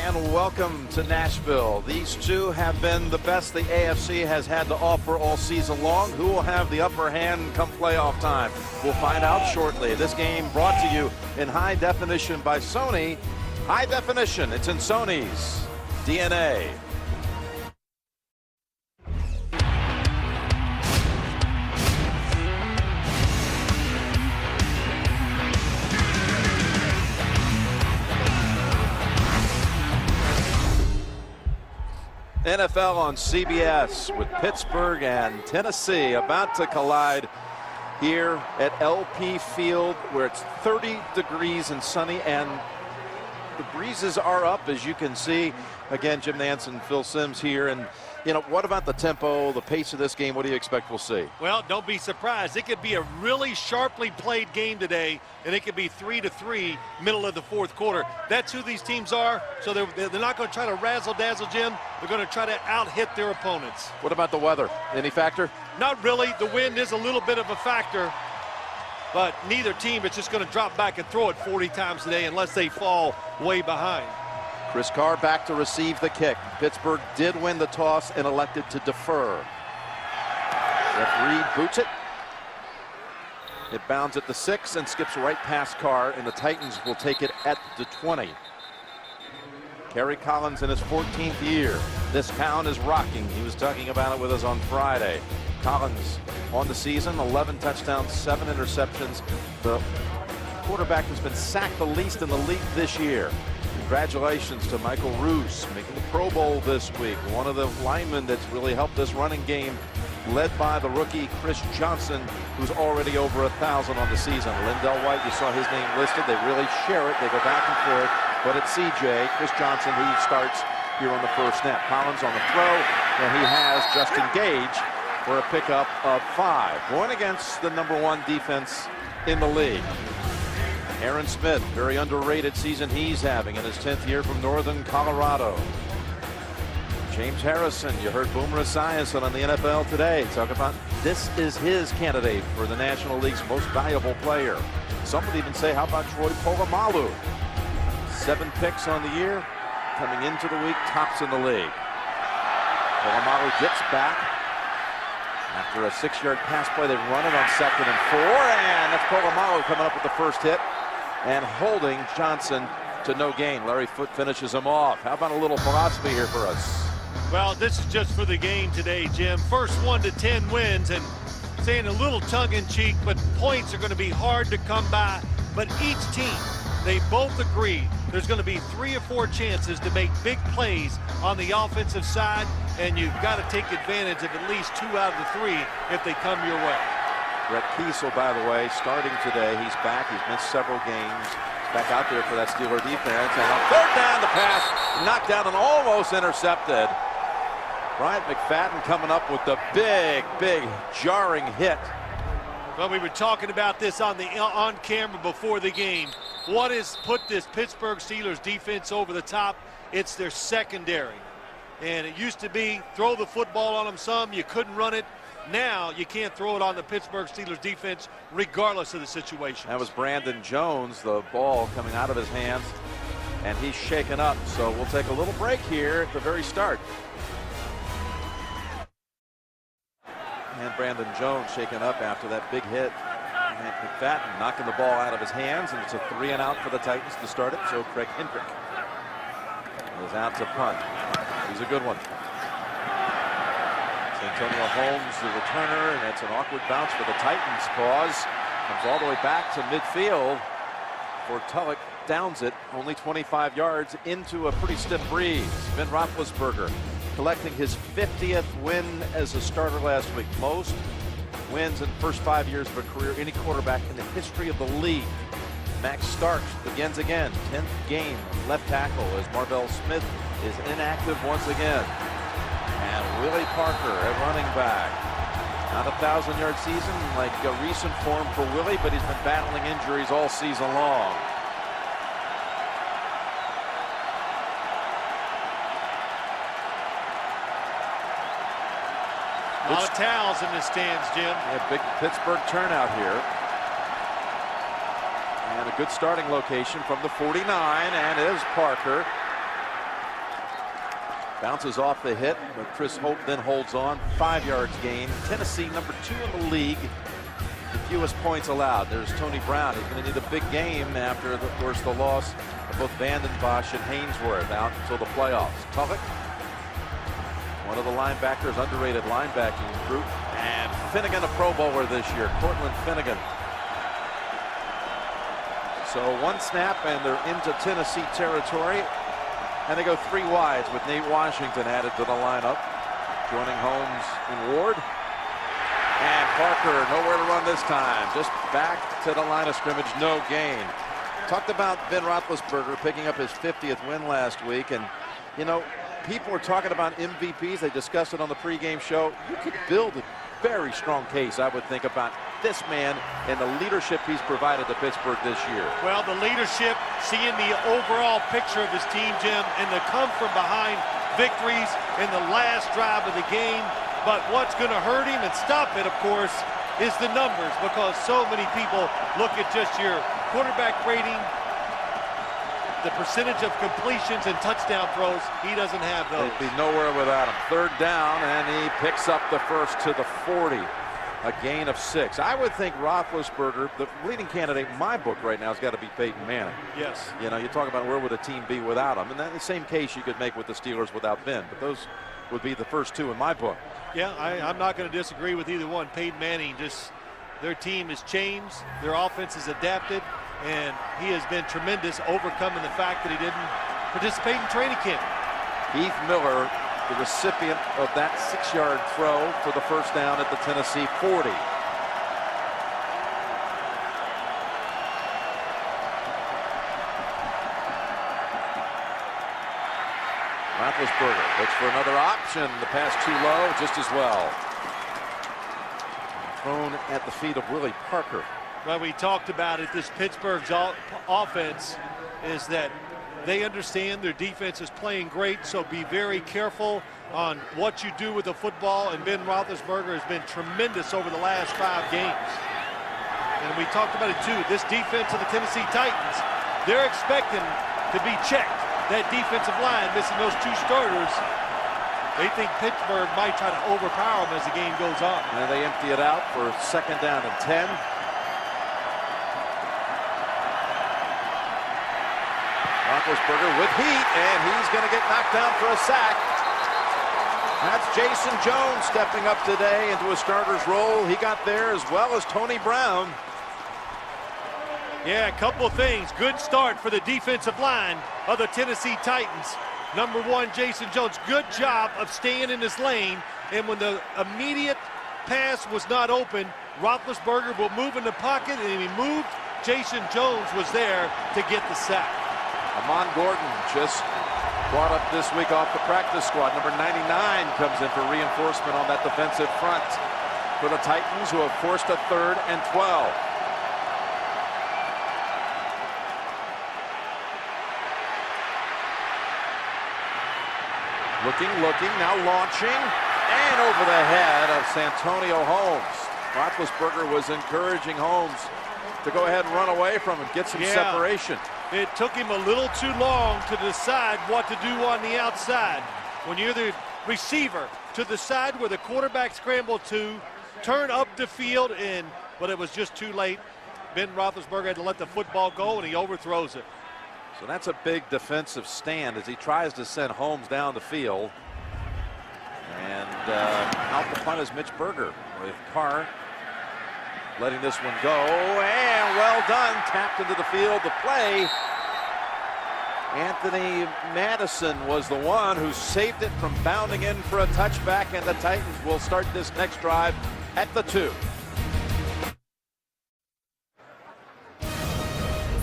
And welcome to Nashville. These two have been the best the AFC has had to offer all season long. Who will have the upper hand come playoff time? We'll find out shortly. This game brought to you in high definition by Sony. High definition, it's in Sony's DNA. NFL on CBS with Pittsburgh and Tennessee about to collide here at LP Field, where it's 30 degrees and sunny, and the breezes are up, as you can see. Again, Jim Nantz and Phil Simms here. And, you know, what about the tempo, the pace of this game? What do you expect we'll see? Well, don't be surprised. It could be a really sharply played game today, and it could be 3-3 middle of the fourth quarter. That's who these teams are, so they're not going to try to razzle-dazzle, Jim. They're going to try to out-hit their opponents. What about the weather? Any factor? Not really. The wind is a little bit of a factor, but neither team is just going to drop back and throw it 40 times today unless they fall way behind. Chris Carr back to receive the kick. Pittsburgh did win the toss and elected to defer. Referee boots it. It bounds at the 6 and skips right past Carr, and the Titans will take it at the 20. Kerry Collins in his 14th year. This town is rocking. He was talking about it with us on Friday. Collins on the season, 11 touchdowns, 7 interceptions. The quarterback has been sacked the least in the league this year. Congratulations to Michael Roos, making the Pro Bowl this week. One of the linemen that's really helped this running game, led by the rookie Chris Johnson, who's already over 1,000 on the season. Lindell White, you saw his name listed. They really share it. They go back and forth. But it's CJ, Chris Johnson, who starts here on the first snap. Collins on the throw, and he has Justin Gage for a pickup of 5. Going against the #1 defense in the league. Aaron Smith, very underrated season he's having in his 10th year from Northern Colorado. James Harrison, you heard Boomer Esiason on the NFL Today talk about this is his candidate for the National League's most valuable player. Some would even say, how about Troy Polamalu? 7 picks on the year, coming into the week, tops in the league. Polamalu gets back. After a 6-yard pass play, they run it on 2nd and 4, and that's Polamalu coming up with the first hit and holding Johnson to no gain. Larry Foote finishes him off. How about a little philosophy here for us? Well, this is just for the game today, Jim. First 1 to 10 wins, and saying a little tongue-in-cheek, but points are going to be hard to come by. But each team, they both agree there's going to be 3 or 4 chances to make big plays on the offensive side, and you've got to take advantage of at least 2 out of the 3 if they come your way. Brett Kiesel, by the way, starting today. He's back. He's missed several games. He's back out there for that Steeler defense. And on 3rd down, the pass knocked down and almost intercepted. Bryant McFadden coming up with the big jarring hit. Well, we were talking about this on camera before the game. What has put this Pittsburgh Steelers defense over the top? It's their secondary. And it used to be throw the football on them some, you couldn't run it. Now you can't throw it on the Pittsburgh Steelers defense regardless of the situation. That was Brandon Jones, the ball coming out of his hands, and he's shaken up. So we'll take a little break here at the very start. And Brandon Jones shaken up after that big hit. And McFadden knocking the ball out of his hands, and it's a 3 and out for the Titans to start it. So Craig Hendrick is out to punt. He's a good one. Antonio Holmes, the returner, and it's an awkward bounce for the Titans. Cause comes all the way back to midfield for Tulloch. Downs it only 25 yards into a pretty stiff breeze. Ben Roethlisberger collecting his 50th win as a starter last week. Most wins in the first 5 years of a career, any quarterback in the history of the league. Max Starks begins again. 10th game left tackle as Marvell Smith is inactive once again. And Willie Parker at running back. Not a 1,000-yard season like a recent form for Willie, but he's been battling injuries all season long. A lot of towels in the stands, Jim. Yeah, big Pittsburgh turnout here. And a good starting location from the 49, and it is Parker. Bounces off the hit, but Chris Hope then holds on. 5 yards gain. Tennessee number 2 in the league. The fewest points allowed. There's Tony Brown. He's going to need a big game after, of course, the loss of both Vanden Bosch and Hainsworth out until the playoffs. Tuvick, one of the linebackers, underrated linebacking group. And Finnegan, a Pro Bowler this year. Cortland Finnegan. So one snap and they're into Tennessee territory. And they go 3 wides with Nate Washington added to the lineup. Joining Holmes and Ward. And Parker nowhere to run this time. Just back to the line of scrimmage. No gain. Talked about Ben Roethlisberger picking up his 50th win last week. And, you know, people were talking about MVPs. They discussed it on the pregame show. You could build a very strong case, I would think, about this man and the leadership he's provided to Pittsburgh this year. Well, the leadership, seeing the overall picture of his team, Jim, and the come from behind victories in the last drive of the game. But what's going to hurt him and stop it, of course, is the numbers, because so many people look at just your quarterback rating, the percentage of completions and touchdown throws. He doesn't have those. He'd be nowhere without him. 3rd down, and he picks up the first to the 40. A gain of 6. I would think Roethlisberger, the leading candidate in my book right now, has got to be Peyton Manning. Yes. You know, you talk about where would a team be without him, and that's the same case you could make with the Steelers without Ben. But those would be the first 2 in my book. Yeah, I'm not going to disagree with either one. Peyton Manning, just their team has changed, their offense has adapted, and he has been tremendous, overcoming the fact that he didn't participate in training camp. Heath Miller, the recipient of that 6-yard throw for the first down at the Tennessee 40. Roethlisberger looks for another option. The pass too low, just as well. Thrown at the feet of Willie Parker. Well, we talked about it. This Pittsburgh's offense is that they understand their defense is playing great, so be very careful on what you do with the football. And Ben Roethlisberger has been tremendous over the last 5 games. And we talked about it too. This defense of the Tennessee Titans, they're expecting to be checked. That defensive line missing those 2 starters. They think Pittsburgh might try to overpower them as the game goes on. And they empty it out for 2nd down and 10. Roethlisberger with heat, and he's going to get knocked down for a sack. That's Jason Jones stepping up today into a starter's role. He got there as well as Tony Brown. Yeah, a couple of things. Good start for the defensive line of the Tennessee Titans. Number 1, Jason Jones, good job of staying in his lane. And when the immediate pass was not open, Roethlisberger will move in the pocket, and he moved. Jason Jones was there to get the sack. Amon Gordon just brought up this week off the practice squad. Number 99 comes in for reinforcement on that defensive front for the Titans, who have forced a 3rd and 12. Looking, now launching, and over the head of Santonio Holmes. Roethlisberger was encouraging Holmes to go ahead and run away from him, get some separation. It took him a little too long to decide what to do on the outside. When you're the receiver, to the side where the quarterback scrambled to, turn up the field, but it was just too late. Ben Roethlisberger had to let the football go, and he overthrows it. So that's a big defensive stand as he tries to send Holmes down the field. And out the punt is Mitch Berger, with Carr letting this one go. And well done, tapped into the field. The play, Anthony Madison was the one who saved it from bounding in for a touchback, and the Titans will start this next drive at the 2.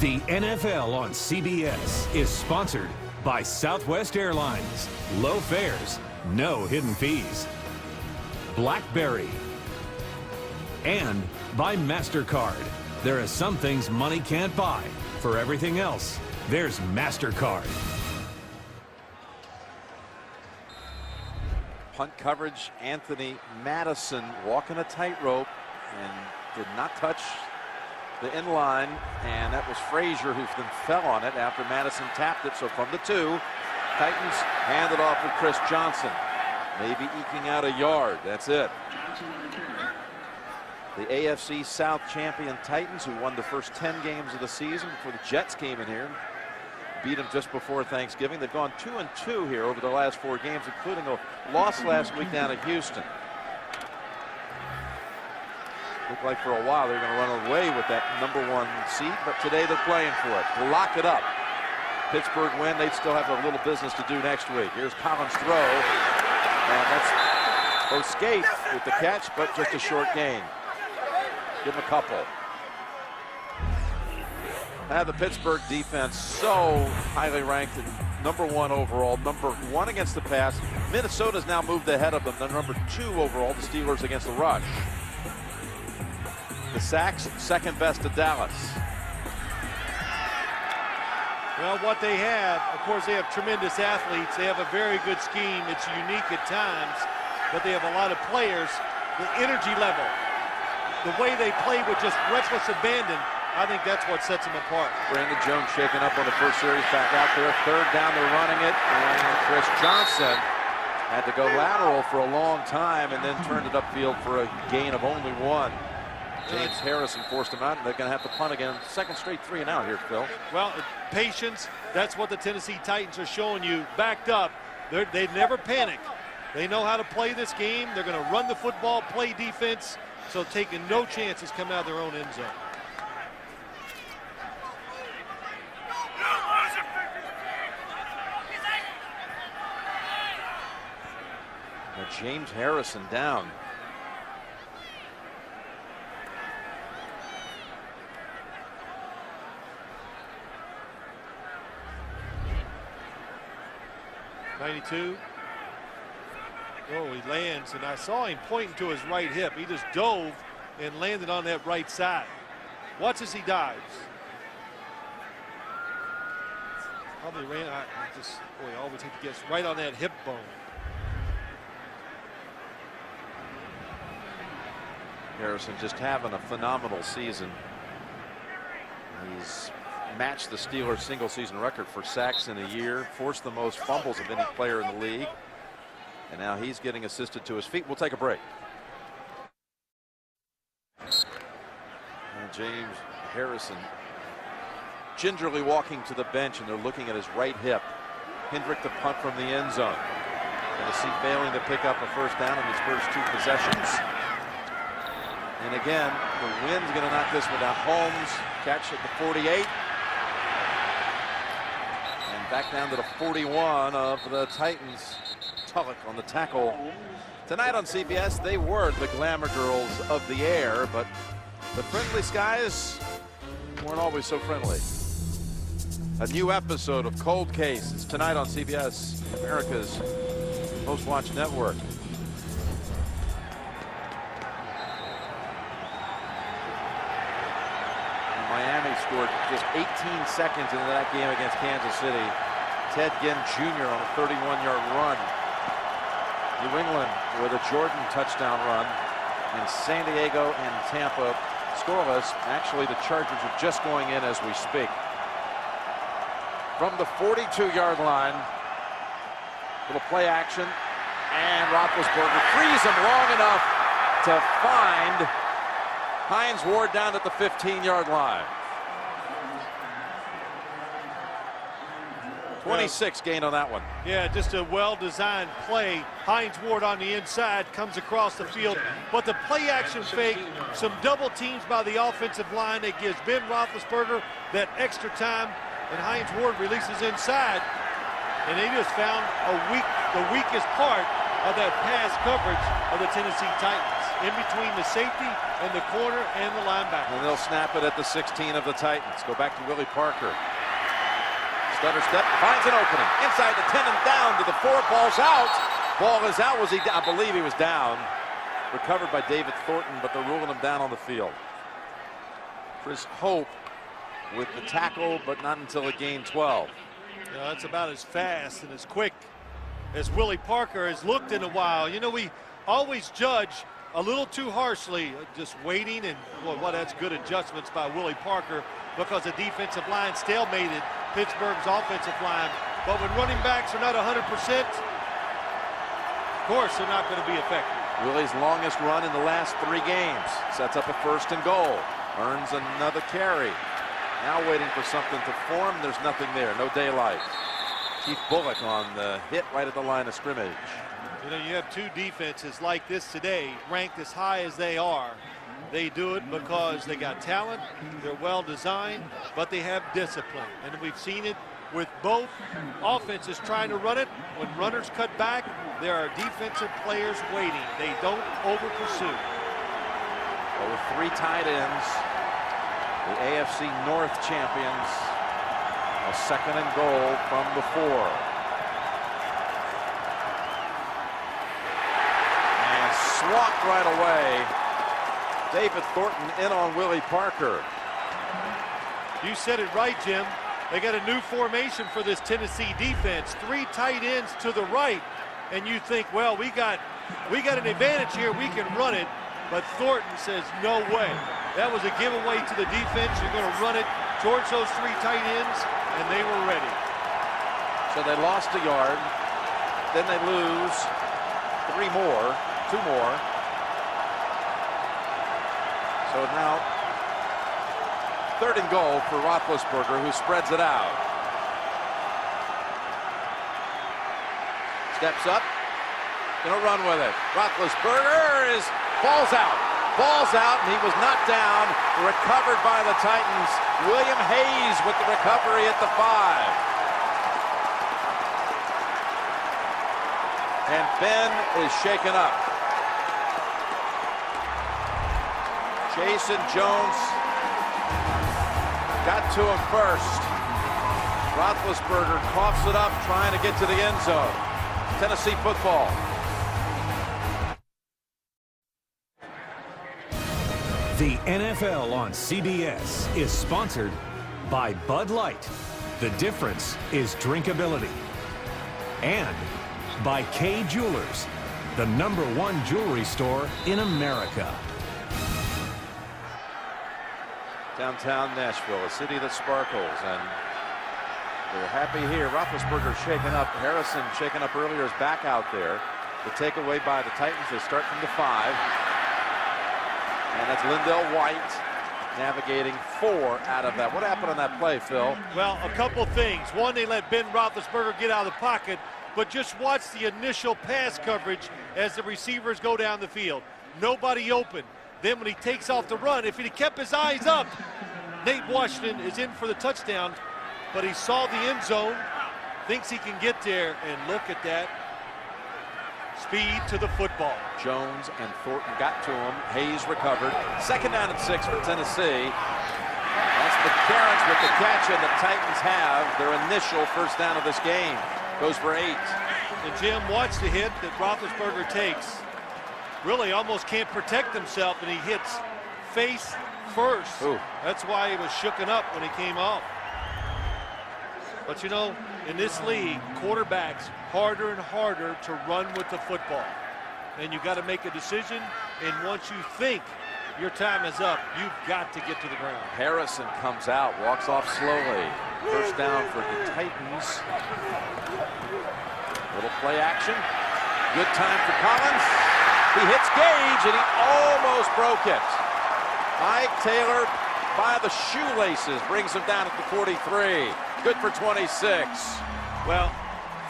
The NFL on CBS is sponsored by Southwest Airlines. Low fares, no hidden fees. BlackBerry. And by MasterCard. There are some things money can't buy. For everything else, there's MasterCard. Punt coverage, Anthony Madison walking a tightrope and did not touch the end line, and that was Frazier who then fell on it after Madison tapped it. So from the 2, Titans hand it off with Chris Johnson. Maybe eking out a yard. That's it. The AFC South champion Titans, who won the first 10 games of the season before the Jets came in here, beat them just before Thanksgiving. They've gone 2-2 here over the last 4 games, including a loss last week down at Houston. Looked like for a while they're going to run away with that #1 seed, but today they're playing for it. To lock it up. Pittsburgh win, they'd still have a little business to do next week. Here's Collins' throw, and that's O'Skate with the catch, but just a short gain. Give him a couple. The Pittsburgh defense so highly ranked and #1 overall, #1 against the pass. Minnesota's now moved ahead of them. They're #2 overall, the Steelers against the rush. The sacks, second best to Dallas. Well, what they have, of course, they have tremendous athletes. They have a very good scheme. It's unique at times, but they have a lot of players. The energy level, the way they play with just reckless abandon, I think that's what sets them apart. Brandon Jones shaken up on the first series, back out there. Third down, they're running it, and Chris Johnson had to go lateral for a long time and then turned it upfield for a gain of only 1. James Harrison forced him out, and they're going to have to punt again. Second straight 3 and out here, Phil. Well, patience, that's what the Tennessee Titans are showing you. Backed up, they never panic. They know how to play this game. They're going to run the football, play defense, so taking no chances coming out of their own end zone. Now James Harrison down. '92. Oh, he lands, and I saw him pointing to his right hip. He just dove and landed on that right side. Watch as he dives. Probably ran. I always hate to guess right on that hip bone. Harrison just having a phenomenal season. He's matched the Steelers' single-season record for sacks in a year, forced the most fumbles of any player in the league, and now he's getting assisted to his feet. We'll take a break. And James Harrison gingerly walking to the bench, and they're looking at his right hip. Hendrick the punt from the end zone. Tennessee failing to pick up a first down in his first 2 possessions. And again, the wind's going to knock this one down. Holmes catch at the 48. And back down to the 41 of the Titans. Tulloch on the tackle. Tonight on CBS, they were the glamour girls of the air, but the friendly skies weren't always so friendly. A new episode of Cold Case is tonight on CBS, America's most watched network. Miami scored just 18 seconds into that game against Kansas City. Ted Ginn Jr. on a 31-yard run. New England with a Jordan touchdown run. And San Diego and Tampa scoreless. Actually, the Chargers are just going in as we speak. From the 42-yard line, little play action, and Roethlisberger frees him long enough to find Hines Ward down at the 15-yard line. 26 gain on that one. Yeah, just a well-designed play. Hines Ward on the inside comes across the field, but the play action fake, some double teams by the offensive line that gives Ben Roethlisberger that extra time, and Hines Ward releases inside, and they just found the weakest part of that pass coverage of the Tennessee Titans, in between the safety and the corner and the linebacker. And they'll snap it at the 16 of the Titans. Go back to Willie Parker. Stutter step, finds an opening. Inside the 10 and down to the 4. Ball's out. Ball is out. Was he? I believe he was down. Recovered by David Thornton, but they're ruling him down on the field. Chris Hope with the tackle, but not until a gain 12. You know, that's about as fast and as quick as Willie Parker has looked in a while. You know, we always judge a little too harshly, just waiting, and well, that's good adjustments by Willie Parker, because the defensive line stalemated Pittsburgh's offensive line. But when running backs are not 100%, of course they're not going to be effective. Willie's longest run in the last 3 games. Sets up a 1st and goal. Earns another carry. Now waiting for something to form. There's nothing there. No daylight. Keith Bullock on the hit right at the line of scrimmage. You know, you have 2 defenses like this today, ranked as high as they are. They do it because they got talent, they're well designed, but they have discipline. And we've seen it with both offenses trying to run it. When runners cut back, there are defensive players waiting. They don't over pursue. Well, with 3 tight ends, the AFC North champions, a 2nd and goal from the 4. And swapped right away. David Thornton in on Willie Parker. You said it right, Jim. They got a new formation for this Tennessee defense. 3 tight ends to the right. And you think, well, we got an advantage here. We can run it. But Thornton says, no way. That was a giveaway to the defense. You're going to run it towards those 3 tight ends, and they were ready. So they lost a yard. Then they lose 2 more. So now 3rd and goal for Roethlisberger, who spreads it out. Steps up, gonna run with it. Roethlisberger falls out, and he was knocked down, recovered by the Titans. William Hayes with the recovery at the 5. And Ben is shaken up. Jason Jones got to him first. Roethlisberger coughs it up, trying to get to the end zone. Tennessee football. The NFL on CBS is sponsored by Bud Light. The difference is drinkability. And by Kay Jewelers, the #1 jewelry store in America. Downtown Nashville, a city that sparkles, and they're happy here. Roethlisberger shaken up. Harrison shaken up earlier, is back out there. The takeaway by the Titans. They start from the 5. And that's Lindell White navigating 4 out of that. What happened on that play, Phil? Well, a couple things. One, they let Ben Roethlisberger get out of the pocket, but just watch the initial pass coverage as the receivers go down the field. Nobody open. Then when he takes off the run, if he kept his eyes up, Nate Washington is in for the touchdown, but he saw the end zone, thinks he can get there, and look at that speed to the football. Jones and Thornton got to him. Hayes recovered. 2nd down and 6 for Tennessee. That's McCarron's with the catch, and the Titans have their initial 1st down of this game. Goes for 8. And Jim, watch the hit that Roethlisberger takes. Really almost can't protect himself, and he hits face first. Ooh. That's why he was shooken up when he came off. But you know, in this league, quarterbacks harder and harder to run with the football. And you got to make a decision, and once you think your time is up, you've got to get to the ground. Harrison comes out, walks off slowly. 1st down for the Titans. Little play action. Good time for Collins. He hits Gage, and he almost broke it. Mike Taylor by the shoelaces brings him down at the 43. Good for 26. Well,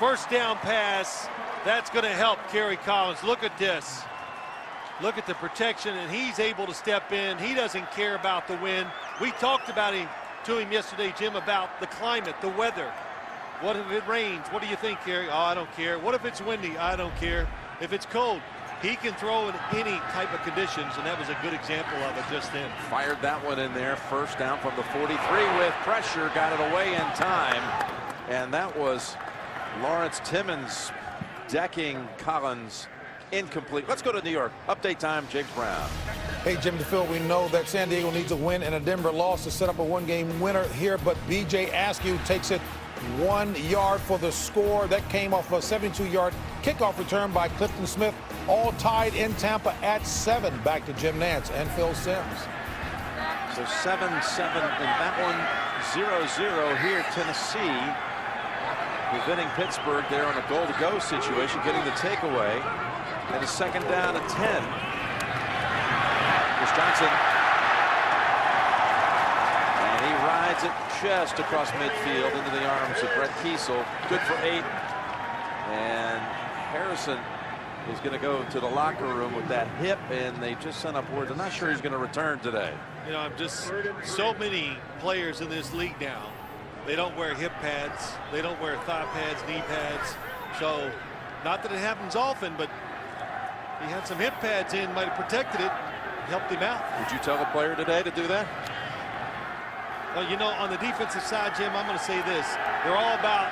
1st down pass, that's going to help Kerry Collins. Look at this. Look at the protection, and he's able to step in. He doesn't care about the wind. We talked about him to him yesterday, Jim, about the climate, the weather. What if it rains? What do you think, Kerry? Oh, I don't care. What if it's windy? I don't care. If it's cold, he can throw in any type of conditions, and that was a good example of it just then. Fired that one in there. 1st down from the 43 with pressure. Got it away in time. And that was Lawrence Timmons decking Collins. Incomplete. Let's go to New York. Update time, James Brown. Hey, Jim DePhil, we know that San Diego needs a win and a Denver loss to set up a 1-game winner here, but B.J. Askew takes it 1 yard for the score. That came off a 72-yard kickoff return by Clifton Smith. All tied in Tampa at 7. Back to Jim Nantz and Phil Simms. So 7-7 in that one. 0-0 here. Tennessee preventing Pittsburgh there on a goal-to-go situation, getting the takeaway. And a second down at 10. Here's Johnson. And he rides it just across midfield into the arms of Brett Kiesel. Good for 8. And Harrison is going to go to the locker room with that hip, and they just sent up word. I'm not sure he's going to return today. You know, I'm just so many players in this league now. They don't wear hip pads. They don't wear thigh pads, knee pads. So, not that it happens often, but he had some hip pads in, might have protected it, helped him out. Would you tell a player today to do that? Well, you know, on the defensive side, Jim, I'm going to say this. They're all about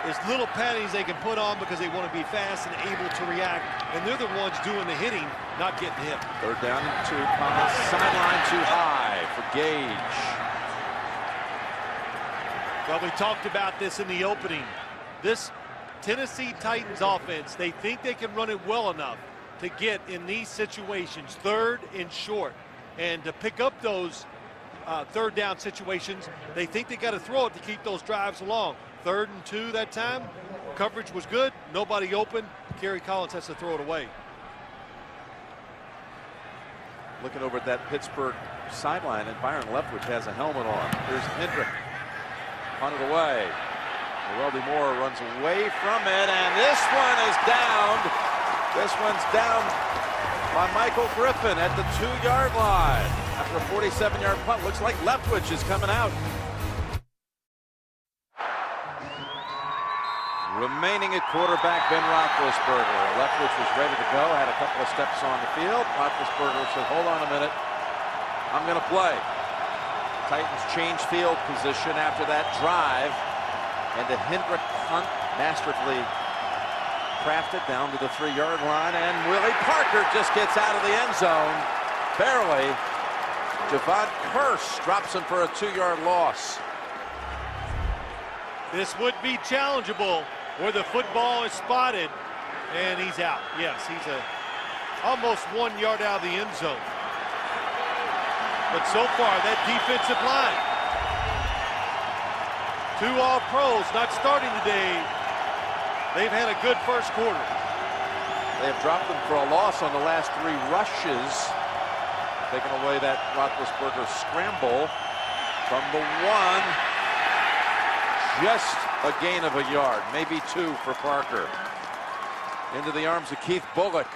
as little paddings they can put on because they want to be fast and able to react. And they're the ones doing the hitting, not getting hit. Third down and 2. Collins sideline too high for Gage. Well, we talked about this in the opening. This Tennessee Titans offense, they think they can run it well enough to get in these situations, third and short. And to pick up those third down situations, they think they got to throw it to keep those drives along. 3rd and 2 that time. Coverage was good. Nobody open. Kerry Collins has to throw it away. Looking over at that Pittsburgh sideline, and Byron Leftwich has a helmet on. Here's Hendrick. Punted away. Weldy Moore runs away from it, and this one is downed. This one's down by Michael Griffin at the 2-yard line. After a 47-yard punt, looks like Leftwich is coming out. Remaining at quarterback, Ben Roethlisberger. Leftwich was ready to go, had a couple of steps on the field. Roethlisberger said, hold on a minute, I'm going to play. Titans change field position after that drive. And the Hendrick punt, masterfully crafted down to the 3-yard line. And Willie Parker just gets out of the end zone. Barely. Javon Curse drops him for a 2-yard loss. This would be challengeable where the football is spotted, and he's out. Yes, he's almost 1 yard out of the end zone. But so far, that defensive line, 2 All-Pros not starting today. They've had a good first quarter. They have dropped them for a loss on the last 3 rushes. Taking away that Roethlisberger scramble from the 1. Just a gain of a yard, maybe 2 for Parker. Into the arms of Keith Bullock.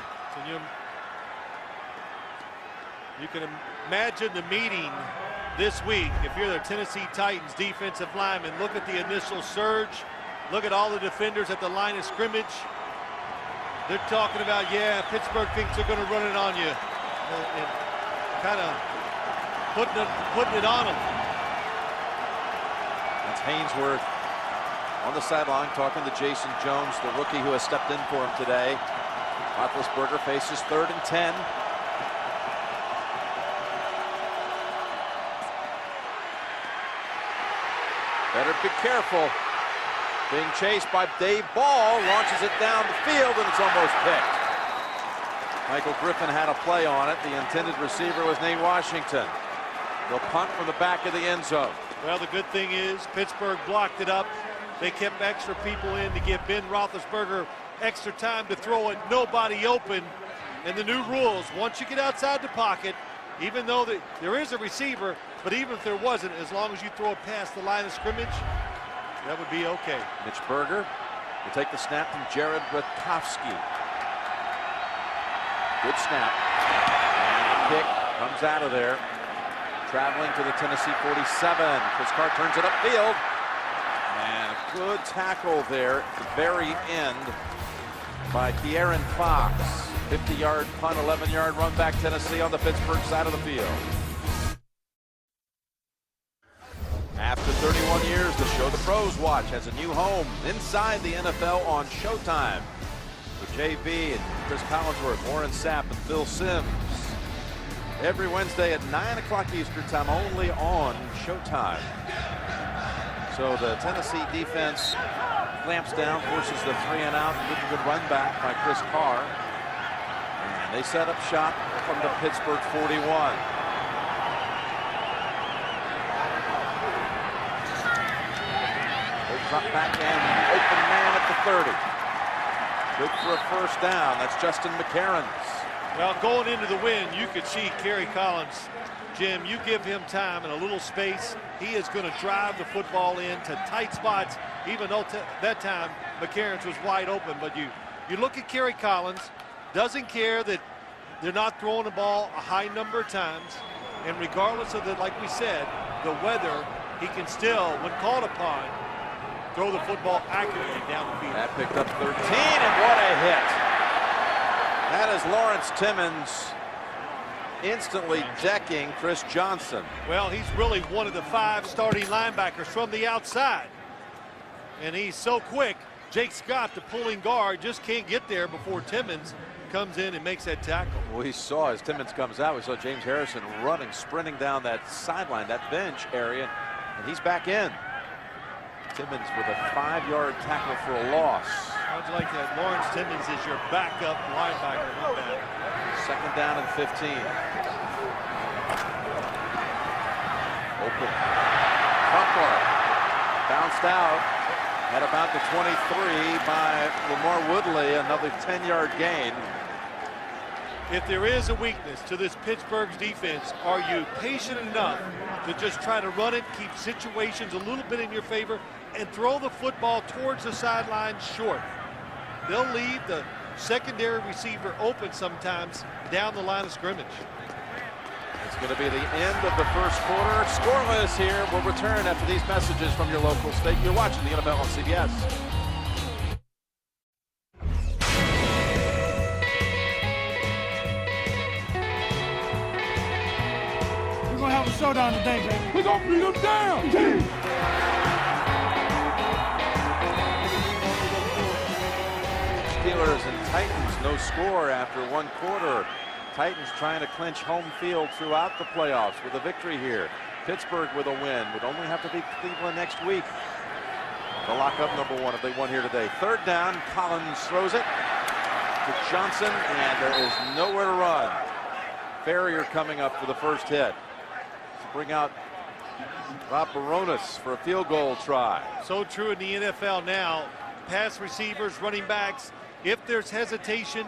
You can imagine the meeting this week if you're the Tennessee Titans defensive lineman. Look at the initial surge. Look at all the defenders at the line of scrimmage. They're talking about, yeah, Pittsburgh thinks they're going to run it on you. And kind of putting it on them. That's Hainsworth on the sideline talking to Jason Jones, the rookie who has stepped in for him today. Roethlisberger faces 3rd and 10. Better be careful. Being chased by Dave Ball, launches it down the field, and it's almost picked. Michael Griffin had a play on it. The intended receiver was Nate Washington. They'll punt from the back of the end zone. Well, the good thing is Pittsburgh blocked it up. They kept extra people in to give Ben Roethlisberger extra time to throw it. Nobody open. And the new rules, once you get outside the pocket, even though there is a receiver, but even if there wasn't, as long as you throw it past the line of scrimmage, that would be okay. Mitch Berger will take the snap from Jared Rutkowski. Good snap. And the kick comes out of there. Traveling to the Tennessee 47. Chris Carr turns it upfield. And a good tackle there at the very end by De'Aaron Fox. 50-yard punt, 11-yard run back Tennessee on the Pittsburgh side of the field. After 31 years, the show the pros watch has a new home inside the NFL on Showtime. With JB and Chris Collinsworth, Warren Sapp, and Phil Simms. Every Wednesday at 9 o'clock Eastern time, only on Showtime. So the Tennessee defense clamps down, forces the 3-and-out, good run back by Chris Carr. And they set up shop from the Pittsburgh 41. Drop back and open man at the 30. Good for a first down. That's Justin McCarron's. Well, going into the win, you could see Kerry Collins. Jim, you give him time and a little space, he is going to drive the football into tight spots, even though that time McCarron's was wide open. But you look at Kerry Collins, doesn't care that they're not throwing the ball a high number of times. And regardless of like we said, the weather, he can still, when called upon, throw the football accurately down the field. That picked up 13, and what a hit. That is Lawrence Timmons instantly decking Chris Johnson. Well, he's really one of the 5 starting linebackers from the outside. And he's so quick. Jake Scott, the pulling guard, just can't get there before Timmons comes in and makes that tackle. We saw as Timmons comes out, we saw James Harrison running, sprinting down that sideline, that bench area, and he's back in. Timmons with a 5-yard tackle for a loss. How'd you like that? Lawrence Timmons is your backup linebacker. Not bad. Second down and 15. Open. Crumpler bounced out at about the 23 by Lamar Woodley. Another 10-yard gain. If there is a weakness to this Pittsburgh's defense, are you patient enough to just try to run it, keep situations a little bit in your favor, and throw the football towards the sideline short? They'll leave the secondary receiver open sometimes down the line of scrimmage. It's going to be the end of the first quarter. Scoreless here. We'll return after these messages from your local state. You're watching the NFL on CBS. We're going to have a showdown today, baby. We're going to beat them down. Steelers and Titans, no score after one quarter. Titans trying to clinch home field throughout the playoffs with a victory here. Pittsburgh with a win would only have to beat Cleveland next week to lock up number 1 if they won here today. Third down, Collins throws it to Johnson, and there is nowhere to run. Farrier coming up for the first hit to bring out Rob Baronis for a field goal try. So true in the NFL now. Pass receivers, running backs, if there's hesitation,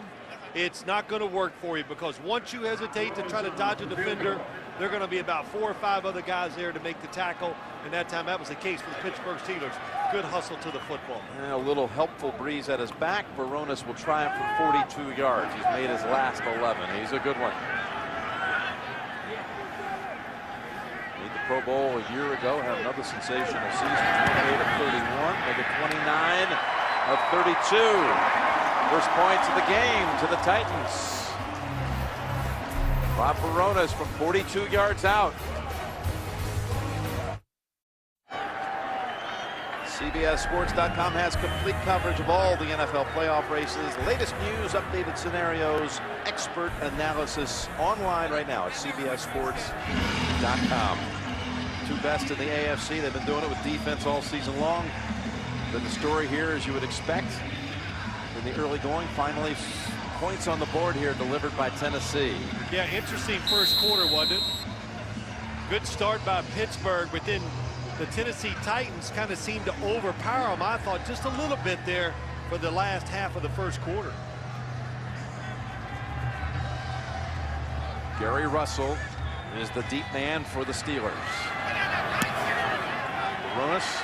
it's not going to work for you, because once you hesitate to try to dodge a defender, there are going to be about 4 or 5 other guys there to make the tackle, and that time that was the case for the Pittsburgh Steelers. Good hustle to the football. And a little helpful breeze at his back. Baronis will try him for 42 yards. He's made his last 11. He's a good one. Made the Pro Bowl a year ago, had another sensational season. 28 of 31, make it 29 of 32. First points of the game to the Titans. Rob Baronis from 42 yards out. CBSSports.com has complete coverage of all the NFL playoff races, latest news, updated scenarios, expert analysis online right now at CBSSports.com. 2 best in the AFC. They've been doing it with defense all season long. But the story here, as you would expect, in the early going, finally points on the board here delivered by Tennessee. Yeah, interesting first quarter, wasn't it? Good start by Pittsburgh, but then the Tennessee Titans kind of seemed to overpower them, I thought, just a little bit there for the last half of the first quarter. Gary Russell is the deep man for the Steelers. Baronis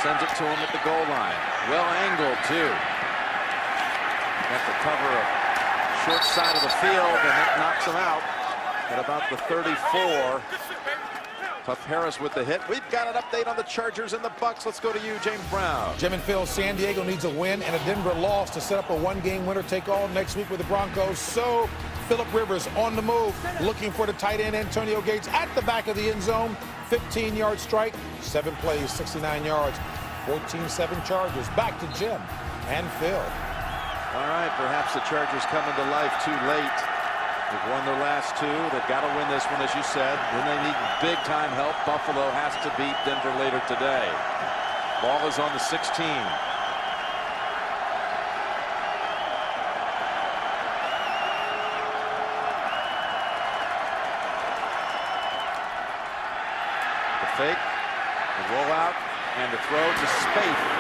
sends it to him at the goal line. Well angled, too. Got to cover a short side of the field, and that knocks him out at about the 34. Tough Harris with the hit. We've got an update on the Chargers and the Bucks. Let's go to you, James Brown. Jim and Phil, San Diego needs a win and a Denver loss to set up a 1-game winner-take-all next week with the Broncos. So Phillip Rivers on the move, looking for the tight end Antonio Gates at the back of the end zone. 15-yard strike, 7 plays, 69 yards, 14-7 Chargers. Back to Jim and Phil. All right, perhaps the Chargers coming to life too late. They've won their last 2. They've got to win this one, as you said. Then they need big-time help. Buffalo has to beat Denver later today. Ball is on the 16. The fake, the rollout, And the throw to Spaeth.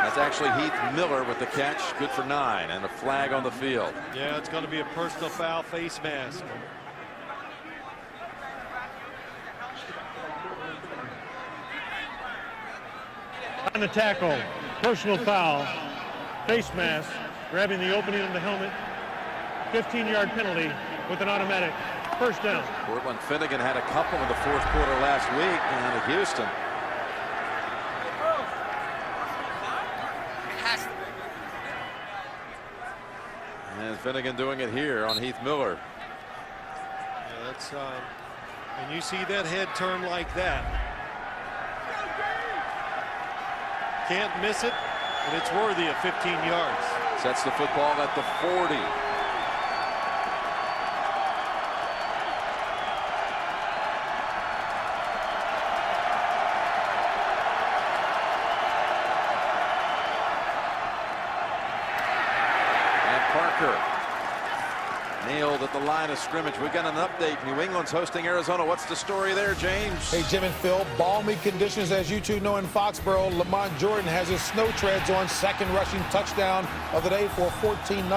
That's actually Heath Miller with the catch. Good for 9 and a flag on the field. Yeah, it's going to be a personal foul, face mask. On the tackle, personal foul, face mask, grabbing the opening of the helmet, 15-yard penalty with an automatic first down. Portland Finnegan had a couple in the fourth quarter last week down at Houston. And Finnegan doing it here on Heath Miller. Yeah, that's and you see that head turn like that. Can't miss it, and it's worthy of 15 yards. Sets the football at the 40. Nailed at the line of scrimmage. We've got an update. New England's hosting Arizona. What's the story there, James? Hey, Jim and Phil, balmy conditions, as you two know, in Foxborough. Lamont Jordan has his snow treads on, second rushing touchdown of the day for a 14-0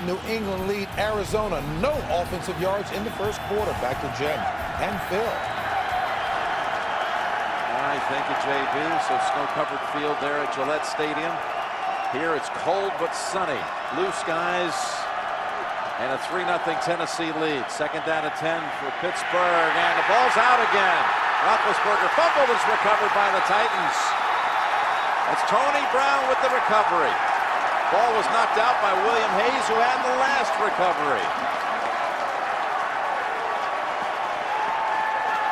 New England lead. Arizona, no offensive yards in the first quarter. Back to Jim and Phil. All right, thank you, JB. So snow-covered field there at Gillette Stadium. Here it's cold but sunny. Blue skies. And a 3-0 Tennessee lead. Second down and 10 for Pittsburgh. And the ball's out again. Roethlisberger fumbled, is recovered by the Titans. That's Tony Brown with the recovery. Ball was knocked out by William Hayes, who had the last recovery.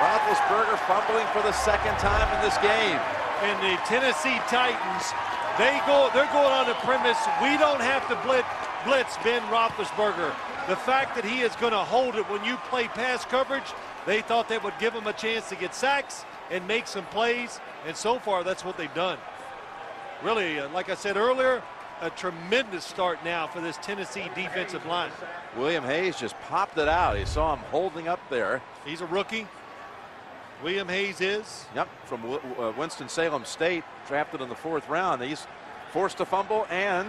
Roethlisberger fumbling for the second time in this game. And the Tennessee Titans, they're going on the premise, we don't have to blitz Ben Roethlisberger. The fact that he is going to hold it when you play pass coverage, they thought that would give him a chance to get sacks and make some plays, and so far that's what they've done. Really, like I said earlier, a tremendous start now for this Tennessee defensive line. William Hayes just popped it out. He saw him holding up there. He's a rookie. William Hayes is. Yep, from Winston-Salem State, drafted in the 4th round. He's forced a fumble and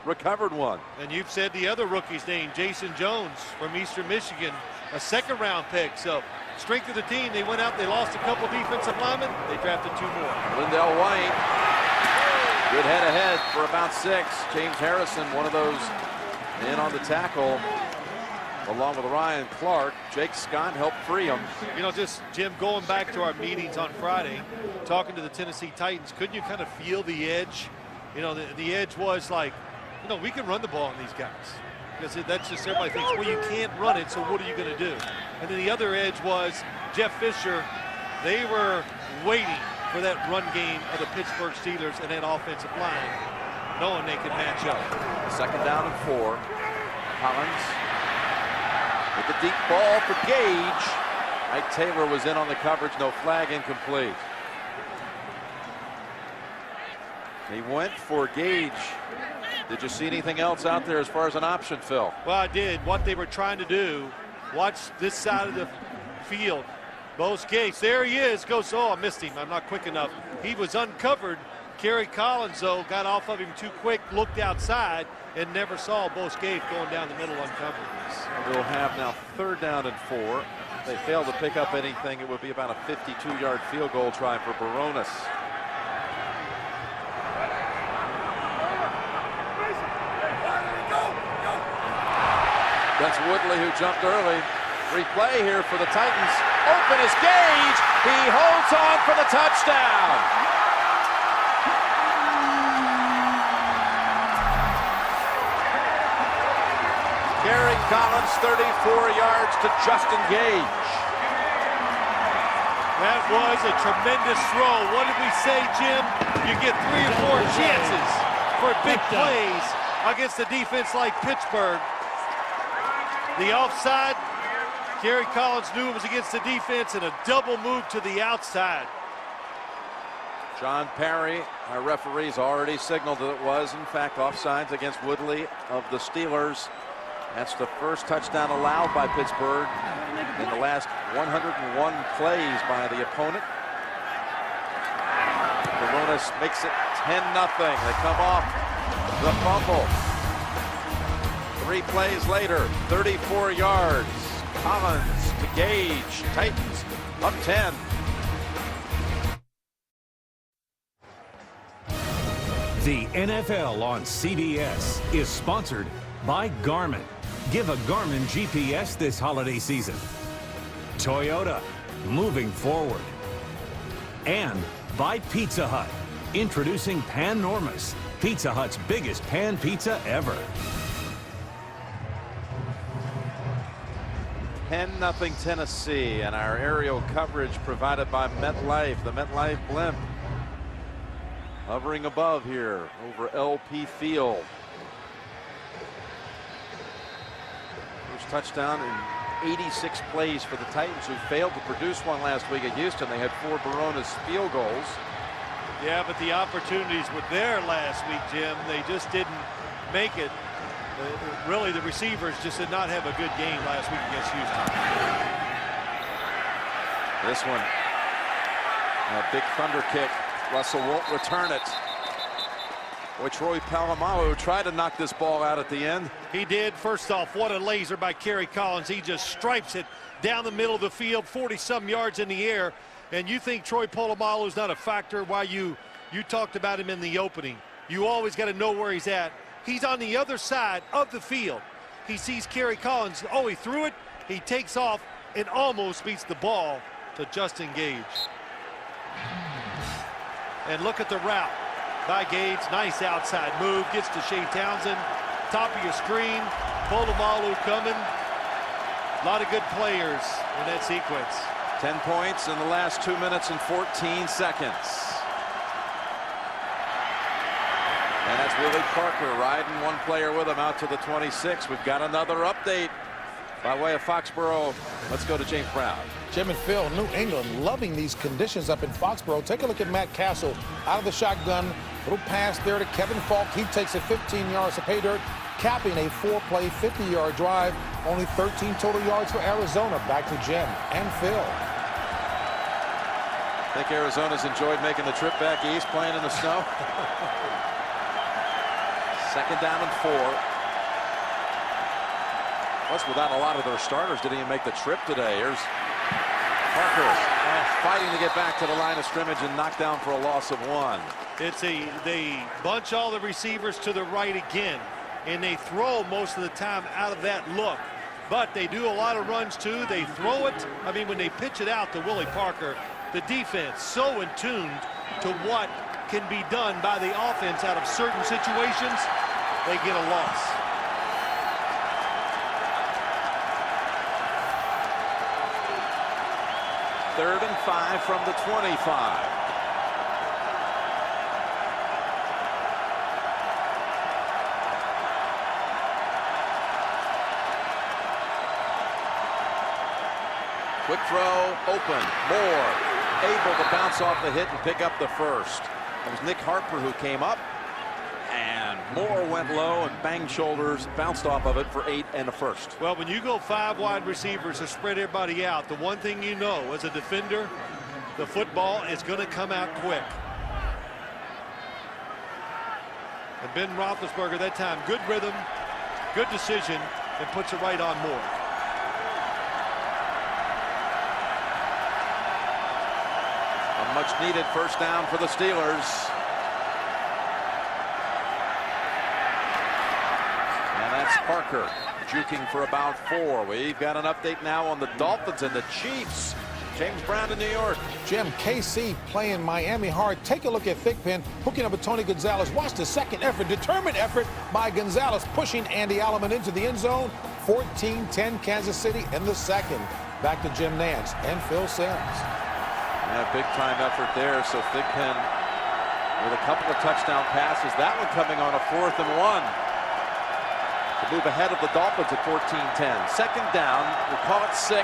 recovered one. And you've said the other rookie's name, Jason Jones from Eastern Michigan, a 2nd-round pick. So strength of the team, they went out, they lost a couple defensive linemen, they drafted 2 more. Lindell White, good head ahead for about 6. James Harrison, one of those in on the tackle, along with Ryan Clark. Jake Scott helped free him. You know, just Jim, going back to our meetings on Friday, talking to the Tennessee Titans, couldn't you kind of feel the edge? You know, the edge was like, you know, we can run the ball on these guys. Because that's just, everybody thinks, well, you can't run it, so what are you going to do? And then the other edge was Jeff Fisher. They were waiting for that run game of the Pittsburgh Steelers and that offensive line, knowing they could match up. Second down and 4. Collins with the deep ball for Gage. Mike Taylor was in on the coverage. No flag, incomplete. He went for Gage. Did you see anything else out there as far as an option, Phil? Well, I did. What they were trying to do, watch this side of the field. Bose Gage, there he is, goes, oh, I missed him. I'm not quick enough. He was uncovered. Kerry Collins, though, got off of him too quick, looked outside, and never saw Bose Gage going down the middle uncovered. We'll have now 3rd down and 4. If they fail to pick up anything, it would be about a 52-yard field goal try for Baronis. That's Woodley, who jumped early. Replay here for the Titans. Open is Gage. He holds on for the touchdown. Kerry Collins, 34 yards to Justin Gage. That was a tremendous throw. What did we say, Jim? You get 3 or 4 chances for big plays against a defense like Pittsburgh. The offside, Kerry Collins knew it was against the defense, and a double move to the outside. John Parry, our referees, already signaled that it was, in fact, offsides against Woodley of the Steelers. That's the first touchdown allowed by Pittsburgh in the last 101 plays by the opponent. Baronis makes it 10-0. They come off the fumble. 3 plays later, 34 yards. Collins to Gage. Titans up 10. The NFL on CBS is sponsored by Garmin. Give a Garmin GPS this holiday season. Toyota, moving forward. And by Pizza Hut, introducing Pan-Normus, Pizza Hut's biggest pan pizza ever. 10-0 Tennessee, and our aerial coverage provided by MetLife, the MetLife blimp. Hovering above here over LP Field. First touchdown in 86 plays for the Titans, who failed to produce one last week at Houston. They had 4 Baronis field goals. Yeah, but the opportunities were there last week, Jim. They just didn't make it. Really, the receivers just did not have a good game last week against Houston. This one, a big thunder kick. Russell won't return it. Boy, Troy Polamalu tried to knock this ball out at the end. He did. First off, what a laser by Kerry Collins. He just stripes it down the middle of the field, 40-some yards in the air. And you think Troy Polamalu is not a factor? Why you talked about him in the opening. You always got to know where he's at. He's on the other side of the field. He sees Kerry Collins. Oh, he threw it. He takes off and almost beats the ball to Justin Gage. And look at the route by Gage. Nice outside move. Gets to Shea Townsend. Top of your screen. Polamalu coming. A lot of good players in that sequence. 10 points in the last 2 minutes and 14 seconds. And that's Willie Parker riding one player with him out to the 26. We've got another update by way of Foxborough. Let's go to James Brown. Jim and Phil, New England loving these conditions up in Foxborough. Take a look at Matt Castle out of the shotgun. Little pass there to Kevin Falk. He takes it 15 yards to pay dirt, capping a 4-play, 50-yard drive. Only 13 total yards for Arizona. Back to Jim and Phil. I think Arizona's enjoyed making the trip back east, playing in the snow. Second down and 4. Plus, without a lot of their starters, didn't even make the trip today. Here's Parker fighting to get back to the line of scrimmage and knocked down for a loss of 1. They bunch all the receivers to the right again, and they throw most of the time out of that look. But they do a lot of runs too. They throw it. I mean, when they pitch it out to Willie Parker, the defense so in tune to what can be done by the offense out of certain situations, they get a loss. Third and 5 from the 25. Quick throw, open, Moore able to bounce off the hit and pick up the first. It was Nick Harper who came up, and Moore went low and banged shoulders, bounced off of it for 8 and a first. Well, when you go 5 wide receivers to spread everybody out, the one thing you know as a defender, the football is going to come out quick. And Ben Roethlisberger that time, good rhythm, good decision, and puts it right on Moore. A much needed first down for the Steelers. And that's Parker juking for about 4. We've got an update now on the Dolphins and the Chiefs. James Brown in New York. Jim, KC playing Miami hard. Take a look at Thigpen hooking up with Tony Gonzalez. Watch the second effort, determined effort by Gonzalez, pushing Andy Alleman into the end zone. 14-10 Kansas City in the second. Back to Jim Nance and Phil Simms. Yeah, big time effort there. So Thigpen with a couple of touchdown passes. That one coming on a 4th and 1 to move ahead of the Dolphins at 14-10. Second down, we'll call it 6.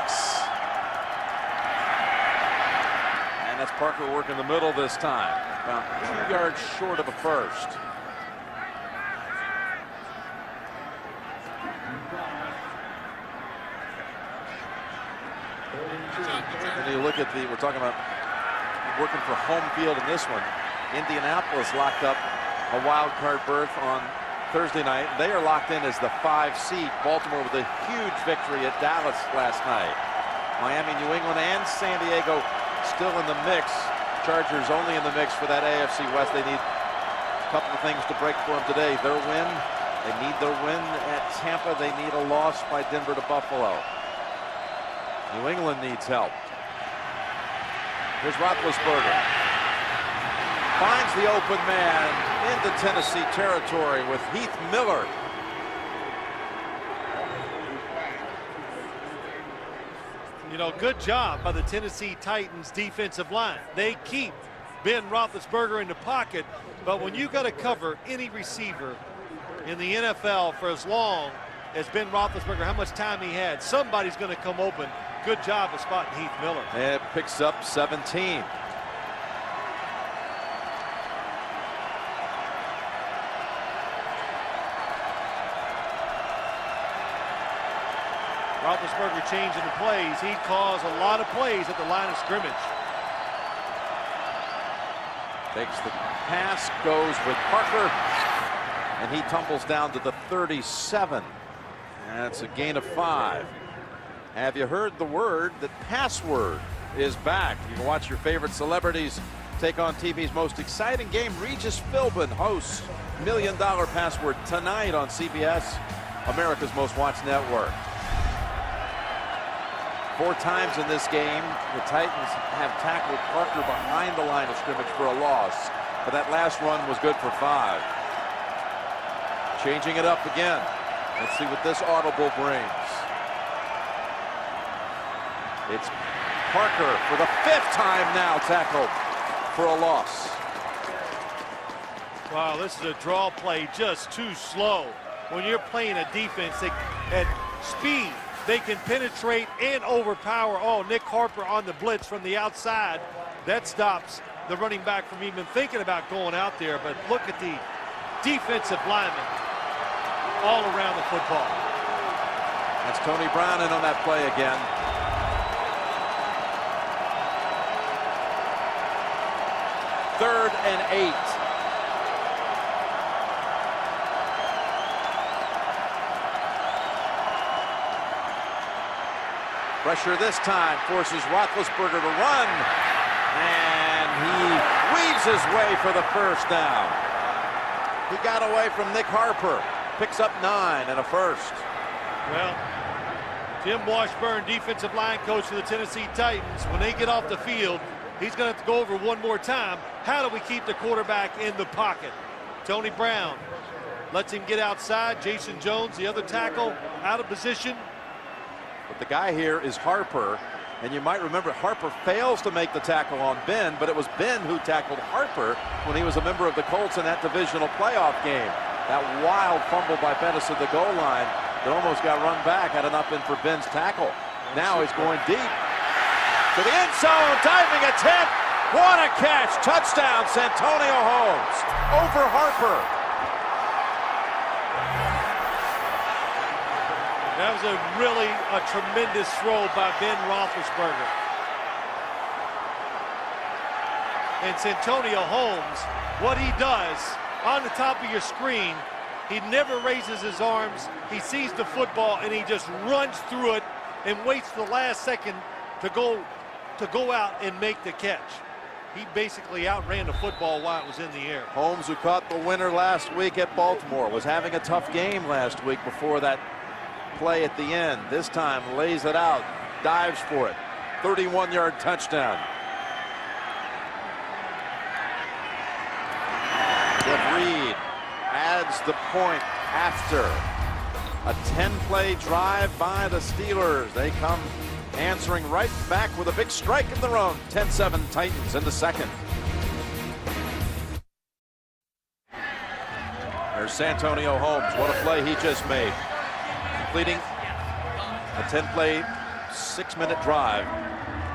And that's Parker working the middle this time. About 2 yards short of a first. And you look at we're talking about working for home field in this one. Indianapolis locked up a wild card berth on Thursday night. They are locked in as the 5 seed. Baltimore with a huge victory at Dallas last night. Miami, New England, and San Diego still in the mix. Chargers only in the mix for that AFC West. They need a couple of things to break for them today. Their win. They need their win at Tampa. They need a loss by Denver to Buffalo. New England needs help. Here's Roethlisberger. Finds the open man into Tennessee territory with Heath Miller. You know, good job by the Tennessee Titans defensive line. They keep Ben Roethlisberger in the pocket, but when you got to cover any receiver in the NFL for as long as Ben Roethlisberger, how much time he had, somebody's going to come open. Good job of spotting Heath Miller. It picks up 17. Roethlisberger changing the plays. He caused a lot of plays at the line of scrimmage. Takes the pass, goes with Parker, and he tumbles down to the 37. That's a gain of 5. Have you heard the word that password is back? You can watch your favorite celebrities take on TV's most exciting game. Regis Philbin hosts $1 Million Password tonight on CBS, America's most watched network. 4 times in this game, the Titans have tackled Parker behind the line of scrimmage for a loss, but that last run was good for 5. Changing it up again. Let's see what this audible brings. It's Parker for the 5th time now tackled for a loss. Wow, this is a draw play just too slow. When you're playing a defense at speed, they can penetrate and overpower. Oh, Nick Harper on the blitz from the outside. That stops the running back from even thinking about going out there. But look at the defensive linemen all around the football. That's Tony Brown in on that play again. Third and 8. Pressure this time forces Roethlisberger to run, and he weaves his way for the first down. He got away from Nick Harper, picks up 9 and a first. Well, Tim Washburn, defensive line coach for the Tennessee Titans, when they get off the field, he's going to have to go over one more time. How do we keep the quarterback in the pocket? Tony Brown lets him get outside. Jason Jones, the other tackle, out of position. But the guy here is Harper, and you might remember Harper fails to make the tackle on Ben, but it was Ben who tackled Harper when he was a member of the Colts in that divisional playoff game. That wild fumble by Bettis at the goal line that almost got run back had it not been for Ben's tackle. Now he's going deep to the end zone, diving attempt. What a catch! Touchdown, Santonio Holmes over Harper. That was a tremendous throw by Ben Roethlisberger. And Santonio Holmes, what he does on the top of your screen, he never raises his arms. He sees the football and he just runs through it and waits the last second to go out and make the catch. He basically outran the football while it was in the air. Holmes, who caught the winner last week at Baltimore, was having a tough game last week before that play at the end. This time lays it out, dives for it. 31-yard touchdown. Jeff Reed adds the point after a 10-play drive by the Steelers. They come answering right back with a big strike of their own. 10-7 Titans in the second. There's Santonio Holmes. What a play he just made. Completing a 10-play, 6-minute drive.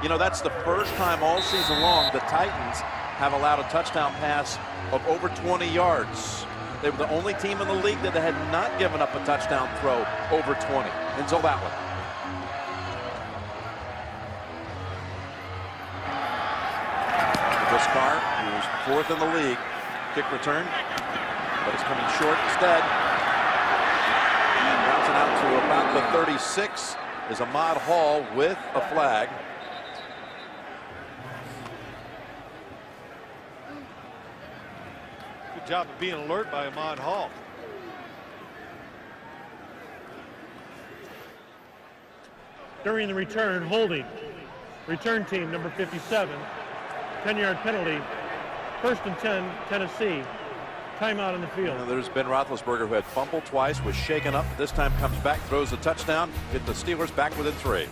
You know, that's the first time all season long the Titans have allowed a touchdown pass of over 20 yards. They were the only team in the league that had not given up a touchdown throw over 20 until that one. Carr, who's 4th in the league. Kick return, but it's coming short instead. And bouncing out to about the 36 is Ahmad Hall with a flag. Good job of being alert by Ahmad Hall. During the return, holding. Return team number 57. 10-yard penalty. 1st and 10, Tennessee. Timeout on the field. There's Ben Roethlisberger, who had fumbled twice, was shaken up. This time comes back, throws a touchdown, get the Steelers back within 3.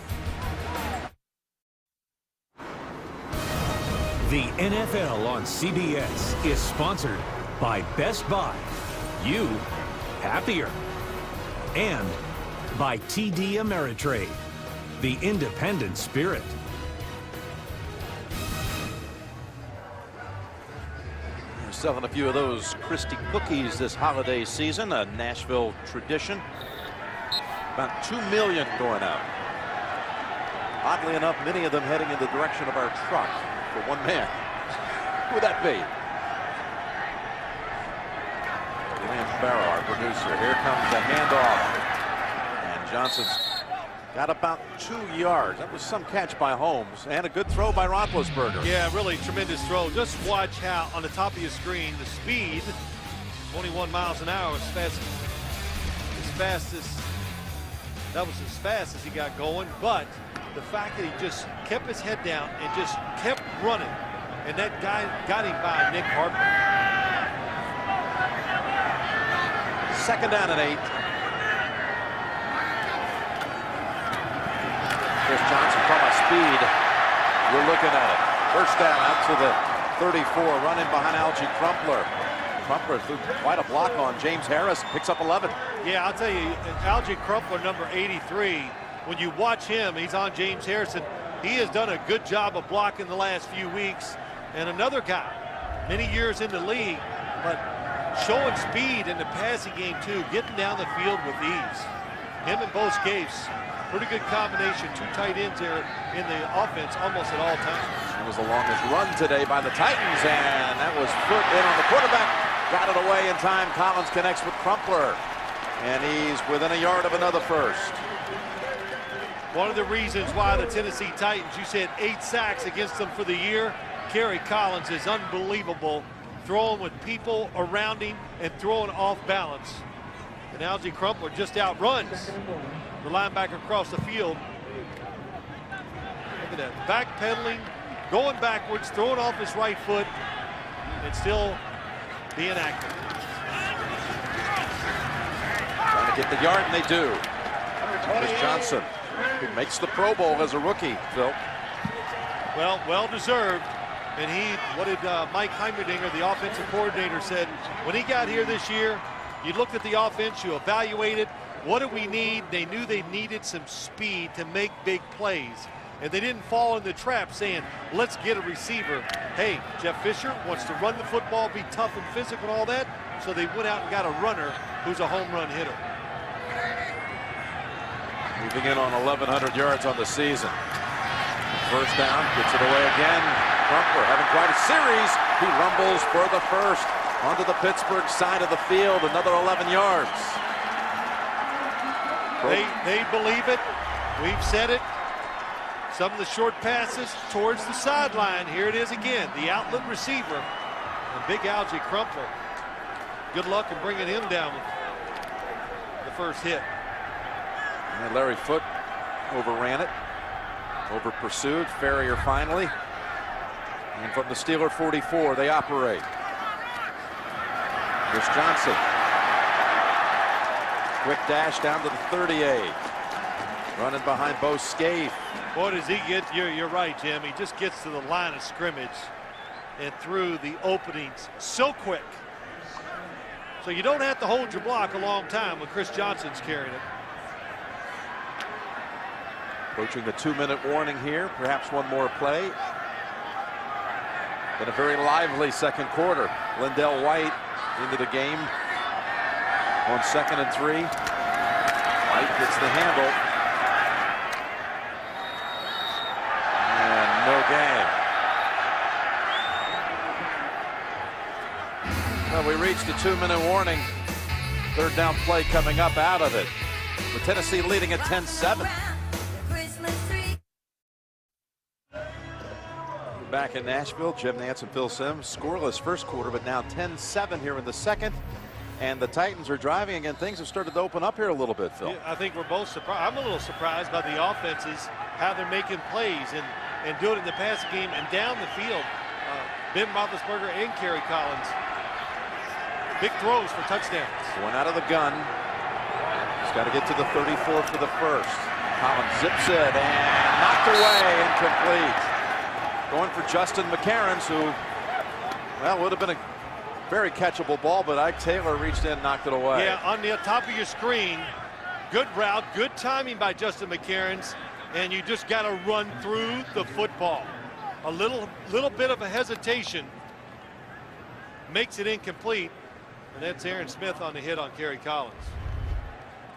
The NFL on CBS is sponsored by Best Buy. You happier. And by TD Ameritrade, the independent spirit. They're selling a few of those Christie cookies this holiday season, a Nashville tradition. About 2 million going out. Oddly enough, many of them heading in the direction of our truck for one man. Who would that be? Lance Barrow, our producer. Here comes the handoff. And Johnson's got about 2 yards. That was some catch by Holmes and a good throw by Roethlisberger. Yeah, really tremendous throw. Just watch how on the top of your screen the speed, 21 miles an hour, as fast as he got going. But the fact that he just kept his head down and just kept running, and that guy got him by Nick Harper. 2nd down and 8. Chris Johnson from a speed. You're looking at it. 1st down out to the 34, running behind Algie Crumpler. Crumpler threw quite a block on James Harris, picks up 11. Yeah, I'll tell you, Algie Crumpler, number 83, when you watch him, he's on James Harrison. He has done a good job of blocking the last few weeks. And another guy, many years in the league, but showing speed in the passing game too, getting down the field with ease. Him and Bo Scapes, pretty good combination. 2 tight ends there in the offense almost at all times. That was the longest run today by the Titans, and that was put in on the quarterback. Got it away in time. Collins connects with Crumpler, and he's within a yard of another first. One of the reasons why the Tennessee Titans, you said 8 sacks against them for the year. Kerry Collins is unbelievable, throwing with people around him and throwing off balance. And Algie Crumpler just outruns the linebacker across the field. Look at that, backpedaling, going backwards, throwing off his right foot, and still being active. Trying to get the yard, and they do. Chris Johnson, who makes the Pro Bowl as a rookie, Phil. Well deserved. And what did Mike Heimerdinger, the offensive coordinator, said when he got here this year? You looked at the offense, you evaluated, what do we need? They knew they needed some speed to make big plays. And they didn't fall in the trap saying, let's get a receiver. Hey, Jeff Fisher wants to run the football, be tough and physical and all that. So they went out and got a runner who's a home run hitter. Moving in on 1,100 yards on the season. 1st down, gets it away again. Crumpler having quite a series. He rumbles for the first onto the Pittsburgh side of the field. Another 11 yards. They believe it. We've said it. Some of the short passes towards the sideline. Here it is again. The outlet receiver. And big Algie Crumpler. Good luck in bringing him down with the first hit. And Larry Foote overran it. Over pursued. Ferrier finally. And from the Steeler 44, they operate. Chris Johnson. Quick dash down to the 38. Running behind Bo Scaife. Boy, does he get, you're right, Jim. He just gets to the line of scrimmage and through the openings so quick. So you don't have to hold your block a long time when Chris Johnson's carrying it. Approaching the 2-minute warning here. Perhaps one more play. Been a very lively second quarter. Lindell White into the game on 2nd and 3. White gets the handle. And no gain. Well, we reached a 2-minute warning. Third down play coming up out of it. With Tennessee leading at 10-7. Back in Nashville, Jim Nantz and Phil Simms. Scoreless first quarter, but now 10-7 here in the second. And the Titans are driving again. Things have started to open up here a little bit, Phil. Yeah, I think we're both surprised. I'm a little surprised by the offenses, how they're making plays and doing it in the passing game and down the field. Ben Roethlisberger and Kerry Collins. Big throws for touchdowns. One out of the gun. He's got to get to the 34 for the first. Collins zips it and knocked away, incomplete. Going for Justin McCarron, who, well, would have been a very catchable ball, but Ike Taylor reached in and knocked it away. Yeah, on the top of your screen, good route, good timing by Justin McCarron, and you just got to run through the football. A little bit of a hesitation makes it incomplete, and that's Aaron Smith on the hit on Kerry Collins.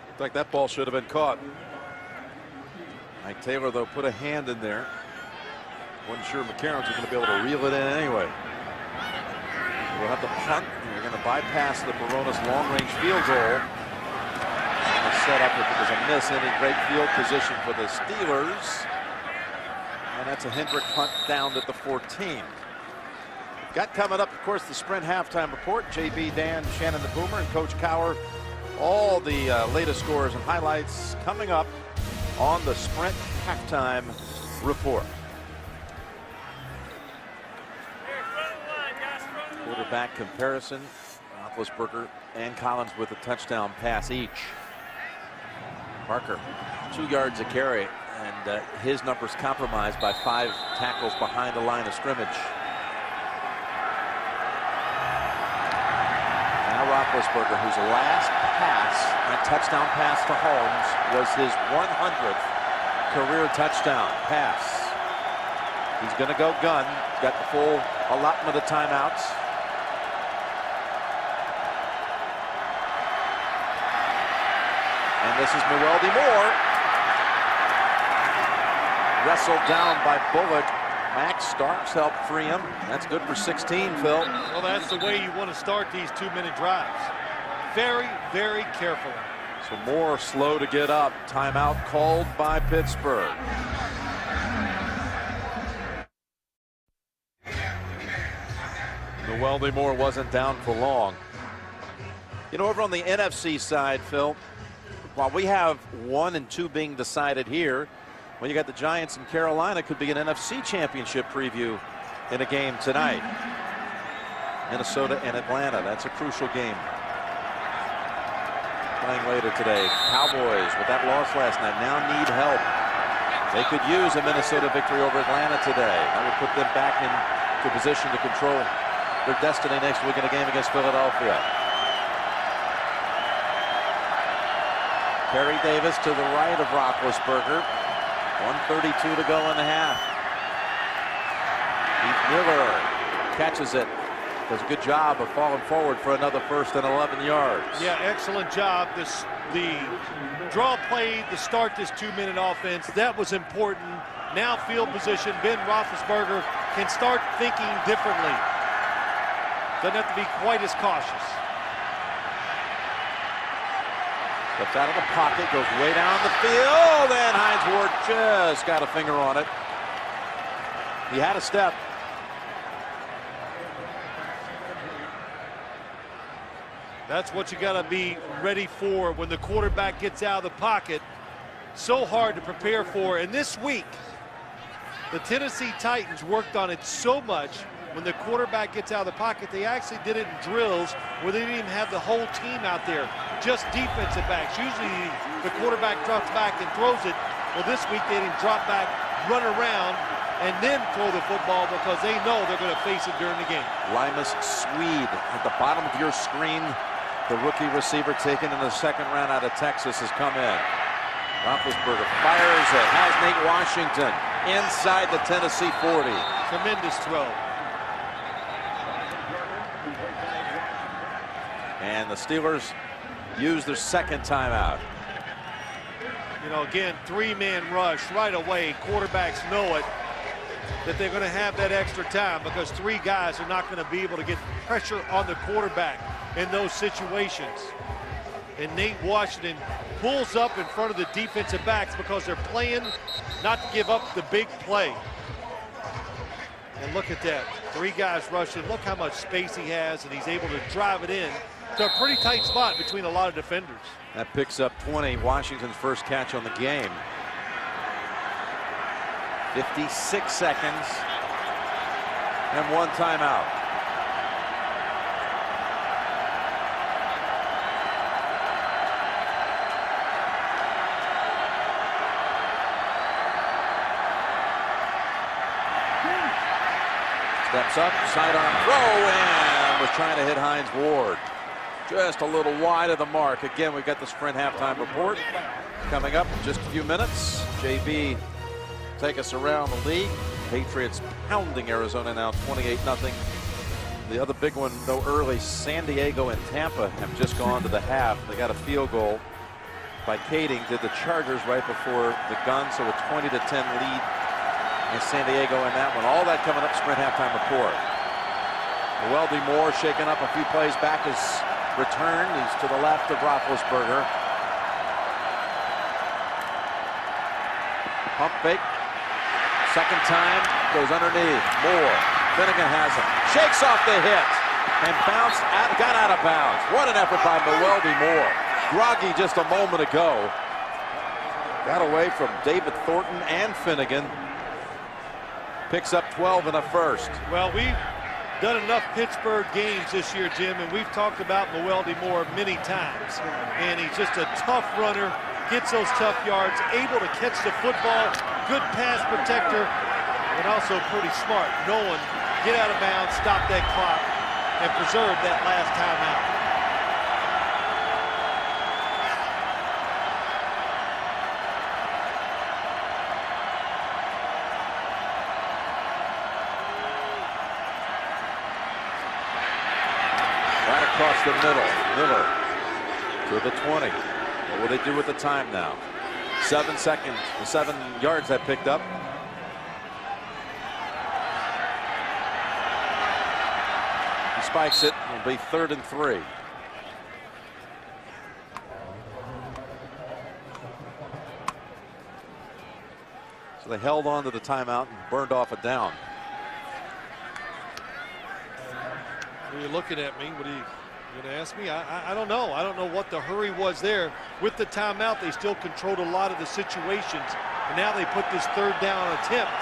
Looked like that ball should have been caught. Ike Taylor, though, put a hand in there. Wasn't sure McCarron's was going to be able to reel it in anyway. We'll have the punt. They're going to bypass the Barones long-range field goal. And set up if it was a miss, any great field position for the Steelers. And that's a Hendrick punt down at the 14. Got coming up, of course, the Sprint halftime report. JB, Dan, Shannon the Boomer, and Coach Cower. All the latest scores and highlights coming up on the Sprint halftime report. Quarterback comparison. Roethlisberger and Collins with a touchdown pass each. Parker, 2 yards a carry, and his numbers compromised by 5 tackles behind the line of scrimmage. Now Roethlisberger, whose last pass, that touchdown pass to Holmes, was his 100th career touchdown pass. He's going to go gun. He's got the full allotment of timeouts. And this is Mueldy Moore. Wrestled down by Bullock. Max Starks helped free him. That's good for 16, Phil. Well, that's the way you want to start these 2-minute drives. Very, very carefully. So Moore slow to get up. Timeout called by Pittsburgh. Mueldy Moore wasn't down for long. You know, over on the NFC side, Phil, while we have 1 and 2 being decided here, when you got the Giants in Carolina, could be an NFC championship preview in a game tonight. Minnesota and Atlanta, that's a crucial game. Playing later today. Cowboys, with that loss last night, now need help. They could use a Minnesota victory over Atlanta today. That would put them back into position to control their destiny next week in a game against Philadelphia. Kerry Davis to the right of Roethlisberger. 1:32 to go in the half. Heath Miller catches it. Does a good job of falling forward for another 1st and 11 yards. Yeah, excellent job. The draw play to start this 2-minute offense, that was important. Now field position, Ben Roethlisberger can start thinking differently. Doesn't have to be quite as cautious. Steps out of the pocket, goes way down the field, and Hines Ward just got a finger on it. He had a step. That's what you got to be ready for when the quarterback gets out of the pocket. So hard to prepare for. And this week, the Tennessee Titans worked on it so much. When the quarterback gets out of the pocket, they actually did it in drills where they didn't even have the whole team out there, just defensive backs. Usually the quarterback drops back and throws it. Well, this week they didn't drop back, run around, and then throw the football because they know they're going to face it during the game. Limas Swede at the bottom of your screen. The rookie receiver taken in the 2nd round out of Texas has come in. Roethlisberger fires it. Has Nate Washington inside the Tennessee 40. Tremendous throw. And the Steelers use their 2nd timeout. You know, again, 3-man rush right away. Quarterbacks know it. that they're going to have that extra time because 3 guys are not going to be able to get pressure on the quarterback in those situations. And Nate Washington pulls up in front of the defensive backs because they're playing not to give up the big play. And look at that. 3 guys rushing. Look how much space he has, and he's able to drive it in to a pretty tight spot between a lot of defenders. That picks up 20, Washington's first catch on the game. 56 seconds and 1 timeout. Steps up, sidearm throw, and was trying to hit Hines Ward. Just a little wide of the mark. Again, we've got the Sprint halftime report coming up in just a few minutes. JB take us around the league. Patriots pounding Arizona now 28-0. The other big one, though, early, San Diego and Tampa have just gone to the half. They got a field goal by Kading. Did the Chargers right before the gun, so a 20-10 lead in San Diego in that one. All that coming up, Sprint halftime report. Weldy Moore shaking up a few plays back his return. He's to the left of Roethlisberger. Pump fake. Second time goes underneath. Moore. Finnegan has him. Shakes off the hit and got out of bounds. What an effort by Weldy Moore. Groggy just a moment ago. Got away from David Thornton and Finnegan. Picks up 12 in the first. Well, we've done enough Pittsburgh games this year, Jim, and we've talked about Weldy Moore many times. And he's just a tough runner, gets those tough yards, able to catch the football, good pass protector, and also pretty smart, knowing get out of bounds, stop that clock, and preserve that last timeout. Across the middle, Miller to the 20. What will they do with the time now? 7 seconds, 7 yards that picked up. He spikes it. It'll be 3rd and 3. So they held on to the timeout and burned off a down. You're looking at me. What are you going to ask me? I don't know. I don't know what the hurry was there. With the timeout, they still controlled a lot of the situations. And now they put this 3rd down attempt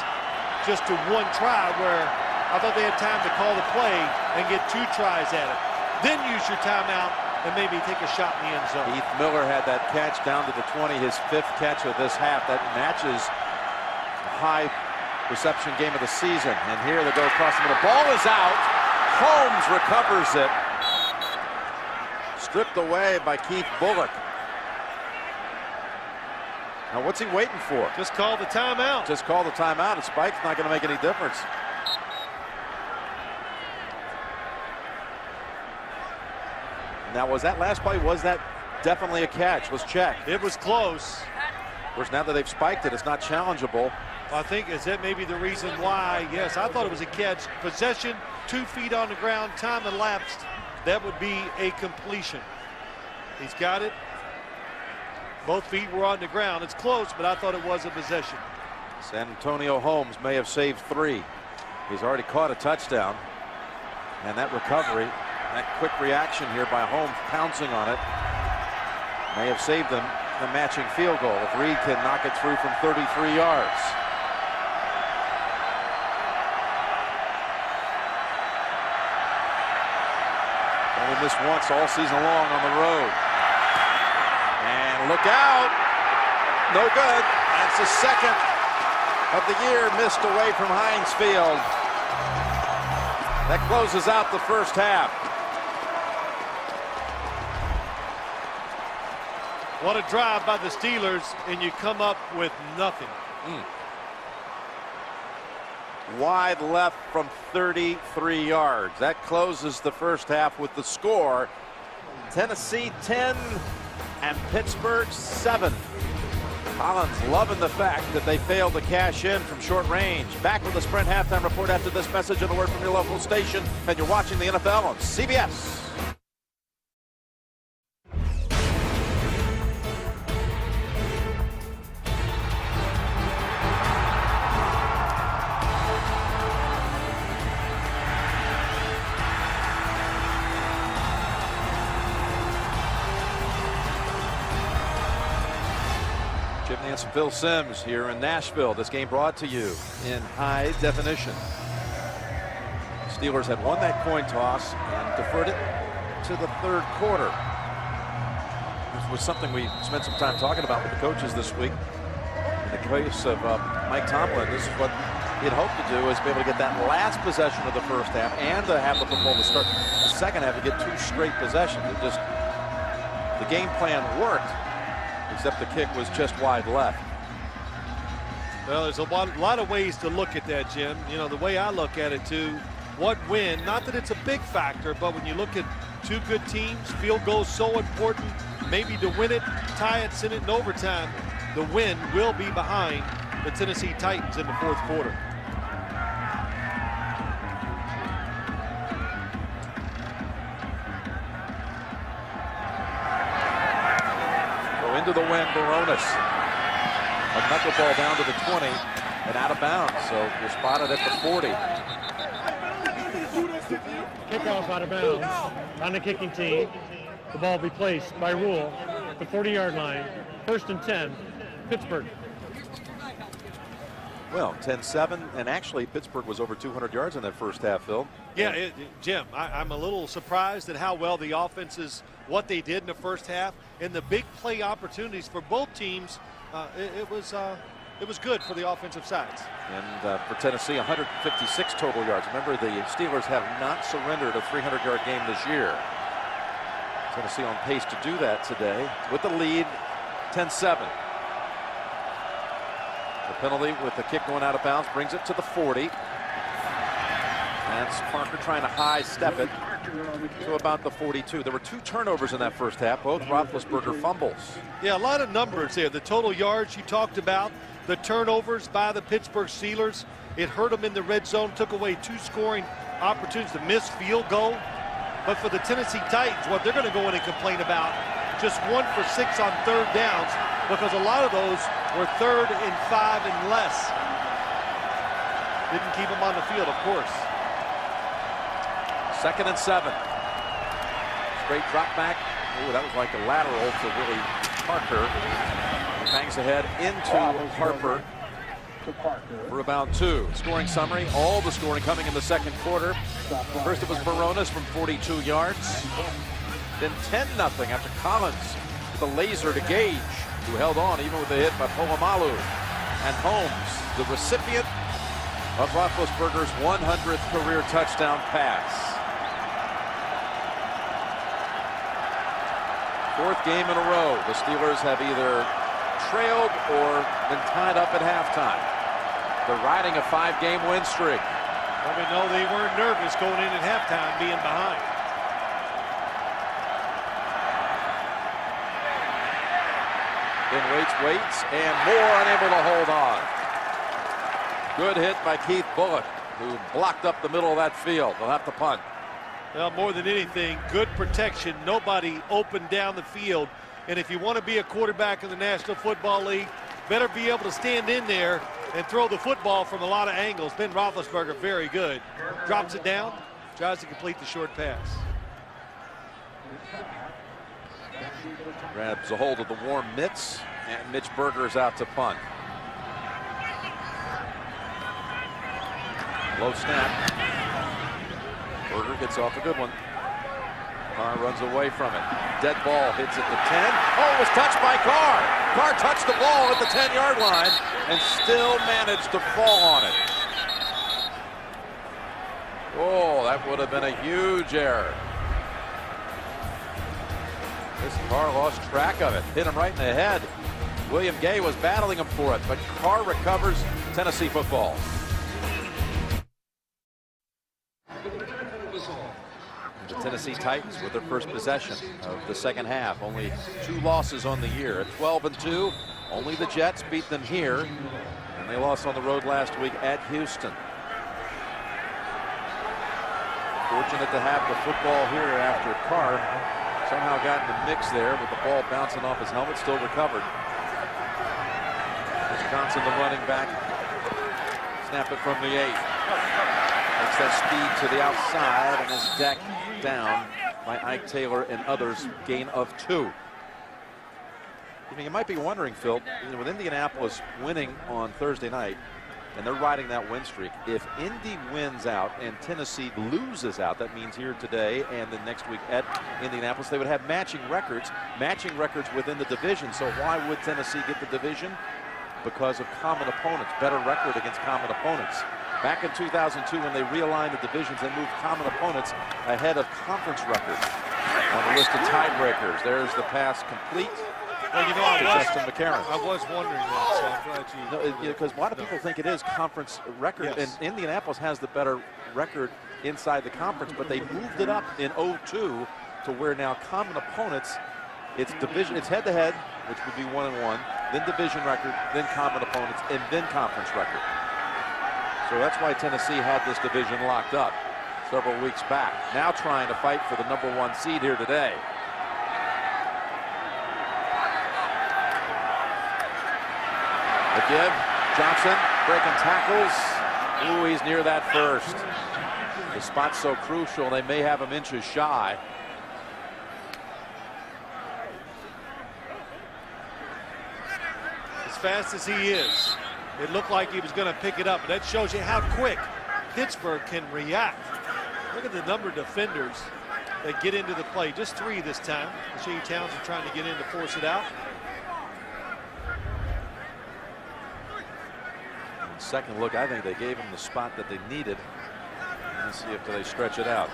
just to 1 try, where I thought they had time to call the play and get 2 tries at it. Then use your timeout and maybe take a shot in the end zone. Heath Miller had that catch down to the 20, his 5th catch of this half. That matches a high reception game of the season. And here they go across the middle. Ball is out. Holmes recovers it. Stripped away by Keith Bullock. Now what's he waiting for? Just call the timeout. Just call the timeout, and Spike's not going to make any difference. Now was that last play, was that definitely a catch? Was checked. It was close. Of course, now that they've spiked it, it's not challengeable. I think is that maybe the reason why. Yes, I thought it was a catch. Possession, 2 feet on the ground, time elapsed. That would be a completion. He's got it. Both feet were on the ground. It's close, but I thought it was a possession. San Antonio Holmes may have saved 3. He's already caught a touchdown. And that recovery, that quick reaction here by Holmes pouncing on it, may have saved them the matching field goal if Reed can knock it through from 33 yards. Only missed once all season long on the road. And look out. No good. That's the 2nd of the year missed away from Heinz Field. That closes out the first half. What a drive by the Steelers, and you come up with nothing. Wide left from 33 yards. That closes the first half with the score. Tennessee 10 and Pittsburgh 7. Collins loving the fact that they failed to cash in from short range. Back with the Sprint halftime report after this message and a word from your local station. And you're watching the NFL on CBS. Jim Nance and Phil Simms here in Nashville. This game brought to you in high definition. Steelers had won that coin toss and deferred it to the third quarter. This was something we spent some time talking about with the coaches this week. In the case of Mike Tomlin, this is what he'd hoped to do, is be able to get that last possession of the first half and to have the football to start the second half and get 2 straight possessions. It just, the game plan worked, except the kick was just wide left. Well, there's a lot of ways to look at that, Jim. You know, the way I look at it, too, what win, not that it's a big factor, but when you look at 2 good teams, field goal so important, maybe to win it, tie it, send it in overtime, the win will be behind the Tennessee Titans in the fourth quarter. Into the wind, Baronis. A knuckleball down to the 20 and out of bounds. So you're spotted at the 40. Kickoff out of bounds on the kicking team. The ball will be placed by rule at the 40-yard line. 1st and 10, Pittsburgh. Well, 10-7, and actually Pittsburgh was over 200 yards in that first half, Phil. Yeah, Jim, I'm a little surprised at how well the offenses, what they did in the first half, and the big play opportunities for both teams. It was good for the offensive sides. And for Tennessee, 156 total yards. Remember, the Steelers have not surrendered a 300-yard game this year. Tennessee on pace to do that today with the lead, 10-7. The penalty with the kick going out of bounds brings it to the 40. That's Parker trying to high step it to about the 42. There were 2 turnovers in that first half, both Roethlisberger fumbles. Yeah, a lot of numbers there. The total yards you talked about, the turnovers by the Pittsburgh Steelers. It hurt them in the red zone, took away 2 scoring opportunities, the missed field goal. But for the Tennessee Titans, what they're going to go in and complain about, just 1 for 6 on 3rd downs, because a lot of those were 3rd and 5 and less. Didn't keep them on the field, of course. 2nd and 7. Straight drop back. Ooh, that was like a lateral to Willie Parker. He bangs ahead into Harper for about 2. Scoring summary, all the scoring coming in the second quarter. First it was Baronis from 42 yards. Then 10-0 after Collins with a laser to Gage, who held on even with the hit by Polamalu. And Holmes, the recipient of Roethlisberger's 100th career touchdown pass. 4th game in a row. The Steelers have either trailed or been tied up at halftime. They're riding a 5-game win streak. Well, we know they weren't nervous going in at halftime being behind. Then waits, and Moore unable to hold on. Good hit by Keith Bullock, who blocked up the middle of that field. They'll have to punt. Well, more than anything, good protection. Nobody open down the field. And if you want to be a quarterback in the National Football League, better be able to stand in there and throw the football from a lot of angles. Ben Roethlisberger, very good. Drops it down, tries to complete the short pass. Grabs a hold of the warm mitts, and Mitch Berger is out to punt. Low snap. Berger gets off a good one. Carr runs away from it. Dead ball hits at the 10. Oh, it was touched by Carr. Carr touched the ball at the 10-yard line and still managed to fall on it. Oh, that would have been a huge error. This Carr lost track of it. Hit him right in the head. William Gay was battling him for it, but Carr recovers. Tennessee football. The Tennessee Titans with their first possession of the second half. Only 2 losses on the year. At 12-2, Only the Jets beat them here, and they lost on the road last week at Houston. Fortunate to have the football here after Carr somehow got in the mix there with the ball bouncing off his helmet, still recovered. Wisconsin, the running back, snap it from the 8. Takes that speed to the outside and is decked down by Ike Taylor and others. Gain of 2. I mean, you might be wondering, Phil, with Indianapolis winning on Thursday night, and they're riding that win streak, if Indy wins out and Tennessee loses out, that means here today and then next week at Indianapolis, they would have matching records within the division. So why would Tennessee get the division? Because of common opponents, better record against common opponents. Back in 2002, when they realigned the divisions, they moved common opponents ahead of conference records on the list of tiebreakers. There's the pass complete. Well, you know, I was wondering that, so I'm glad you. Because a lot of people think it is conference record, Yes. and Indianapolis has the better record inside the conference, but they moved it up in 02 to where now common opponents, it's division, it's head-to-head, which would be 1-1, then division record, then common opponents, and then conference record. So that's why Tennessee had this division locked up several weeks back. Now trying to fight for the #1 seed here today. The give, Johnson breaking tackles. Ooh, he's near that first. The spot's so crucial, they may have him inches shy. As fast as he is, it looked like he was going to pick it up. But that shows you how quick Pittsburgh can react. Look at the number of defenders that get into the play. Just 3 this time. Shea Townsend trying to get in to force it out. Second look, I think they gave him the spot that they needed. Let's see if they stretch it out.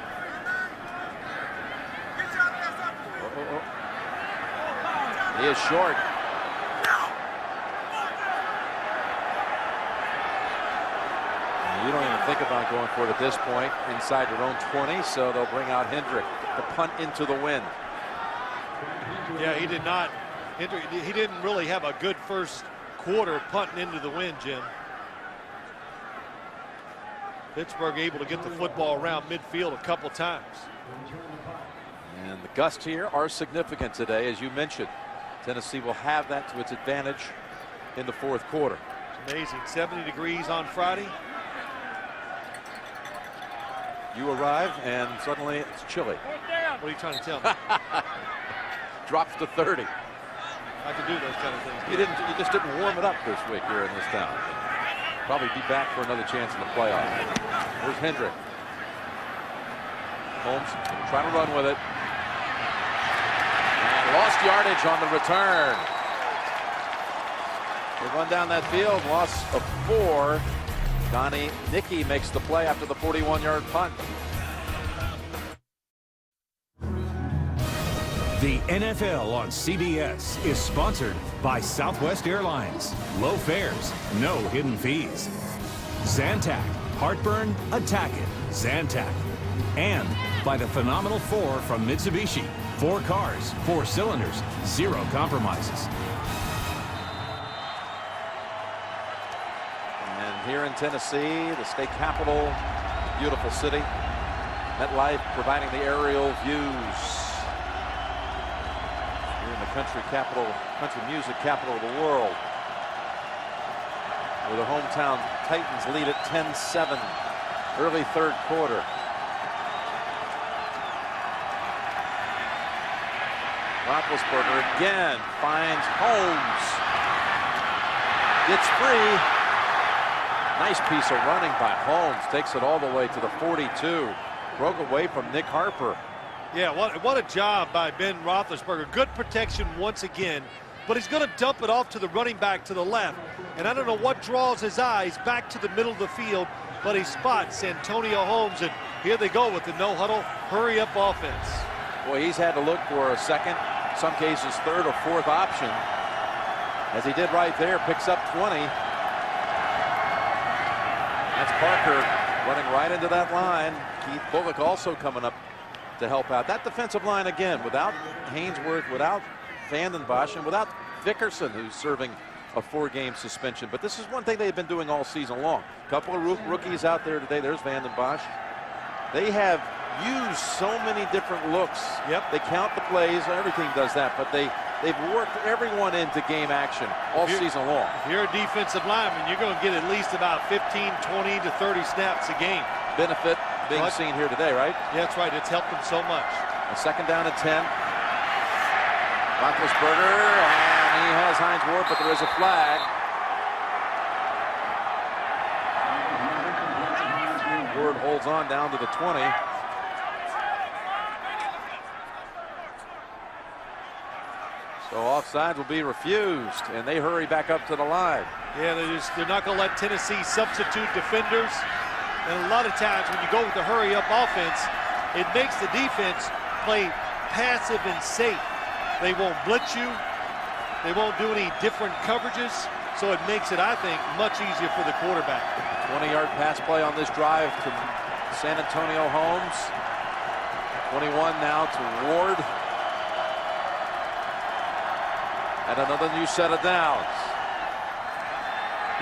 He is short. You don't even think about going for it at this point inside your own 20, so they'll bring out Hendrick to punt into the wind. Yeah, he did not. He didn't really have a good first quarter punting into the wind, Jim. Pittsburgh able to get the football around midfield a couple times. And the gusts here are significant today, as you mentioned. Tennessee will have that to its advantage in the fourth quarter. It's amazing. 70 degrees on Friday. You arrive and suddenly it's chilly. What are you trying to tell me? Drops to 30. I can do those kind of things. You just didn't warm it up this week here in this town. Probably be back for another chance in the playoff. Here's Hendrick. Holmes trying to run with it. And lost yardage on the return. They run down that field, loss of 4. Donnie Nicky makes the play after the 41-yard punt. The NFL on CBS is sponsored by Southwest Airlines. Low fares, no hidden fees. Zantac, heartburn, attack it. Zantac. And by the Phenomenal 4 from Mitsubishi. 4 cars, 4 cylinders, 0 compromises. And here in Tennessee, the state capital, beautiful city. MetLife providing the aerial views. Country music capital of the world, where the hometown Titans lead at 10-7, early third quarter. Roethlisberger again finds Holmes, gets free. Nice piece of running by Holmes, takes it all the way to the 42, broke away from Nick Harper. Yeah, what a job by Ben Roethlisberger. Good protection once again, but he's going to dump it off to the running back to the left. And I don't know what draws his eyes back to the middle of the field, but he spots Antonio Holmes, and here they go with the no-huddle, hurry-up offense. Boy, he's had to look for a second, some cases third or fourth option, as he did right there, picks up 20. That's Parker running right into that line. Keith Bullock also coming up to help out. That defensive line again, without Hainsworth, without Vandenbosch, and without Vickerson, who's serving a 4-game suspension. But this is one thing they've been doing all season long. A couple of rookies out there today. There's Van den Bosch. They have used so many different looks. Yep. They count the plays. Everything does that. But they've worked everyone into game action all season long. If you're a defensive lineman, you're going to get at least about 15, 20 to 30 snaps a game. Benefit being seen here today, right? Yeah, that's right. It's helped them so much. A 2nd down and 10. Roethlisberger, and he has Hines Ward, but there is a flag. Ward holds on down to the 20. So offsides will be refused, and they hurry back up to the line. Yeah, they're not going to let Tennessee substitute defenders. And a lot of times when you go with the hurry-up offense, it makes the defense play passive and safe. They won't blitz you. They won't do any different coverages. So it makes it, I think, much easier for the quarterback. 20-yard pass play on this drive to San Antonio Holmes. 21 now to Ward. And another new set of downs.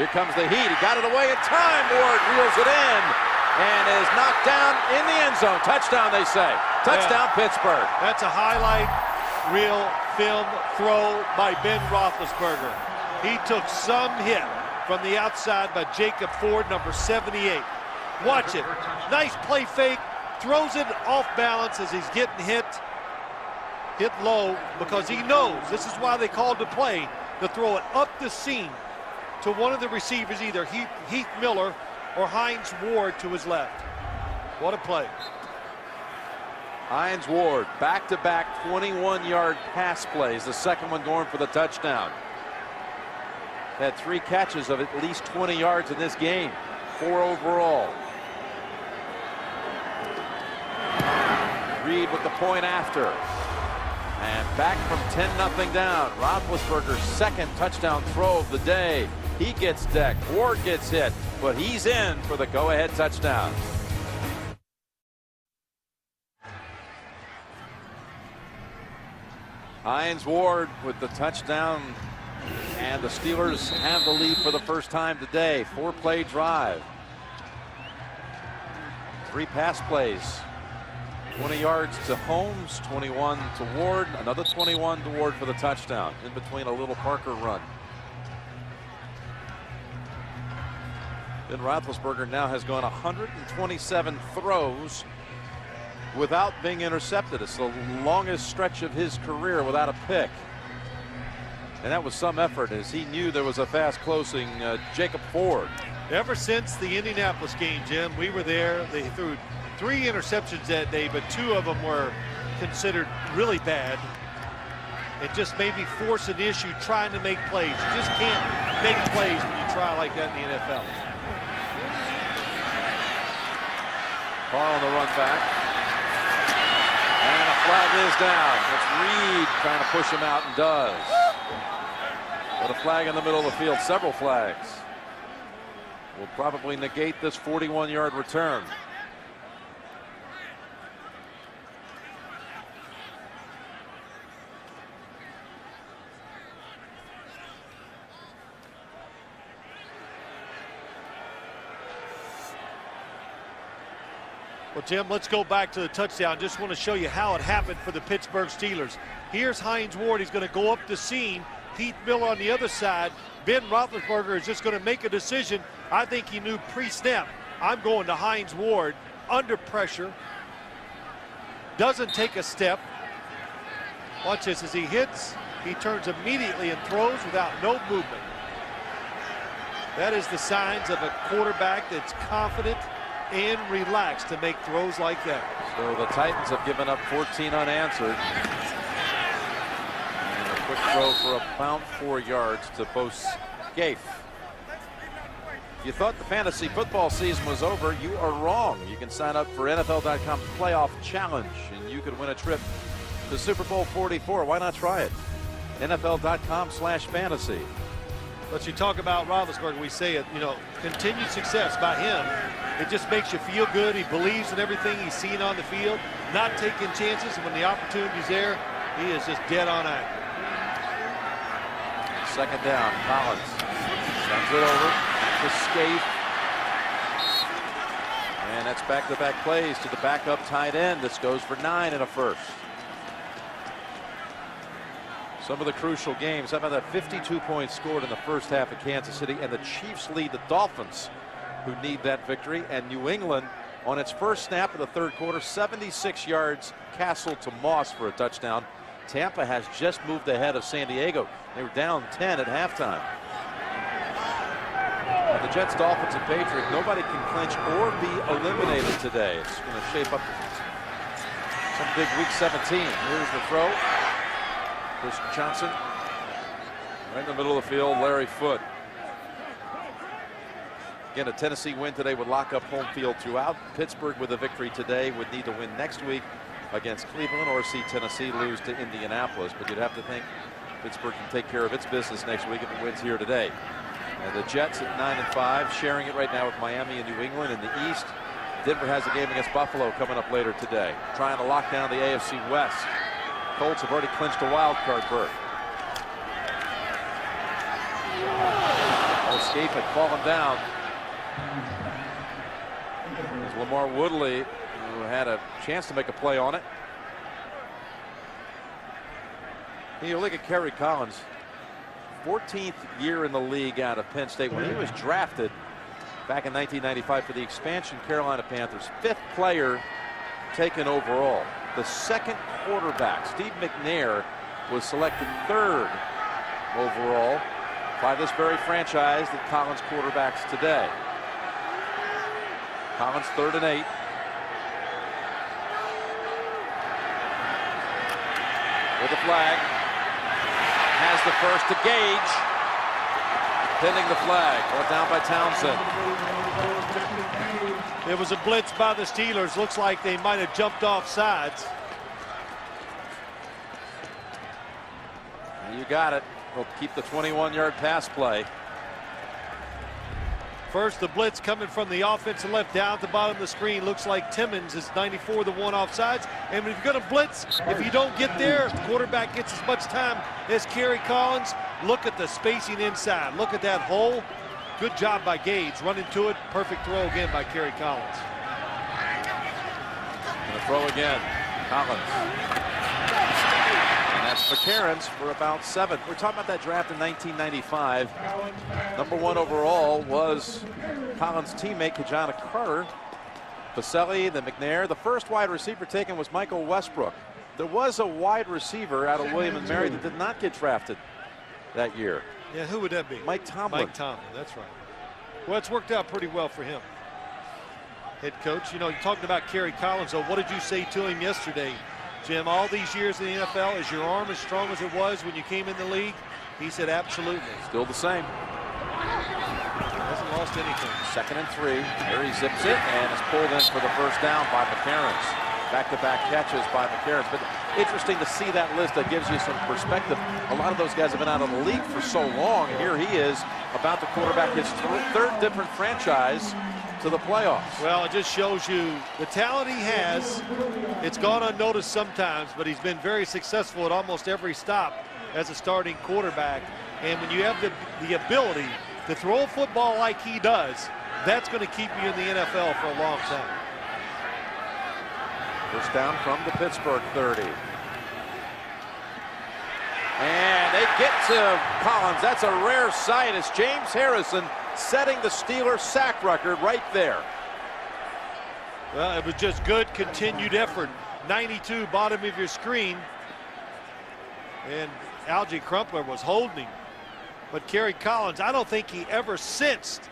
Here comes the heat. He got it away in time. Ward reels it in and is knocked down in the end zone. Touchdown, they say. Touchdown, yeah. Pittsburgh. That's a highlight reel film throw by Ben Roethlisberger. He took some hit from the outside by Jacob Ford, number 78. Watch it. Nice play fake. Throws it off balance as he's getting hit low, because he knows this is why they called the play, to throw it up the seam to one of the receivers, either Heath Miller or Hines Ward to his left. What a play. Hines Ward, back-to-back 21-yard pass plays, the second one going for the touchdown. Had 3 catches of at least 20 yards in this game, 4 overall. Reed with the point after. And back from 10-0 down. Roethlisberger's second touchdown throw of the day. He gets decked. Ward gets hit, but he's in for the go-ahead touchdown. Hines Ward with the touchdown, and the Steelers have the lead for the first time today. 4-play drive. 3 pass plays. 20 yards to Holmes, 21 to Ward, another 21 to Ward for the touchdown, in between a little Parker run. Ben Roethlisberger now has gone 127 throws without being intercepted. It's the longest stretch of his career without a pick. And that was some effort, as he knew there was a fast closing Jacob Ford. Ever since the Indianapolis game, Jim, we were there. They threw 3 interceptions that day, but 2 of them were considered really bad. It just maybe force an issue trying to make plays. You just can't make plays when you try like that in the NFL. Carr on the run back. And a flag is down. It's Reed trying to push him out, and does. But a flag in the middle of the field, several flags, will probably negate this 41-yard return. Well, Jim, let's go back to the touchdown. Just want to show you how it happened for the Pittsburgh Steelers. Here's Hines Ward. He's going to go up the seam. Heath Miller on the other side. Ben Roethlisberger is just going to make a decision. I think he knew pre-snap, I'm going to Hines Ward under pressure. Doesn't take a step. Watch this. As he hits, he turns immediately and throws without no movement. That is the signs of a quarterback that's confident and relaxed to make throws like that. So the Titans have given up 14 unanswered. And a quick throw for about 4 yards to Bose Gafe. You thought the fantasy football season was over. You are wrong. You can sign up for NFL.com's playoff challenge, and you could win a trip to Super Bowl 44. Why not try it? NFL.com/fantasy. But you talk about Roethlisberger, we say it, continued success by him. It just makes you feel good. He believes in everything he's seen on the field, not taking chances, and when the opportunity's there, he is just dead on accurate. second down. Collins sends it over to Scaife. And that's back-to-back plays to the backup tight end. This goes for 9 and a first. Some of the crucial games. How about that 52 points scored in the first half of Kansas City, and the Chiefs lead the Dolphins, who need that victory. And New England, on its first snap of the third quarter, 76 yards, Castle to Moss for a touchdown. Tampa has just moved ahead of San Diego. They were down 10 at halftime. The Jets, Dolphins, and Patriots, nobody can clinch or be eliminated today. It's going to shape up some big week 17. Here's the throw. Chris Johnson right in the middle of the field. Larry Foote. Again, a Tennessee win today would lock up home field throughout. Pittsburgh with a victory today would need to win next week against Cleveland or see Tennessee lose to Indianapolis. But you'd have to think Pittsburgh can take care of its business next week if it wins here today. And the Jets at 9-5, sharing it right now with Miami and New England in the East. Denver has a game against Buffalo coming up later today. Trying to lock down the AFC West. Colts have already clinched a wild card berth. Scaife had fallen down. There's Lamar Woodley, who had a chance to make a play on it. You look at Kerry Collins, 14th year in the league out of Penn State. When he was drafted back in 1995 for the expansion Carolina Panthers, 5th player taken overall. The second quarterback, Steve McNair, was selected 3rd overall by this very franchise that Collins quarterbacks today. Collins 3rd and 8. With the flag. Has the first to Gage. Pinning the flag. Brought down by Townsend. It was a blitz by the Steelers. Looks like they might have jumped off sides. You got it. We'll keep the 21-yard pass play. First, the blitz coming from the offensive left down at the bottom of the screen. Looks like Timmons is 94, the one offsides. And if you're going to blitz, if you don't get there, the quarterback gets as much time as Kerry Collins. Look at the spacing inside. Look at that hole. Good job by Gage. Running to it. Perfect throw again by Kerry Collins. And a throw again. Collins. And that's McCarron's for about 7. We're talking about that draft in 1995. Number 1 overall was Collins' teammate, Kajana Carter. Pacelli, then McNair. The first wide receiver taken was Michael Westbrook. There was a wide receiver out of William & Mary that did not get drafted that year. Yeah, who would that be? Mike Tomlin. Mike Tomlin, that's right. Well, it's worked out pretty well for him. Head coach, you know, you talked about Kerry Collins, though. What did you say to him yesterday, Jim? All these years in the NFL, is your arm as strong as it was when you came in the league? He said absolutely. Still the same. Hasn't lost anything. 2nd and 3. There he zips it and is pulled in for the first down by McCarron's. Back-to-back catches by McCarron's. But interesting to see that list. That gives you some perspective. A lot of those guys have been out of the league for so long. And here he is about to quarterback his 3rd different franchise to the playoffs. Well, it just shows you the talent he has. It's gone unnoticed sometimes, but he's been very successful at almost every stop as a starting quarterback. And when you have the ability to throw a football like he does, that's going to keep you in the NFL for a long time. First down from the Pittsburgh 30. And they get to Collins. That's a rare sight as James Harrison setting the Steelers sack record right there. Well, it was just good continued effort. 92, bottom of your screen. And Algie Crumpler was holding. But Kerry Collins, I don't think he ever sensed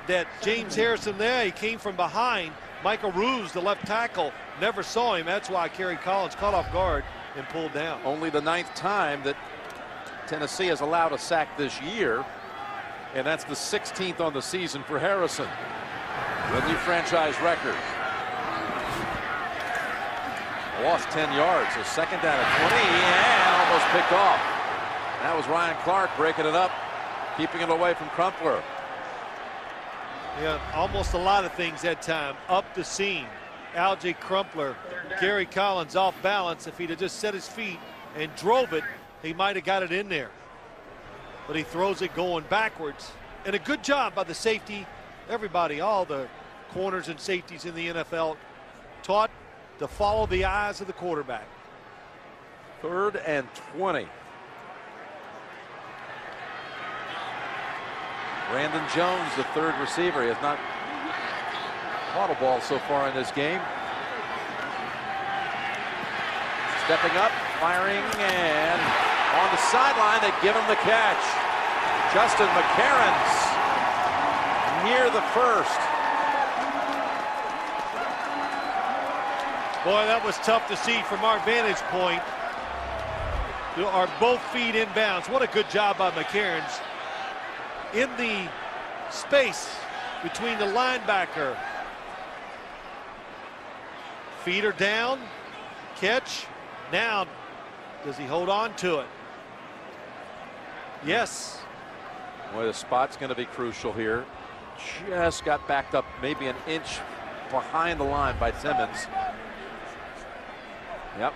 that James Harrison there. He came from behind. Michael Ruse, the left tackle, never saw him. That's why Kerry Collins caught off guard and pulled down. Only the 9th time that Tennessee has allowed a sack this year. And that's the 16th on the season for Harrison. The new franchise record. Lost 10 yards. So 2nd down at 20 and almost picked off. That was Ryan Clark breaking it up, keeping it away from Crumpler. Yeah, almost a lot of things that time. Up the seam. Algie Crumpler, Kerry Collins off balance. If he'd have just set his feet and drove it, he might have got it in there. but he throws it going backwards. And a good job by the safety. Everybody, all the corners and safeties in the NFL taught to follow the eyes of the quarterback. 3rd and 20. Brandon Jones, the 3rd receiver. He has not caught a ball so far in this game. Stepping up, firing, and on the sideline, they give him the catch. Justin McCarron's near the 1st. Boy, that was tough to see from our vantage point. Are both feet inbounds. What a good job by McCarron's. In the space between the linebacker. Feet are down. Catch. Now, does he hold on to it? Yes. Boy, the spot's going to be crucial here. Just got backed up maybe an inch behind the line by Timmons. Yep.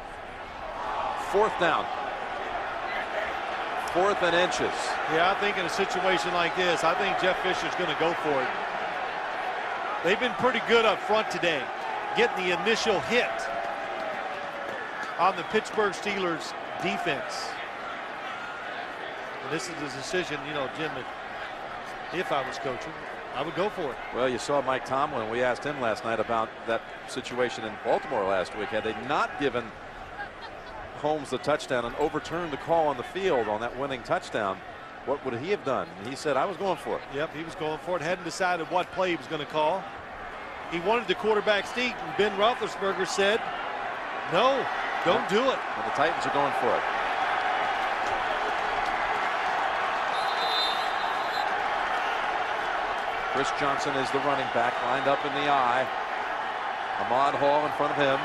4th down. 4th and inches. Yeah, I think in a situation like this, I think Jeff Fisher's going to go for it. They've been pretty good up front today, getting the initial hit on the Pittsburgh Steelers defense. And this is the decision, you know, Jim, if I was coaching, I would go for it. Well, you saw Mike Tomlin. We asked him last night about that situation in Baltimore last week. Had they not given Holmes the touchdown and overturned the call on the field on that winning touchdown, what would he have done? And he said, I was going for it. Yep, he was going for it. Hadn't decided what play he was going to call. He wanted the quarterback sneak, and Ben Roethlisberger said, no, don't do it. And the Titans are going for it. Chris Johnson is the running back, lined up in the eye. Ahmad Hall in front of him.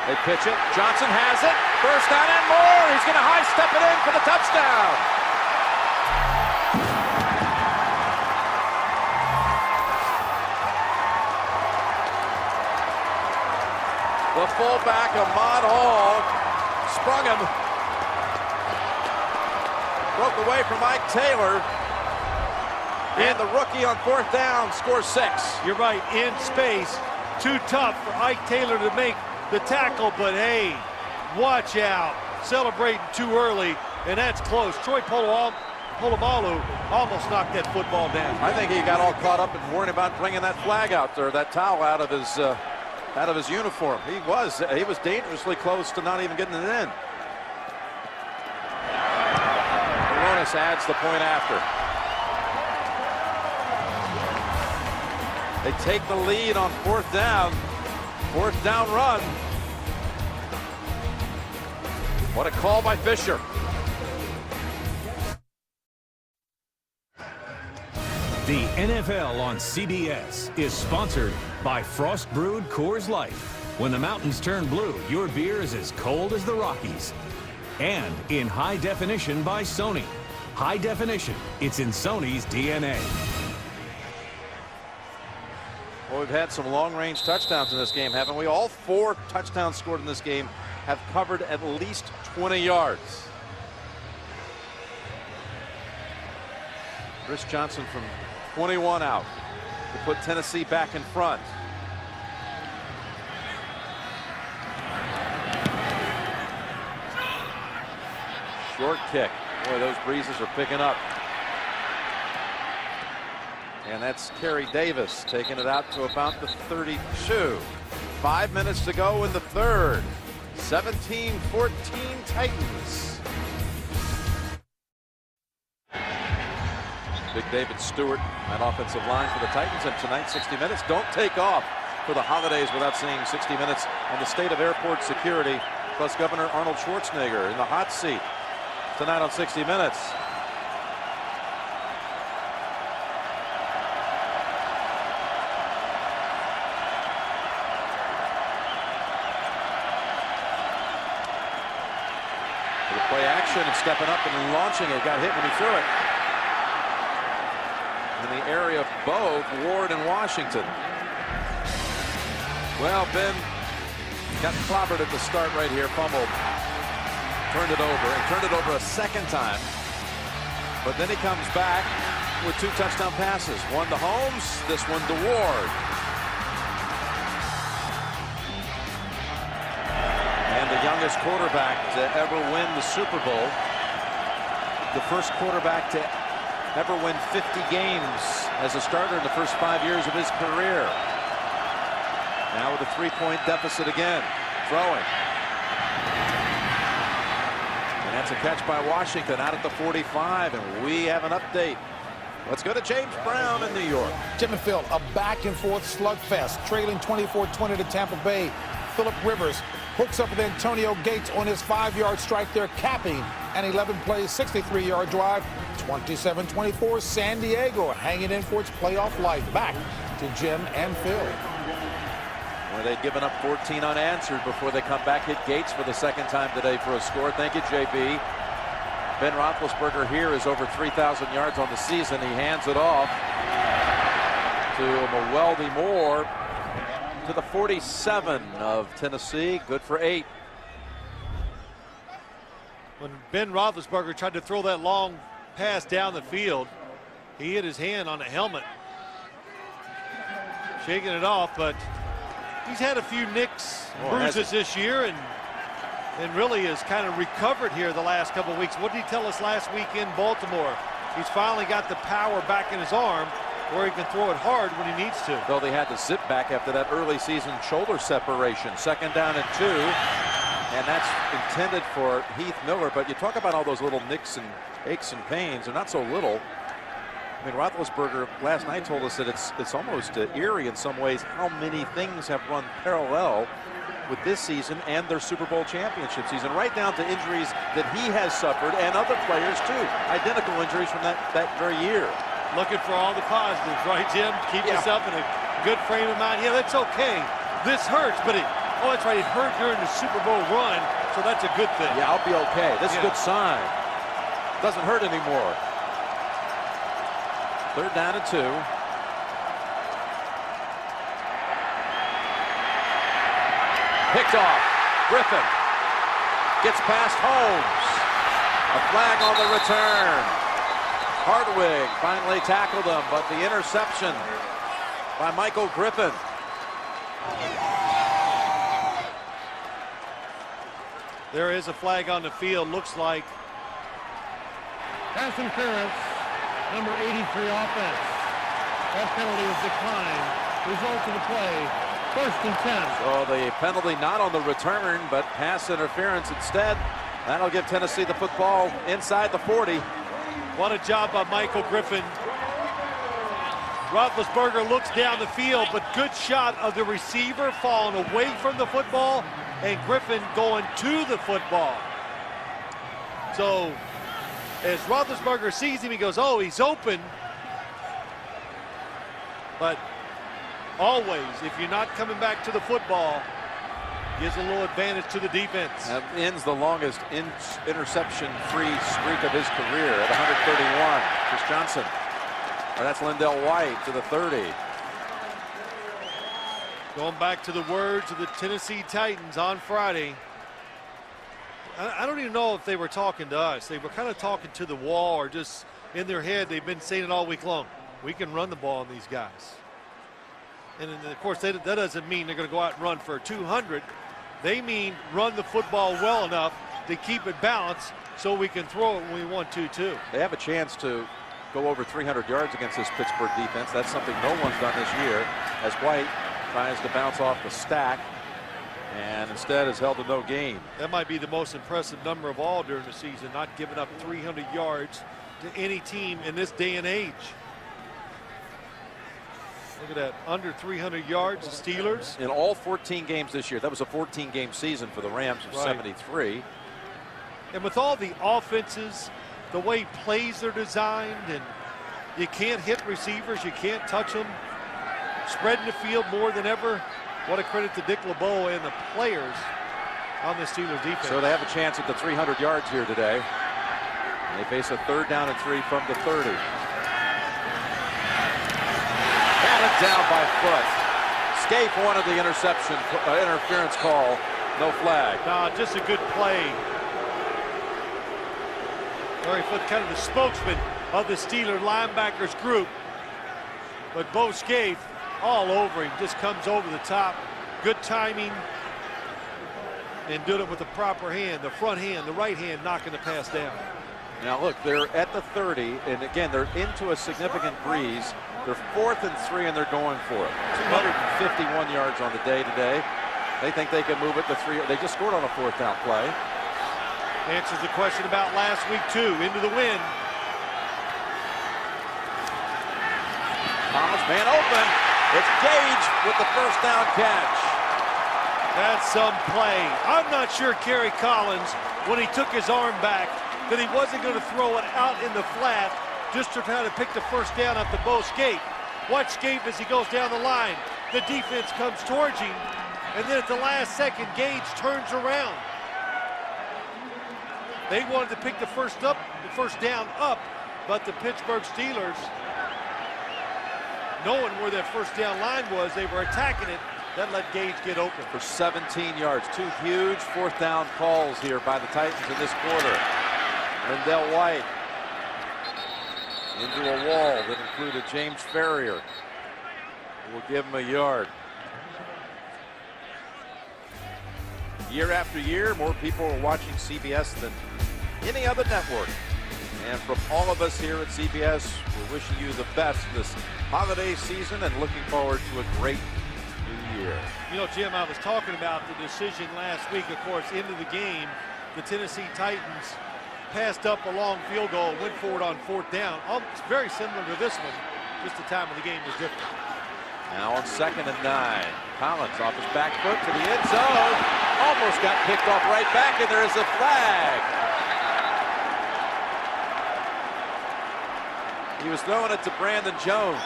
They pitch it. Johnson has it. 1st down and more. He's going to high step it in for the touchdown. The fullback, Ahmad Hall, sprung him. Broke away from Ike Taylor. And the rookie on 4th down scores 6. You're right, in space. Too tough for Ike Taylor to make the tackle, but hey, watch out. Celebrating too early, and that's close. Troy Polamalu almost knocked that football down. I think he got all caught up and worried about bringing that flag out there, that towel out of his uniform. He was dangerously close to not even getting it in. Baronis adds the point after. They take the lead on 4th down. 4th down run. What a call by Fisher. The NFL on CBS is sponsored by Frost Brewed Coors Light. When the mountains turn blue, your beer is as cold as the Rockies. And in high definition by Sony. High definition, it's in Sony's DNA. Well, we've had some long-range touchdowns in this game, haven't we? All 4 touchdowns scored in this game have covered at least 20 yards. Chris Johnson from 21 out to put Tennessee back in front. Short kick. Boy, those breezes are picking up. And that's Kerry Davis taking it out to about the 32. 5 minutes to go in the 3rd. 17-14 Titans. Big David Stewart on offensive line for the Titans. And tonight, 60 Minutes. Don't take off for the holidays without seeing 60 Minutes on the state of airport security. Plus Governor Arnold Schwarzenegger in the hot seat tonight on 60 Minutes. Play action and stepping up and launching it. Got hit when he threw it. In the area of both Ward and Washington. Well, Ben got clobbered at the start right here. Fumbled. Turned it over and turned it over a second time. But then he comes back with 2 touchdown passes. One to Holmes, this one to Ward. And the youngest quarterback to ever win the Super Bowl. The first quarterback to ever win 50 games as a starter in the first 5 years of his career. Now with a 3-point deficit again. Throwing. And that's a catch by Washington out at the 45. And we have an update. Let's go to James Brown in New York. Jim and Phil, a back-and-forth slugfest, trailing 24-20 to Tampa Bay. Phillip Rivers hooks up with Antonio Gates on his 5-yard strike there, capping an 11-play, 63-yard drive. 27-24, San Diego hanging in for its playoff life. Back to Jim and Phil. Where they'd given up 14 unanswered before they come back, hit Gates for the second time today for a score. Thank you, JB. Ben Roethlisberger here is over 3,000 yards on the season. He hands it off to Mewelde Moore to the 47 of Tennessee. Good for 8. When Ben Roethlisberger tried to throw that long pass down the field, he hit his hand on the helmet, shaking it off. But he's had a few nicks, bruises this year, and really has kind of recovered here the last couple of weeks. What did he tell us last week in Baltimore? He's finally got the power back in his arm where he can throw it hard when he needs to. Though they had to sit back after that early season shoulder separation. 2nd down and 2. And that's intended for Heath Miller. But you talk about all those little nicks and aches and pains. They're not so little. I mean, Roethlisberger last night told us that it's almost eerie in some ways how many things have run parallel with this season and their Super Bowl championship season, right down to injuries that he has suffered and other players too. Identical injuries from that very year. Looking for all the positives, right, Jim? Keep yourself in a good frame of mind. Yeah, that's okay. This hurts, but that's right. It hurt during the Super Bowl run, so that's a good thing. Yeah, I'll be okay. This is a good sign. Doesn't hurt anymore. 3rd down and 2. Picked off. Griffin gets past Holmes. A flag on the return. Hardwig finally tackled him, but the interception by Michael Griffin. There is a flag on the field. Looks like Pass interference, number 83 offense. That penalty is declined. Result of the play, 1st and 10. So the penalty not on the return, but pass interference instead. That'll give Tennessee the football inside the 40. What a job by Michael Griffin. Roethlisberger looks down the field, but good shot of the receiver falling away from the football and Griffin going to the football. So as Roethlisberger sees him, he goes, oh, he's open. But always, if you're not coming back to the football, gives a little advantage to the defense. That ends the longest interception-free streak of his career at 131. Chris Johnson. That's Lindell White to the 30. Going back to the words of the Tennessee Titans on Friday. I don't even know if they were talking to us. They were kind of talking to the wall, or just in their head. They've been saying it all week long. We can run the ball on these guys. And of course, that doesn't mean they're going to go out and run for 200. They mean run the football well enough to keep it balanced so we can throw it when we want to, too. They have a chance to go over 300 yards against this Pittsburgh defense. That's something no one's done this year, as White tries to bounce off the stack and instead is held to no gain. That might be the most impressive number of all during the season, not giving up 300 yards to any team in this day and age. Look at that, under 300 yards, the Steelers. In all 14 games this year, that was a 14-game season for the Rams of 73. And with all the offenses, the way plays are designed, and you can't hit receivers, you can't touch them, spreading the field more than ever. What a credit to Dick LeBeau and the players on the Steelers defense. So they have a chance at the 300 yards here today. They face a 3rd down and 3 from the 30. Batted down by foot. Scape wanted the interference call. No flag. Nah, just a good play. Larry Foote, kind of the spokesman of the Steeler linebackers group. But Bo Scaife all over him, just comes over the top. Good timing, and did it with the proper hand, the front hand, the right hand, knocking the pass down. Now look, they're at the 30, and again, they're into a significant breeze. They're 4th and 3, and they're going for it. 251 yards on the day today. They think they can move it to 3. They just scored on a 4th down play. Answers the question about last week, too. Into the wind. Thomas, man open. It's Gage with the first down catch. That's some play. I'm not sure Kerry Collins, when he took his arm back, that he wasn't going to throw it out in the flat just to try to pick the first down up to Bo Scaife. Watch Scaife as he goes down the line. The defense comes towards him, and then at the last second, Gage turns around. They wanted to pick the first down up, but the Pittsburgh Steelers, knowing where that first down line was, they were attacking it. That let Gage get open. For 17 yards. 2 huge 4th down calls here by the Titans in this quarter. Lindell White into a wall that included James Ferrier. We'll give him a yard. Year after year, more people are watching CBS than any other network. And from all of us here at CBS, we're wishing you the best this holiday season and looking forward to a great new year. You know, Jim, I was talking about the decision last week. Of course, into the game, the Tennessee Titans passed up a long field goal, went for it on 4th down. It's very similar to this one, just the time of the game was different. Now on 2nd and 9, Collins off his back foot to the end zone. Almost got picked off right back, and there is a flag. He was throwing it to Brandon Jones.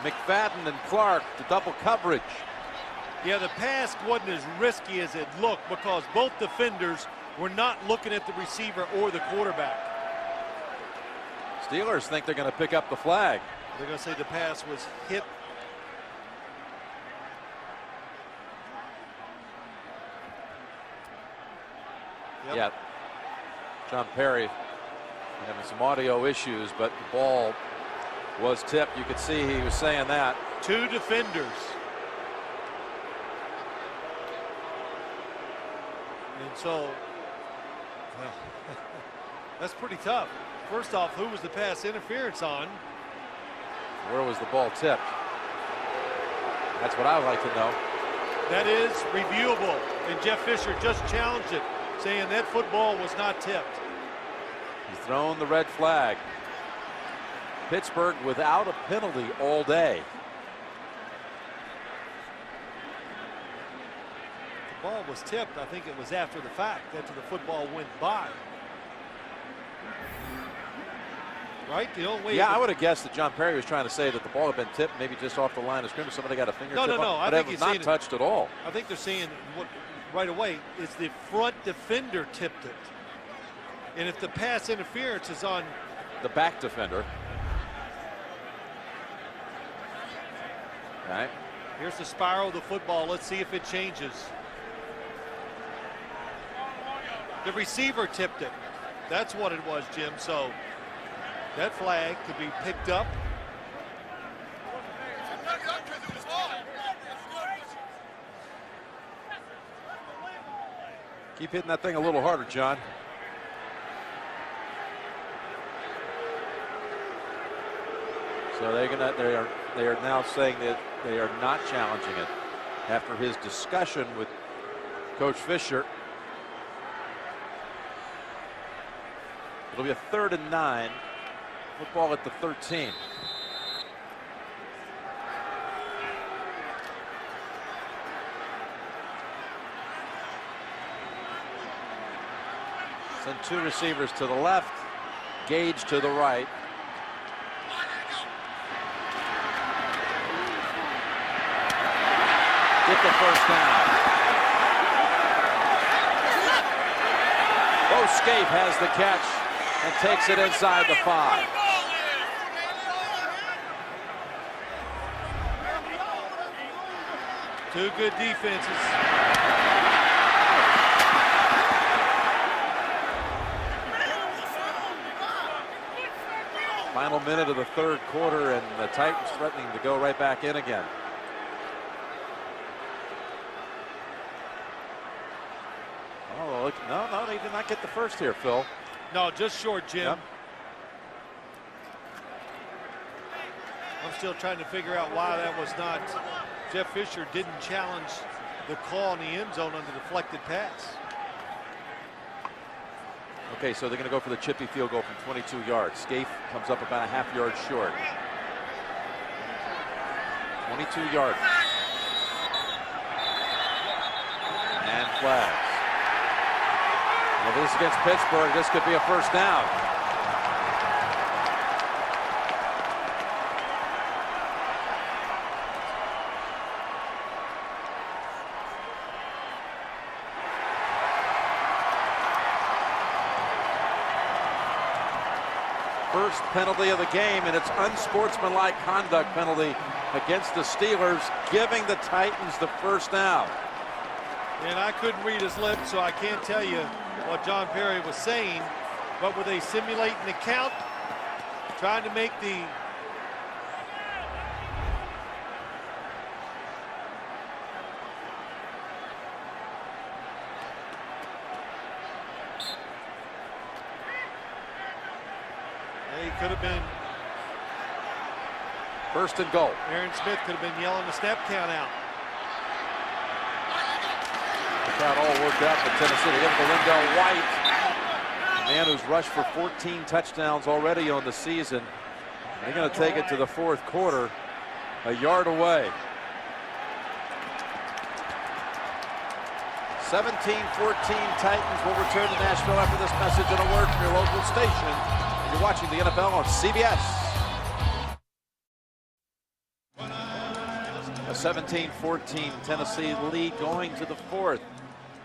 McFadden and Clark, the double coverage. Yeah, the pass wasn't as risky as it looked because both defenders were not looking at the receiver or the quarterback. Steelers think they're going to pick up the flag. They're going to say the pass was hit. Yep. Yeah. John Perry having some audio issues, but the ball was tipped. You could see he was saying that. 2 defenders. And so, well, that's pretty tough. First off, who was the pass interference on? Where was the ball tipped? That's what I would like to know. That is reviewable, and Jeff Fisher just challenged it, saying that football was not tipped. He's thrown the red flag. Pittsburgh without a penalty all day. The ball was tipped. I think it was after the fact, after the football went by. Right? The only way. Yeah, I would have guessed that John Perry was trying to say that the ball had been tipped, maybe just off the line of scrimmage. Somebody got a fingertip. No. I think it was not touched at all. I think they're saying what right away is the front defender tipped it, and if the pass interference is on the back defender. All right. Here's the spiral of the football. Let's see if it changes. The receiver tipped it. That's what it was, Jim. So that flag could be picked up. Keep hitting that thing a little harder, John. So they are now saying that they are not challenging it after his discussion with Coach Fisher. It'll be a 3rd and 9. Football at the 13. Send 2 receivers to the left, Gage to the right. Get the first down. Bo Scaife has the catch and takes it inside the 5. Two good defenses. minute of the third quarter, and the Titans threatening to go right back in again. Oh, look, no, they did not get the first here, Phil. No, just short, Jim. Yep. I'm still trying to figure out why that was not. Jeff Fisher didn't challenge the call in the end zone on the deflected pass. Okay, so they're going to go for the chippy field goal from 22 yards. Scaife comes up about a half yard short. 22 yards. And flags. Well, this is against Pittsburgh. This could be a first down. First penalty of the game, and it's unsportsmanlike conduct penalty against the Steelers, giving the Titans the first down. And I couldn't read his lips, so I can't tell you what John Perry was saying, but were they simulating the count, trying to make the could have been first and goal. Aaron Smith could have been yelling the snap count out. The count all worked out for Tennessee. They get to Lindell White, a man who's rushed for 14 touchdowns already on the season. They're going to take it to the fourth quarter, a yard away. 17-14 Titans will return to Nashville after this message and a word from your local station. You're watching the NFL on CBS. A 17-14 Tennessee lead going to the fourth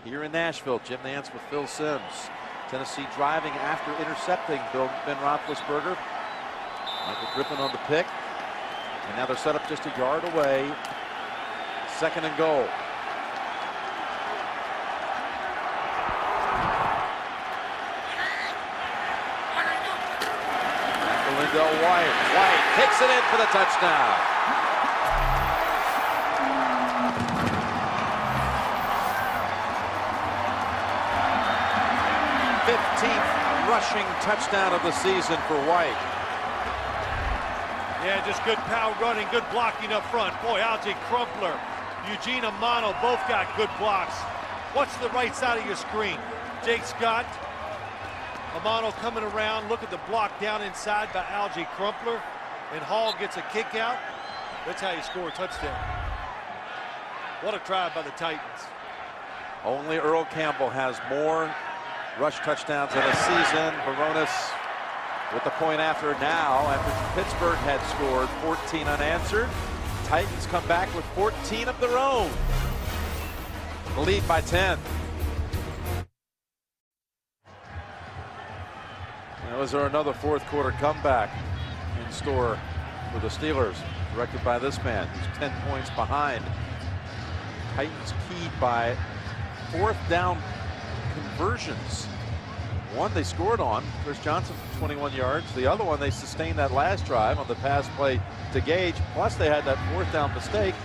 here in Nashville. Jim Nantz with Phil Simms. Tennessee driving after intercepting Ben Roethlisberger. Michael Griffin on the pick. And now they're set up just a yard away. Second and goal. White takes it in for the touchdown. 15th rushing touchdown of the season for White. Yeah, just good power running, good blocking up front. Boy, Algie Crumpler, Eugene Amano both got good blocks. What's the right side of your screen? Jake Scott. Amano coming around, look at the block down inside by Algie Crumpler, and Hall gets a kick out. That's how you score a touchdown. What a try by the Titans. Only Earl Campbell has more rush touchdowns in a season. Baronis with the point after now, after Pittsburgh had scored 14 unanswered. Titans come back with 14 of their own. The lead by 10. Now, is there another fourth quarter comeback in store for the Steelers, directed by this man? He's 10 points behind. Titans keyed by fourth down conversions. One they scored on, Chris Johnson for 21 yards. The other one they sustained that last drive on the pass play to Gage. Plus they had that fourth down mistake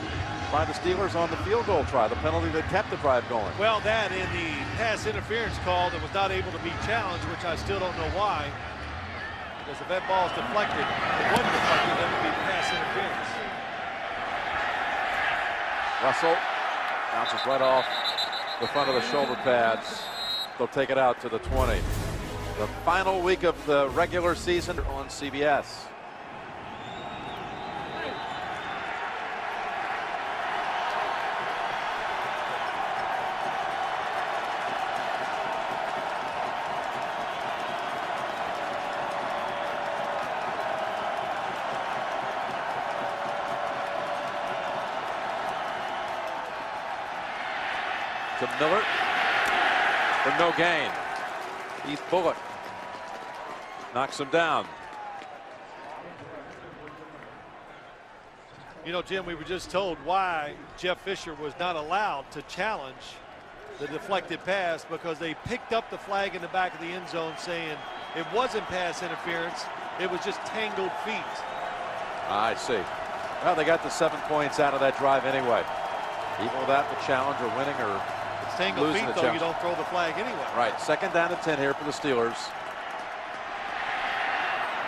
by the Steelers on the field goal try, the penalty that kept the drive going. Well, that in the pass interference call that was not able to be challenged, which I still don't know why. Because if that ball is deflected, it wasn't deflected, that would be pass interference. Russell bounces right off the front of the shoulder pads. They'll take it out to the 20. The final week of the regular season on CBS. To Miller for no gain. Heath Bullock knocks him down. You know, Jim, we were just told why Jeff Fisher was not allowed to challenge the deflected pass, because they picked up the flag in the back of the end zone saying it wasn't pass interference. It was just tangled feet. I see. Well, they got the 7 points out of that drive anyway. Even without the challenge or winning or It's tangled losing feet, the though. challenge. You don't throw the flag anyway. Right, 2nd down and 10 here for the Steelers.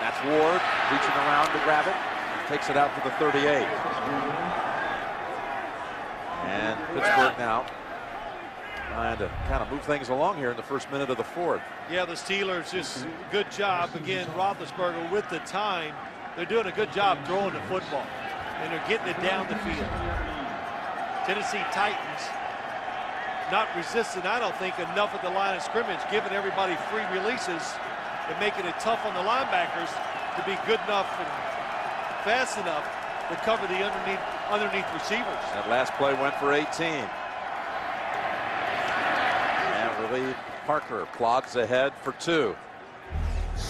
That's Ward reaching around to grab it. Takes it out to the 38. And Pittsburgh now trying to kind of move things along here in the first minute of the 4th. Yeah, the Steelers just good job. Again, Roethlisberger with the time. They're doing a good job throwing the football. And they're getting it down the field. Tennessee Titans not resisting, I don't think, enough at the line of scrimmage, giving everybody free releases and making it tough on the linebackers to be good enough and fast enough to cover the underneath receivers. That last play went for 18. And Willie Parker plods ahead for 2.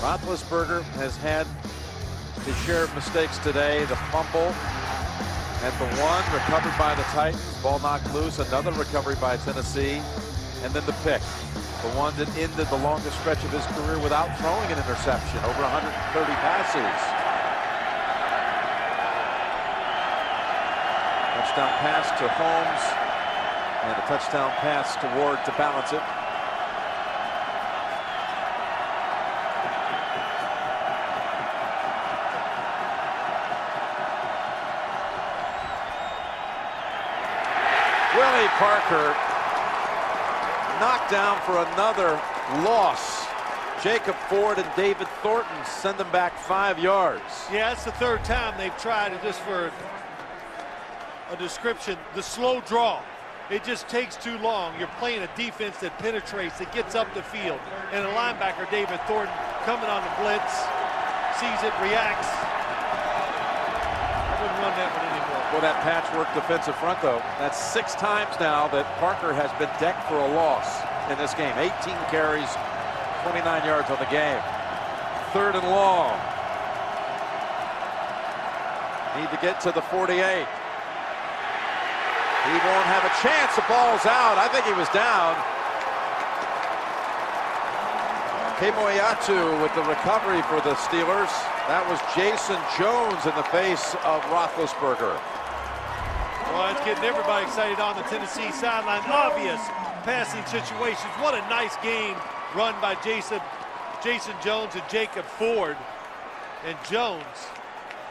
Roethlisberger has had his share of mistakes today. The fumble at the 1, recovered by the Titans. Ball knocked loose. Another recovery by Tennessee. And then the pick. The one that ended the longest stretch of his career without throwing an interception. Over 130 passes. Touchdown pass to Holmes. And a touchdown pass to Ward to balance it. Willie Parker knocked down for another loss. Jacob Ford and David Thornton send them back 5 yards. Yeah, it's the 3rd time they've tried it. Just for a description, the slow draw. It just takes too long. You're playing a defense that penetrates, that gets up the field. And a linebacker, David Thornton, coming on the blitz, sees it, reacts. I wouldn't run that one anymore. Well, that patchwork defensive front, though, that's 6 times now that Parker has been decked for a loss in this game. 18 carries, 29 yards on the game. 3rd and long. Need to get to the 48. He won't have a chance. The ball's out. I think he was down. Kemoyatu with the recovery for the Steelers. That was Jason Jones in the face of Roethlisberger. Well, it's getting everybody excited on the Tennessee sideline. Obvious passing situations. What a nice game run by Jason Jones and Jacob Ford. And Jones,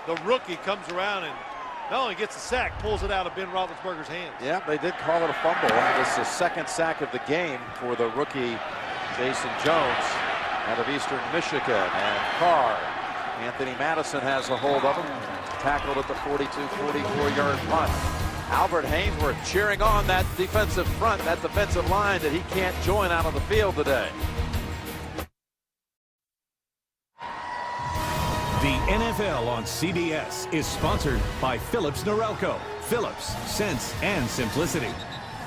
the rookie, comes around and not only gets a sack, pulls it out of Ben Roethlisberger's hands. Yeah, they did call it a fumble. It's the 2nd sack of the game for the rookie Jason Jones out of Eastern Michigan. And Carr, Anthony Madison has a hold of him. Tackled at the 42-44-yard punt. Albert Hainsworth cheering on that defensive front, that defensive line that he can't join out of the field today. The NFL on CBS is sponsored by Phillips Norelco. Phillips, sense and simplicity.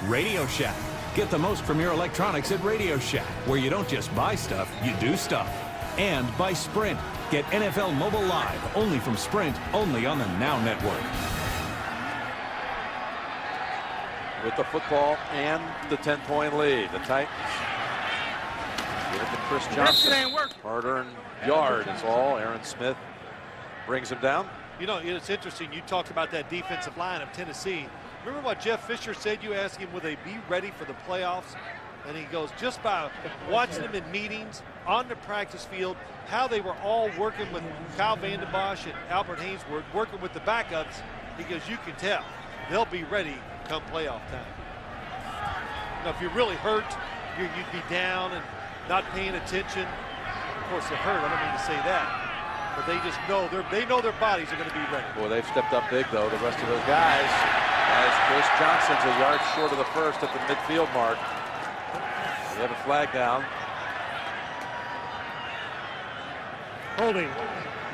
Radio Shack. Get the most from your electronics at Radio Shack, where you don't just buy stuff, you do stuff. And by Sprint. Get NFL Mobile Live only from Sprint, only on the Now Network. With the football and the 10-point lead, the Titans give it to Chris Johnson. Hard-earned yard is all. Aaron Smith brings him down. You know, it's interesting. You talked about that defensive line of Tennessee. Remember what Jeff Fisher said? You asked him, will they be ready for the playoffs? And he goes, just by watching them in meetings, on the practice field, how they were all working with Kyle Vanden Bosch and Albert Hainsworth, working with the backups, he goes, you can tell they'll be ready come playoff time. Now, if you're really hurt, you'd be down and not paying attention. Of course, they're hurt. I don't mean to say that. But they just know their bodies are going to be ready. Boy, they've stepped up big, though, the rest of those guys. As Chris Johnson's a yard short of the first at the midfield mark. We have a flag down. Holding.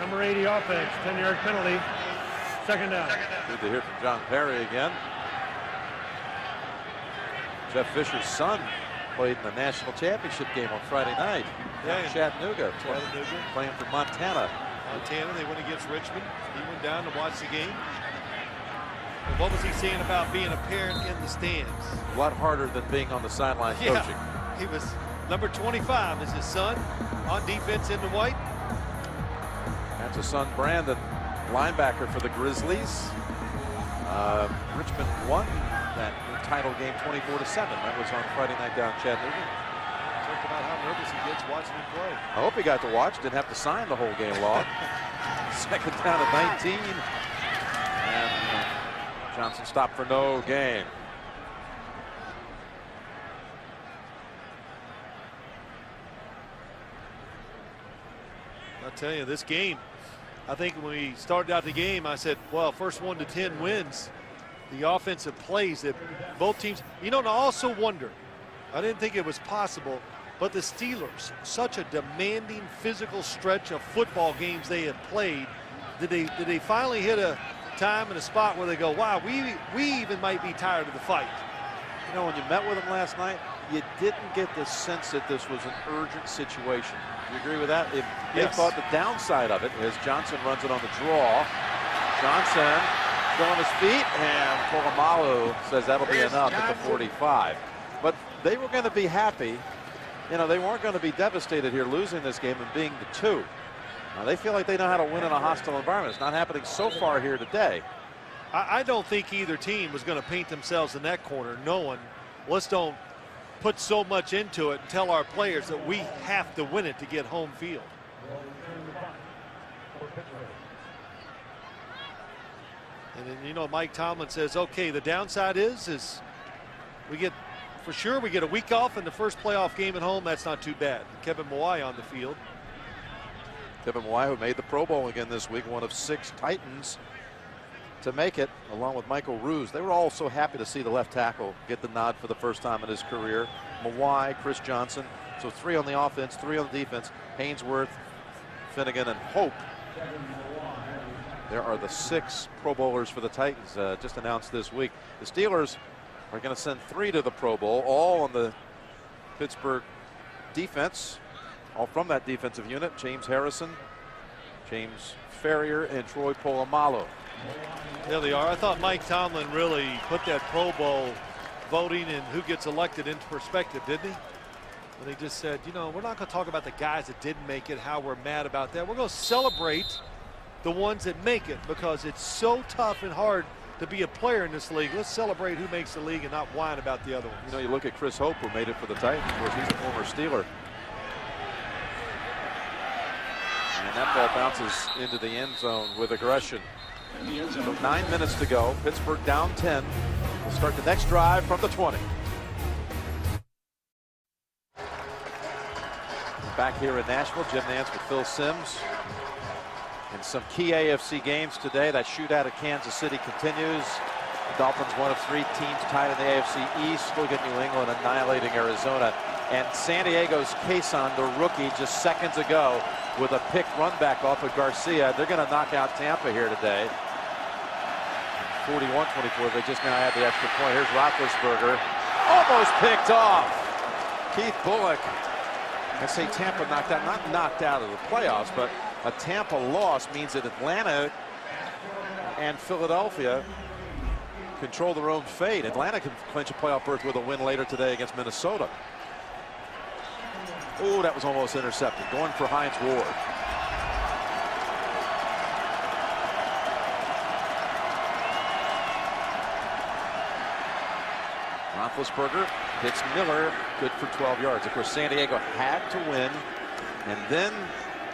Number 80 offense. 10-yard penalty. 2nd down. Good to hear from John Perry again. Jeff Fisher's son played in the national championship game on Friday night. Yeah, in Chattanooga. Playing for Montana. They went against Richmond. He went down to watch the game. And what was he saying about being a parent in the stands? A lot harder than being on the sideline coaching. He was number 25 is his son on defense in the white. to son Brandon, linebacker for the Grizzlies. Richmond won that title game 24-7. That was on Friday night down in Chattanooga. Talk about how nervous he gets watching him play. I hope he got to watch. Didn't have to sign the whole game log. Second down at 19. And Johnson stopped for no gain. I'll tell you, this game, I think when we started out the game, I said, well, first 1 to 10 wins. The offensive plays that both teams, you know, and I also wonder, I didn't think it was possible, but the Steelers, such a demanding physical stretch of football games they have played, did they finally hit a time and a spot where they go, wow, we even might be tired of the fight? You know, when you met with them last night, you didn't get the sense that this was an urgent situation. Do you agree with that? If they Yes. thought the downside of it is Johnson runs it on the draw. Johnson still on his feet, and Polamalu says that'll be enough at the 45. But they were going to be happy. You know, they weren't going to be devastated here losing this game and being the 2. Now, they feel like they know how to win in a hostile environment. It's not happening so far here today. I don't think either team was going to paint themselves in that corner knowing, let's don't put so much into it and tell our players that we have to win it to get home field. And then, you know, Mike Tomlin says, okay, the downside is we get, for sure, we get a week off in the first playoff game at home. That's not too bad. Kevin Mawai on the field. Kevin Mawai, who made the Pro Bowl again this week, one of 6 Titans to make it, along with Michael Ruse. They were all so happy to see the left tackle get the nod for the first time in his career. Mawai, Chris Johnson. So 3 on the offense, 3 on the defense. Hainsworth, Finnegan, and Hope. There are the 6 Pro Bowlers for the Titans just announced this week. The Steelers are going to send 3 to the Pro Bowl, all on the Pittsburgh defense, all from that defensive unit. James Harrison, James Ferrier, and Troy Polamalu. There they are. I thought Mike Tomlin really put that Pro Bowl voting and who gets elected into perspective, didn't he? And he just said, you know, we're not going to talk about the guys that didn't make it, how we're mad about that. We're going to celebrate the ones that make it because it's so tough and hard to be a player in this league. Let's celebrate who makes the league and not whine about the other ones. You know, you look at Chris Hope, who made it for the Titans. Of course, he's a former Steeler. And that ball bounces into the end zone with aggression. So 9 minutes to go. Pittsburgh down 10. We'll start the next drive from the 20. Back here in Nashville, Jim Nantz with Phil Simms. And some key AFC games today. That shootout at Kansas City continues. The Dolphins, one of 3 teams tied in the AFC East. Look at New England annihilating Arizona. And San Diego's Cason, the rookie, just seconds ago with a pick run back off of Garcia. They're going to knock out Tampa here today. 41-24. They just now had the extra point. Here's Roethlisberger. Almost picked off. Keith Bullock. I say Tampa knocked out, not knocked out of the playoffs, but a Tampa loss means that Atlanta and Philadelphia control their own fate. Atlanta can clinch a playoff berth with a win later today against Minnesota. Oh, that was almost intercepted. Going for Hines Ward. Roethlisberger hits Miller, good for 12 yards. Of course, San Diego had to win, and then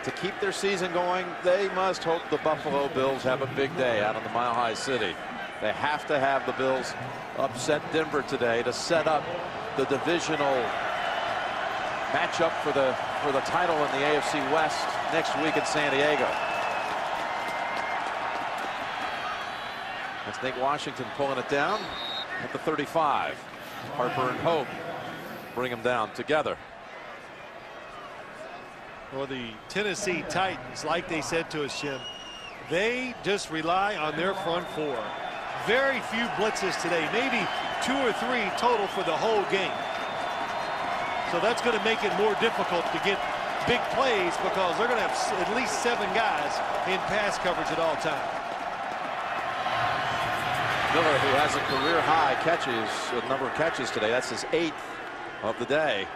to keep their season going, they must hope the Buffalo Bills have a big day out in the Mile High City. They have to have the Bills upset Denver today to set up the divisional matchup for the title in the AFC West next week in San Diego. That's Nate Washington pulling it down at the 35. Harper and Hope bring them down together. Well, the Tennessee Titans, like they said to us, Jim, they just rely on their front 4. Very few blitzes today, maybe 2 or 3 total for the whole game. So that's going to make it more difficult to get big plays because they're going to have at least 7 guys in pass coverage at all times. Miller, who has a career high catches, a number of catches today. That's his 8th of the day.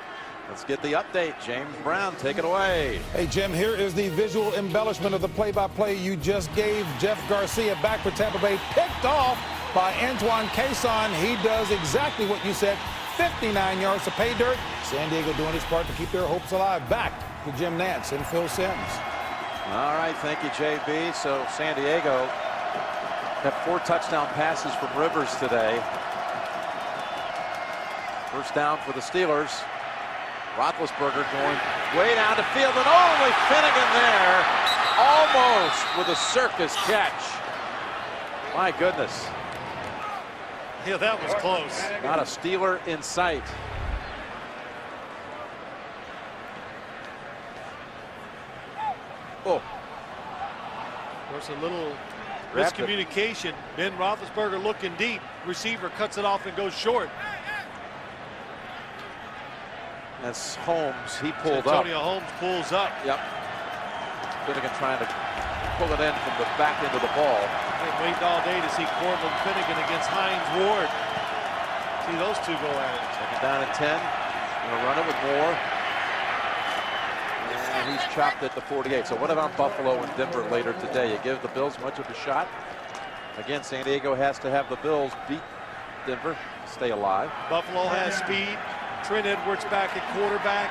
Let's get the update. James Brown, take it away. Hey, Jim, here is the visual embellishment of the play-by-play you just gave. Jeff Garcia back for Tampa Bay, picked off by Antoine Cason. He does exactly what you said, 59 yards to pay dirt. San Diego doing his part to keep their hopes alive. Back to Jim Nantz and Phil Simms. All right, thank you, JB. So San Diego have 4 touchdown passes from Rivers today. First down for the Steelers. Roethlisberger going way down the field, and only Finnegan there, almost with a circus catch. My goodness. Yeah, that was close. Not a Steeler in sight. Oh. Of course, a little miscommunication. Ben Roethlisberger looking deep. Receiver cuts it off and goes short. That's Holmes. He pulled up. Antonio Holmes pulls up. Yep. Finnegan trying to pull it in from the back end of the ball. Been waiting all day to see Corbin Finnegan against Hines Ward. See those two go at it. Second down and 10. Gonna run it with Moore. And he's chopped at the 48. So what about Buffalo and Denver later today? You give the Bills much of a shot? Again, San Diego has to have the Bills beat Denver to stay alive. Buffalo has speed. Trent Edwards back at quarterback.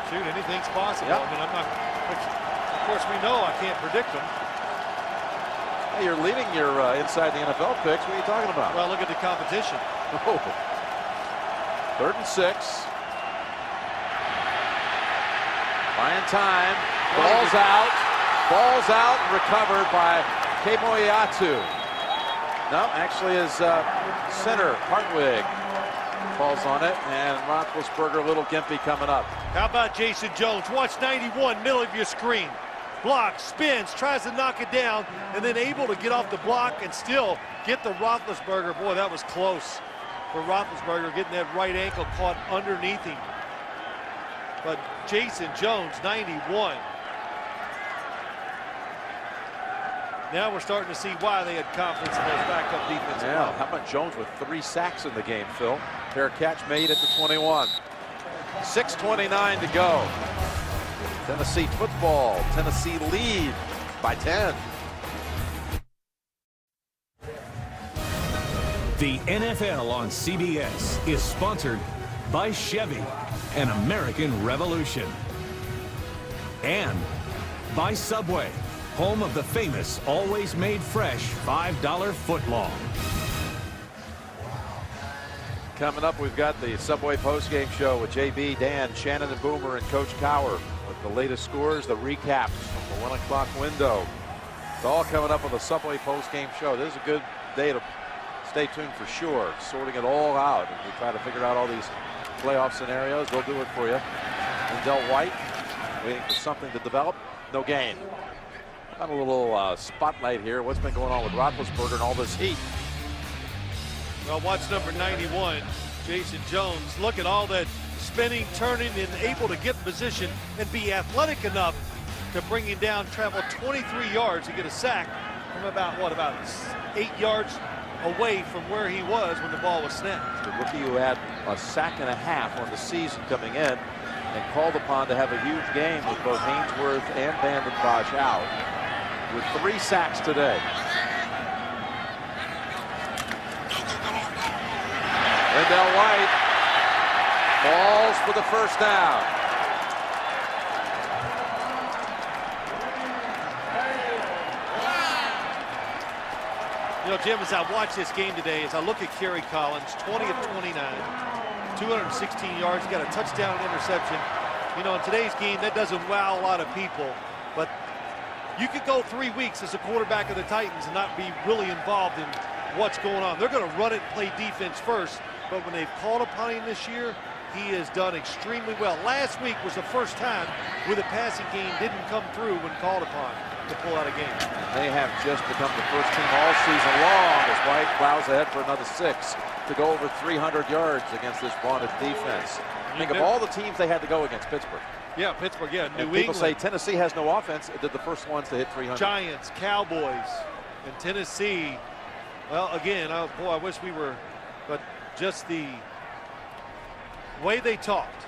Shoot, anything's possible. Yep. I mean, I'm not. Of course, we know I can't predict them. Hey, you're leading your inside the NFL picks. What are you talking about? Well, look at the competition. Oh. 3rd and 6. Buying time. Ball's out. Ball's out and recovered by Kemoeatu. No, actually his center, Hartwig, falls on it, and Roethlisberger, a little gimpy coming up. How about Jason Jones? Watch 91, middle of your screen. Blocks, spins, tries to knock it down, and then able to get off the block and still get the Roethlisberger. Boy, that was close for Roethlisberger, getting that right ankle caught underneath him. But Jason Jones, 91. Now we're starting to see why they had confidence in those backup defensive line. How about Jones with 3 sacks in the game, Phil? Fair catch made at the 21. 6:29 to go. Tennessee football. Tennessee lead by 10. The NFL on CBS is sponsored by Chevy, an American Revolution, and by Subway, home of the famous always made fresh $5 footlong. Coming up, we've got the Subway postgame show with JB, Dan, Shannon, and Boomer, and Coach Cower with the latest scores, the recaps from the 1 o'clock window. It's all coming up on the Subway postgame show. This is a good day to stay tuned for sure. Sorting it all out as we try to figure out all these playoff scenarios. We'll do it for you. Wendell White waiting for something to develop. No gain. Got a little spotlight here. What's been going on with Roethlisberger and all this heat? Well, watch number 91, Jason Jones. Look at all that spinning, turning, and able to get in position and be athletic enough to bring him down, travel 23 yards to get a sack from about 8 yards away from where he was when the ball was snapped. The rookie who had a sack and a half on the season coming in and called upon to have a huge game with both Hainsworth and Vanden Bosch out, with 3 sacks today. Wendell White falls for the first down. You know, Jim, as I watch this game today, as I look at Kerry Collins, 20 of 29, 216 yards, got a touchdown and interception. You know, in today's game, that doesn't wow a lot of people, but you could go 3 weeks as a quarterback of the Titans and not be really involved in what's going on. They're going to run it and play defense first, but when they've called upon him this year, he has done extremely well. Last week was the first time where the passing game didn't come through when called upon to pull out a game. They have just become the first team all season long as White plows ahead for another 6 to go over 300 yards against this vaunted defense. Think of all the teams they had to go against. Pittsburgh. Yeah, Pittsburgh, yeah. New England. People say Tennessee has no offense. They're the first ones to hit 300. Giants, Cowboys, and Tennessee. Well, again, boy, I wish we were, but just the way they talked,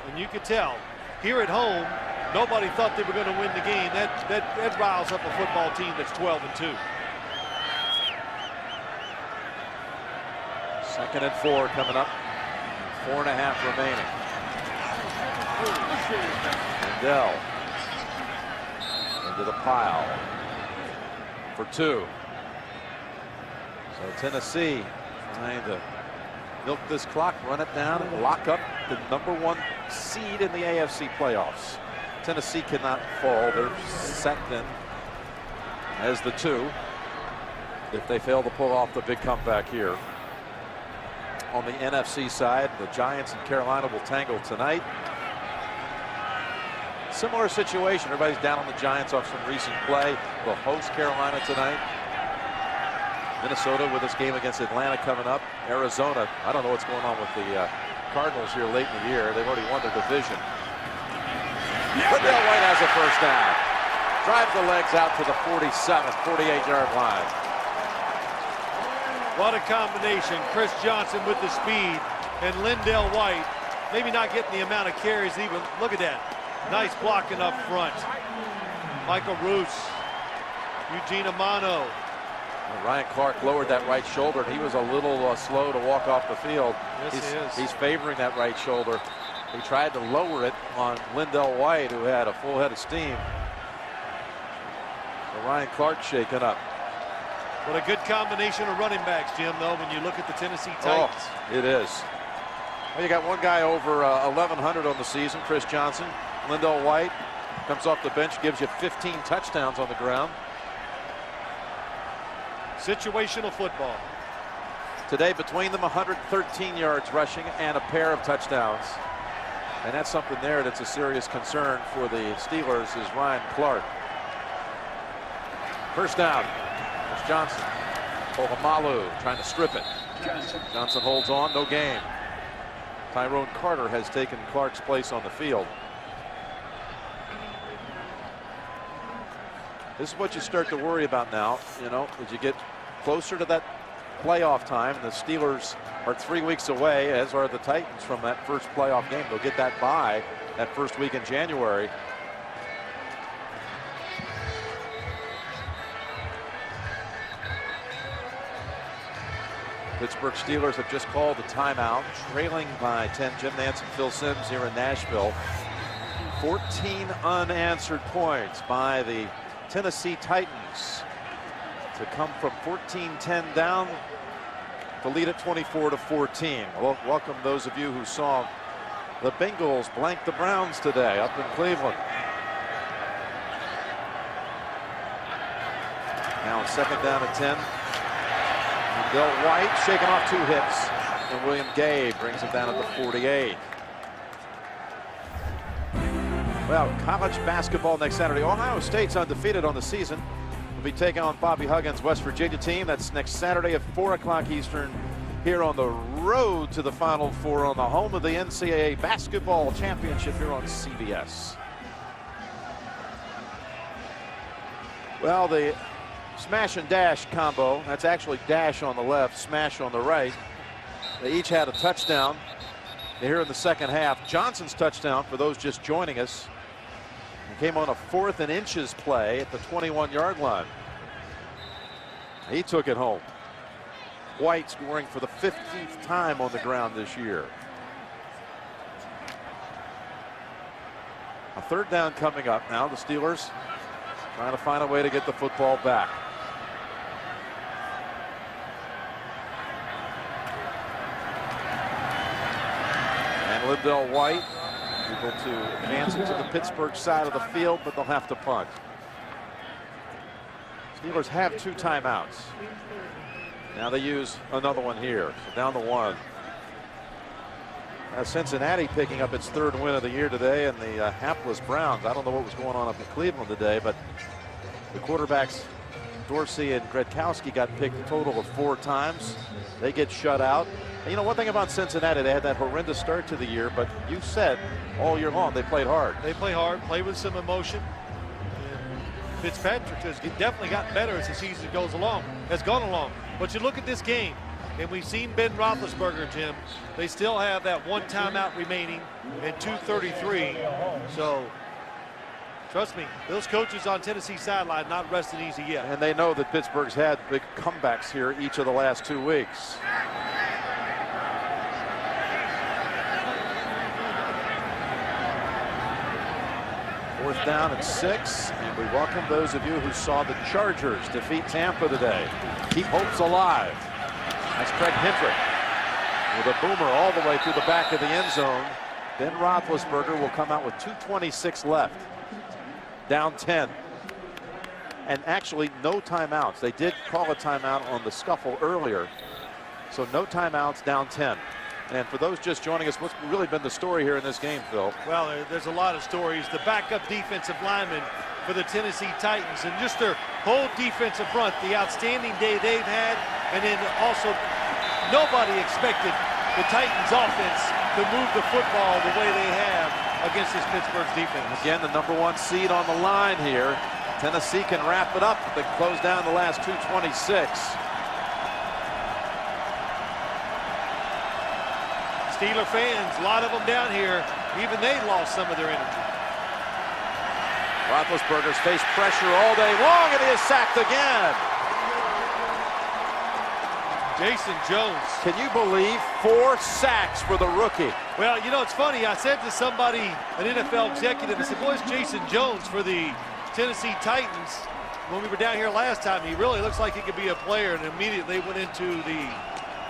and you could tell here at home, nobody thought they were going to win the game. That riles up a football team that's 12-2. 2nd and 4 coming up. 4.5 remaining. Lindell into the pile for 2. So Tennessee trying to milk this clock, run it down, and lock up the #1 seed in the AFC playoffs. Tennessee cannot fall. They're set then as the 2 if they fail to pull off the big comeback here. On the NFC side, the Giants and Carolina will tangle tonight. Similar situation. Everybody's down on the Giants off some recent play. They'll host Carolina tonight. Minnesota with this game against Atlanta coming up. Arizona, I don't know what's going on with the Cardinals here late in the year. They've already won their division. Lindell White has a first down. Drives the legs out to the 47, 48-yard line. What a combination. Chris Johnson with the speed and Lindell White maybe not getting the amount of carries even. Look at that. Nice blocking up front. Michael Roos, Eugene Amano. Ryan Clark lowered that right shoulder, and he was a little slow to walk off the field. Yes, he's favoring that right shoulder. He tried to lower it on Lindell White, who had a full head of steam. So Ryan Clark shaken up. What a good combination of running backs, Jim, though, when you look at the Tennessee Titans. Oh, it is. Well, you got one guy over 1,100 on the season, Chris Johnson. Lindell White comes off the bench, gives you 15 touchdowns on the ground. Situational football. Today, between them, 113 yards rushing and a pair of touchdowns. And that's something there that's a serious concern for the Steelers is Ryan Clark. First down. There's Johnson. Polamalu trying to strip it. Johnson holds on, no gain. Tyrone Carter has taken Clark's place on the field. This is what you start to worry about now, you know, as you get closer to that playoff time. The Steelers are 3 weeks away, as are the Titans, from that first playoff game. They'll get that bye that first week in January. Pittsburgh Steelers have just called a timeout, trailing by 10. Jim Nantz and Phil Simms here in Nashville. 14 unanswered points by the Tennessee Titans to come from 14-10 down to lead at 24-14. Well, welcome those of you who saw the Bengals blank the Browns today up in Cleveland. Now it's 2nd down at 10. Bill White shaking off 2 hits, and William Gay brings him down at the 48. Well, college basketball next Saturday. Ohio State's undefeated on the season. Will be taking on Bobby Huggins' West Virginia team. That's next Saturday at 4 o'clock Eastern here on the road to the Final Four on the home of the NCAA Basketball Championship here on CBS. Well, the smash and dash combo, that's actually dash on the left, smash on the right. They each had a touchdown here in the second half. Johnson's touchdown, for those just joining us, came on a 4th and inches play at the 21-yard line. He took it home. White scoring for the 15th time on the ground this year. A 3rd down coming up now. The Steelers trying to find a way to get the football back. And Lindell White able to advance it to the Pittsburgh side of the field, but they'll have to punt. Steelers have 2 timeouts. Now they use another one here. So down to 1. Cincinnati picking up its 3rd win of the year today, and the hapless Browns. I don't know what was going on up in Cleveland today, but the quarterbacks Dorsey and Gradkowski got picked a total of 4 times. They get shut out. And you know, one thing about Cincinnati, they had that horrendous start to the year, but you said all year long they played hard. They play hard, play with some emotion. And Fitzpatrick has definitely gotten better as the season has gone along. But you look at this game, And we've seen Ben Roethlisberger, Jim. They still have that one timeout remaining at 2:33. So, trust me, those coaches on Tennessee sideline not resting easy yet. And they know that Pittsburgh's had big comebacks here each of the last 2 weeks. Fourth down and 6, and we welcome those of you who saw the Chargers defeat Tampa today. Keep hopes alive. That's Craig Hendrick with a boomer all the way through the back of the end zone. Ben Roethlisberger will come out with 2:26 left. Down 10. And actually no timeouts. They did call a timeout on the scuffle earlier. So no timeouts, down 10. And for those just joining us, what's really been the story here in this game, Phil? Well, there's a lot of stories. The backup defensive lineman for the Tennessee Titans and just their whole defensive front, the outstanding day they've had. And then also nobody expected the Titans offense to move the football the way they have against this Pittsburgh's defense. Again, the #1 seed on the line here. Tennessee can wrap it up. They close down the last 2:26. Steeler fans, a lot of them down here, even they lost some of their energy. Roethlisberger's faced pressure all day long, and he is sacked again. Jason Jones. Can you believe 4 sacks for the rookie? Well, you know, it's funny. I said to somebody, an NFL executive, I said, boy, it's Jason Jones for the Tennessee Titans. When we were down here last time, he really looks like he could be a player, and immediately went into the,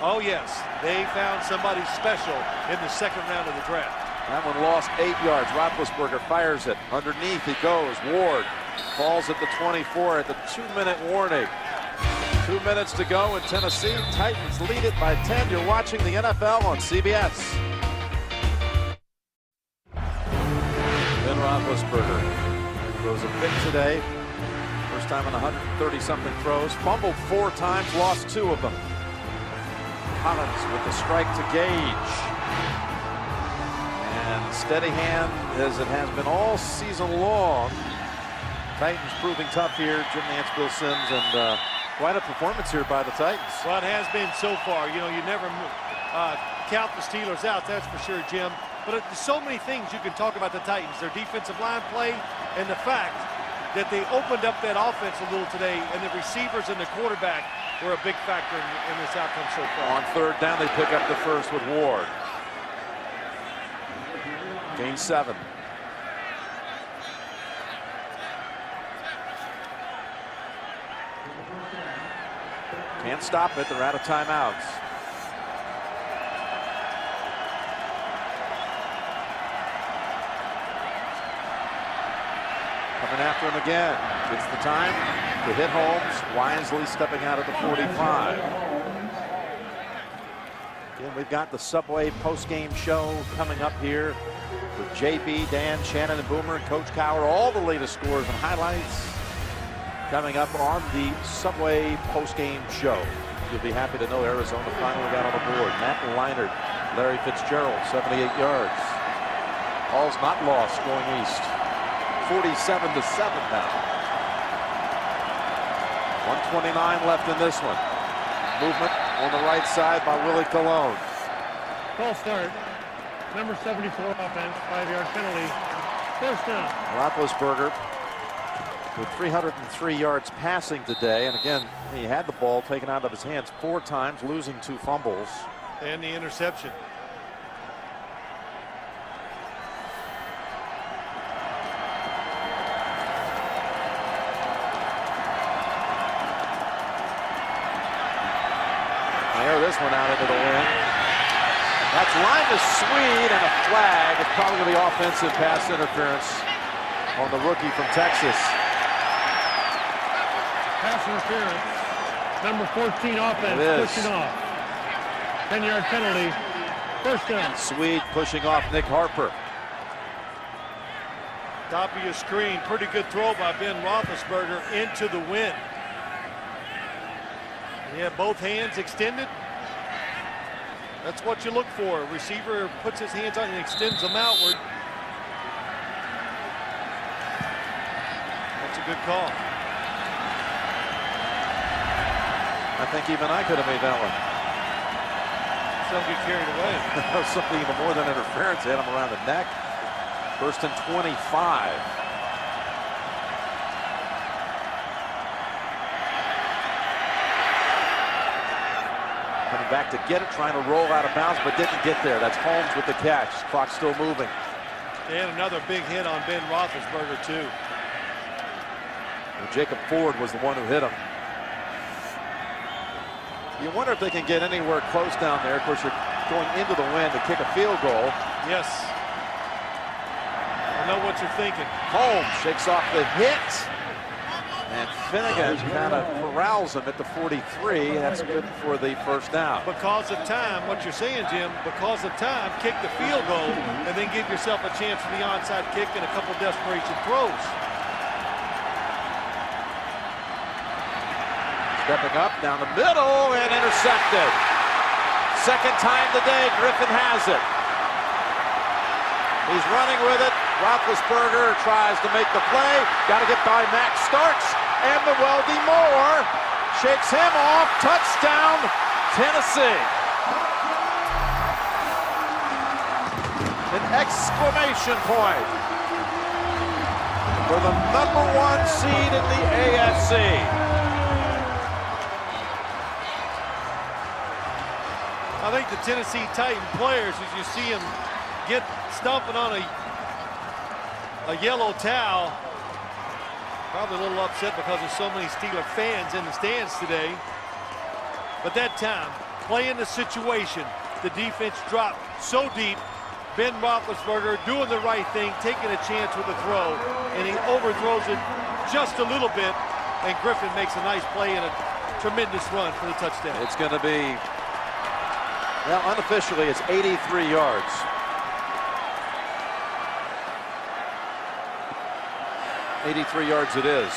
oh yes, they found somebody special in the second round of the draft. That one lost 8 yards. Roethlisberger fires it. Underneath he goes. Ward falls at the 24 at the 2-minute warning. 2 minutes to go in Tennessee. Titans lead it by 10. You're watching the NFL on CBS. Ben Roethlisberger throws a pick today. First time in 130-something throws. Fumbled 4 times, lost 2 of them. Collins with the strike to Gage. And steady hand as it has been all season long. Titans proving tough here. Jim Nance, Bill Sims, and quite a performance here by the Titans. Well, it has been so far. You know, you never count the Steelers out, that's for sure, Jim. But there's so many things you can talk about the Titans. Their defensive line play and the fact that they opened up that offense a little today, and the receivers and the quarterback were a big factor in this outcome so far. On third down, they pick up the first with Ward. Gain 7. Can't stop it. They're out of timeouts. Coming after him again. It's the time to hit Holmes. Wisely stepping out of the 45. Again, we've got the Subway post-game show coming up here with JB, Dan, Shannon, and Boomer, and Coach Cowher. All the latest scores and highlights coming up on the Subway post-game show. You'll be happy to know Arizona finally got on the board. Matt Leinart, Larry Fitzgerald, 78 yards. Ball's not lost going east. 47-7 now. 129 left in this one. Movement on the right side by Willie Colon. False start. Number 74 offense, 5-yard penalty. First down. Roethlisberger with 303 yards passing today. And again, he had the ball taken out of his hands 4 times, losing 2 fumbles. And the interception. Air this one out into the wind. That's Linus Swede, and a flag. It's probably going to be offensive pass interference on the rookie from Texas. Pass interference. Number 14 offense pushing off. 10-yard penalty. First down. Swede pushing off Nick Harper. Top of your screen. Pretty good throw by Ben Roethlisberger into the wind. Yeah, both hands extended. That's what you look for. A receiver puts his hands on and extends them outward. That's a good call. I think even I could have made that one. don't get carried away. That was something even more than interference. Hit him around the neck. First and 25. Coming back to get it, trying to roll out of bounds, but didn't get there. That's Holmes with the catch. Clock still moving. And another big hit on Ben Roethlisberger, too. And Jacob Ford was the one who hit him. You wonder if they can get anywhere close down there. Of course, you're going into the wind to kick a field goal. Yes. I know what you're thinking. Holmes shakes off the hit. And Finnegan kind of corrals him at the 43. That's good for the first down. Because of time, what you're saying, Jim, because of time, kick the field goal and then give yourself a chance for the onside kick and a couple desperation throws. Stepping up down the middle and intercepted. Second time today, Griffin has it. He's running with it. Roethlisberger tries to make the play. Got to get by Max Starks. And the Weldy Moore shakes him off. Touchdown, Tennessee. An exclamation point for the #1 seed in the AFC. I think the Tennessee Titan players, as you see them get stomping on a yellow towel, probably a little upset because there's so many Steeler fans in the stands today. But that time, playing the situation, the defense dropped so deep. Ben Roethlisberger doing the right thing, taking a chance with a throw, and he overthrows it just a little bit, and Griffin makes a nice play and a tremendous run for the touchdown. It's going to be, well, unofficially, it's 83 yards. .83 yards it is.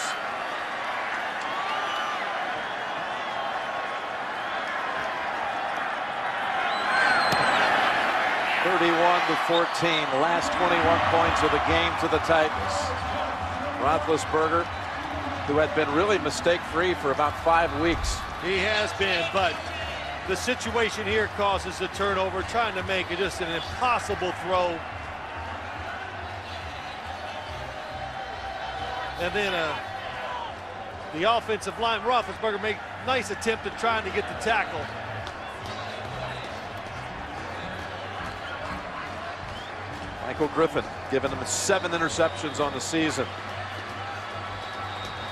(31-14). Last 21 points of the game to the Titans. Roethlisberger, who had been really mistake-free for about 5 weeks. He has been, but the situation here causes a turnover, trying to make it just an impossible throw. And then the offensive line, Roethlisberger, make nice attempt at trying to get the tackle. Michael Griffin giving them 7 interceptions on the season.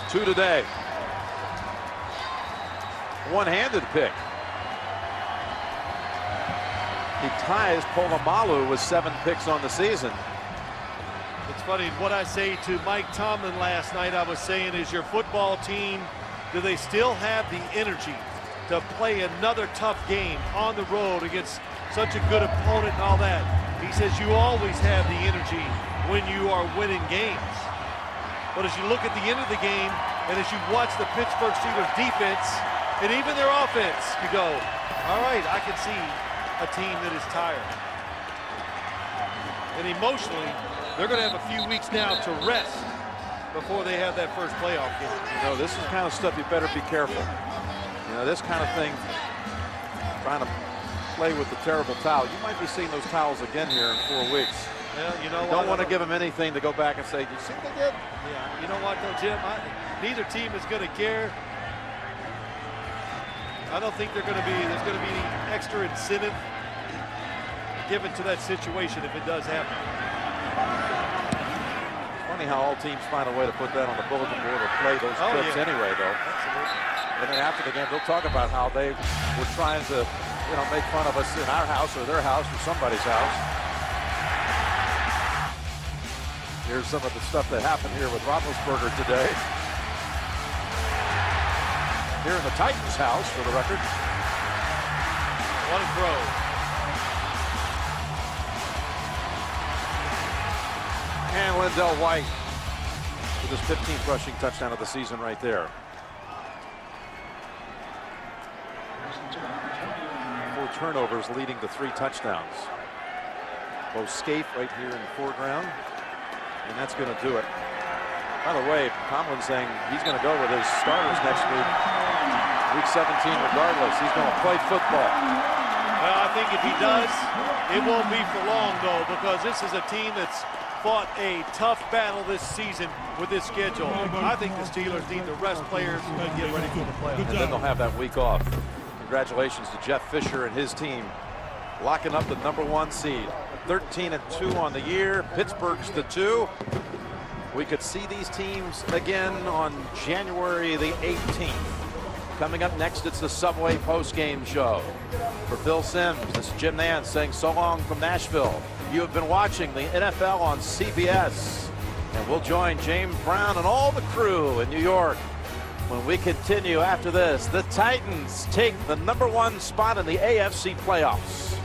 2 today. One-handed pick. He ties Polamalu with 7 picks on the season. It's funny, what I say to Mike Tomlin last night, I was saying, is your football team, do they still have the energy to play another tough game on the road against such a good opponent and all that? He says you always have the energy when you are winning games. But as you look at the end of the game, and as you watch the Pittsburgh Steelers defense, and even their offense, you go, all right, I can see a team that is tired. And emotionally, they're going to have a few weeks now to rest before they have that first playoff game. You know, this is the kind of stuff you better be careful. You know, this kind of thing, trying to play with the terrible towel. You might be seeing those towels again here in 4 weeks. Well, you know, you don't want to give them anything to go back and say, "You see what they did?" Yeah, you know what, though, Jim? Neither team is going to care. I don't think there's going to be any extra incentive given to that situation if it does happen. Funny how all teams find a way to put that on the bulletin board or play those clips anyway, though. Absolutely. And then after the game, they'll talk about how they were trying to, you know, make fun of us in our house or their house or somebody's house. Here's some of the stuff that happened here with Roethlisberger today. Here in the Titans' house, for the record. One throw. And Lindell White with his 15th rushing touchdown of the season right there. 4 turnovers leading to 3 touchdowns. Bo Scaife right here in the foreground. And that's going to do it. By the way, Tomlin's saying he's going to go with his starters next week. Week 17 regardless. He's going to play football. Well, I think if he does, it won't be for long, though, because this is a team that's fought a tough battle this season with this schedule. I think the Steelers need to rest players and get ready for the playoffs. And then they'll have that week off. Congratulations to Jeff Fisher and his team, locking up the #1 seed. 13-2 on the year. Pittsburgh's the 2. We could see these teams again on January the 18th. Coming up next, it's the Subway post-game show. For Bill Sims, this is Jim Nance saying so long from Nashville. You have been watching the NFL on CBS. And we'll join James Brown and all the crew in New York when we continue after this. The Titans take the #1 spot in the AFC playoffs.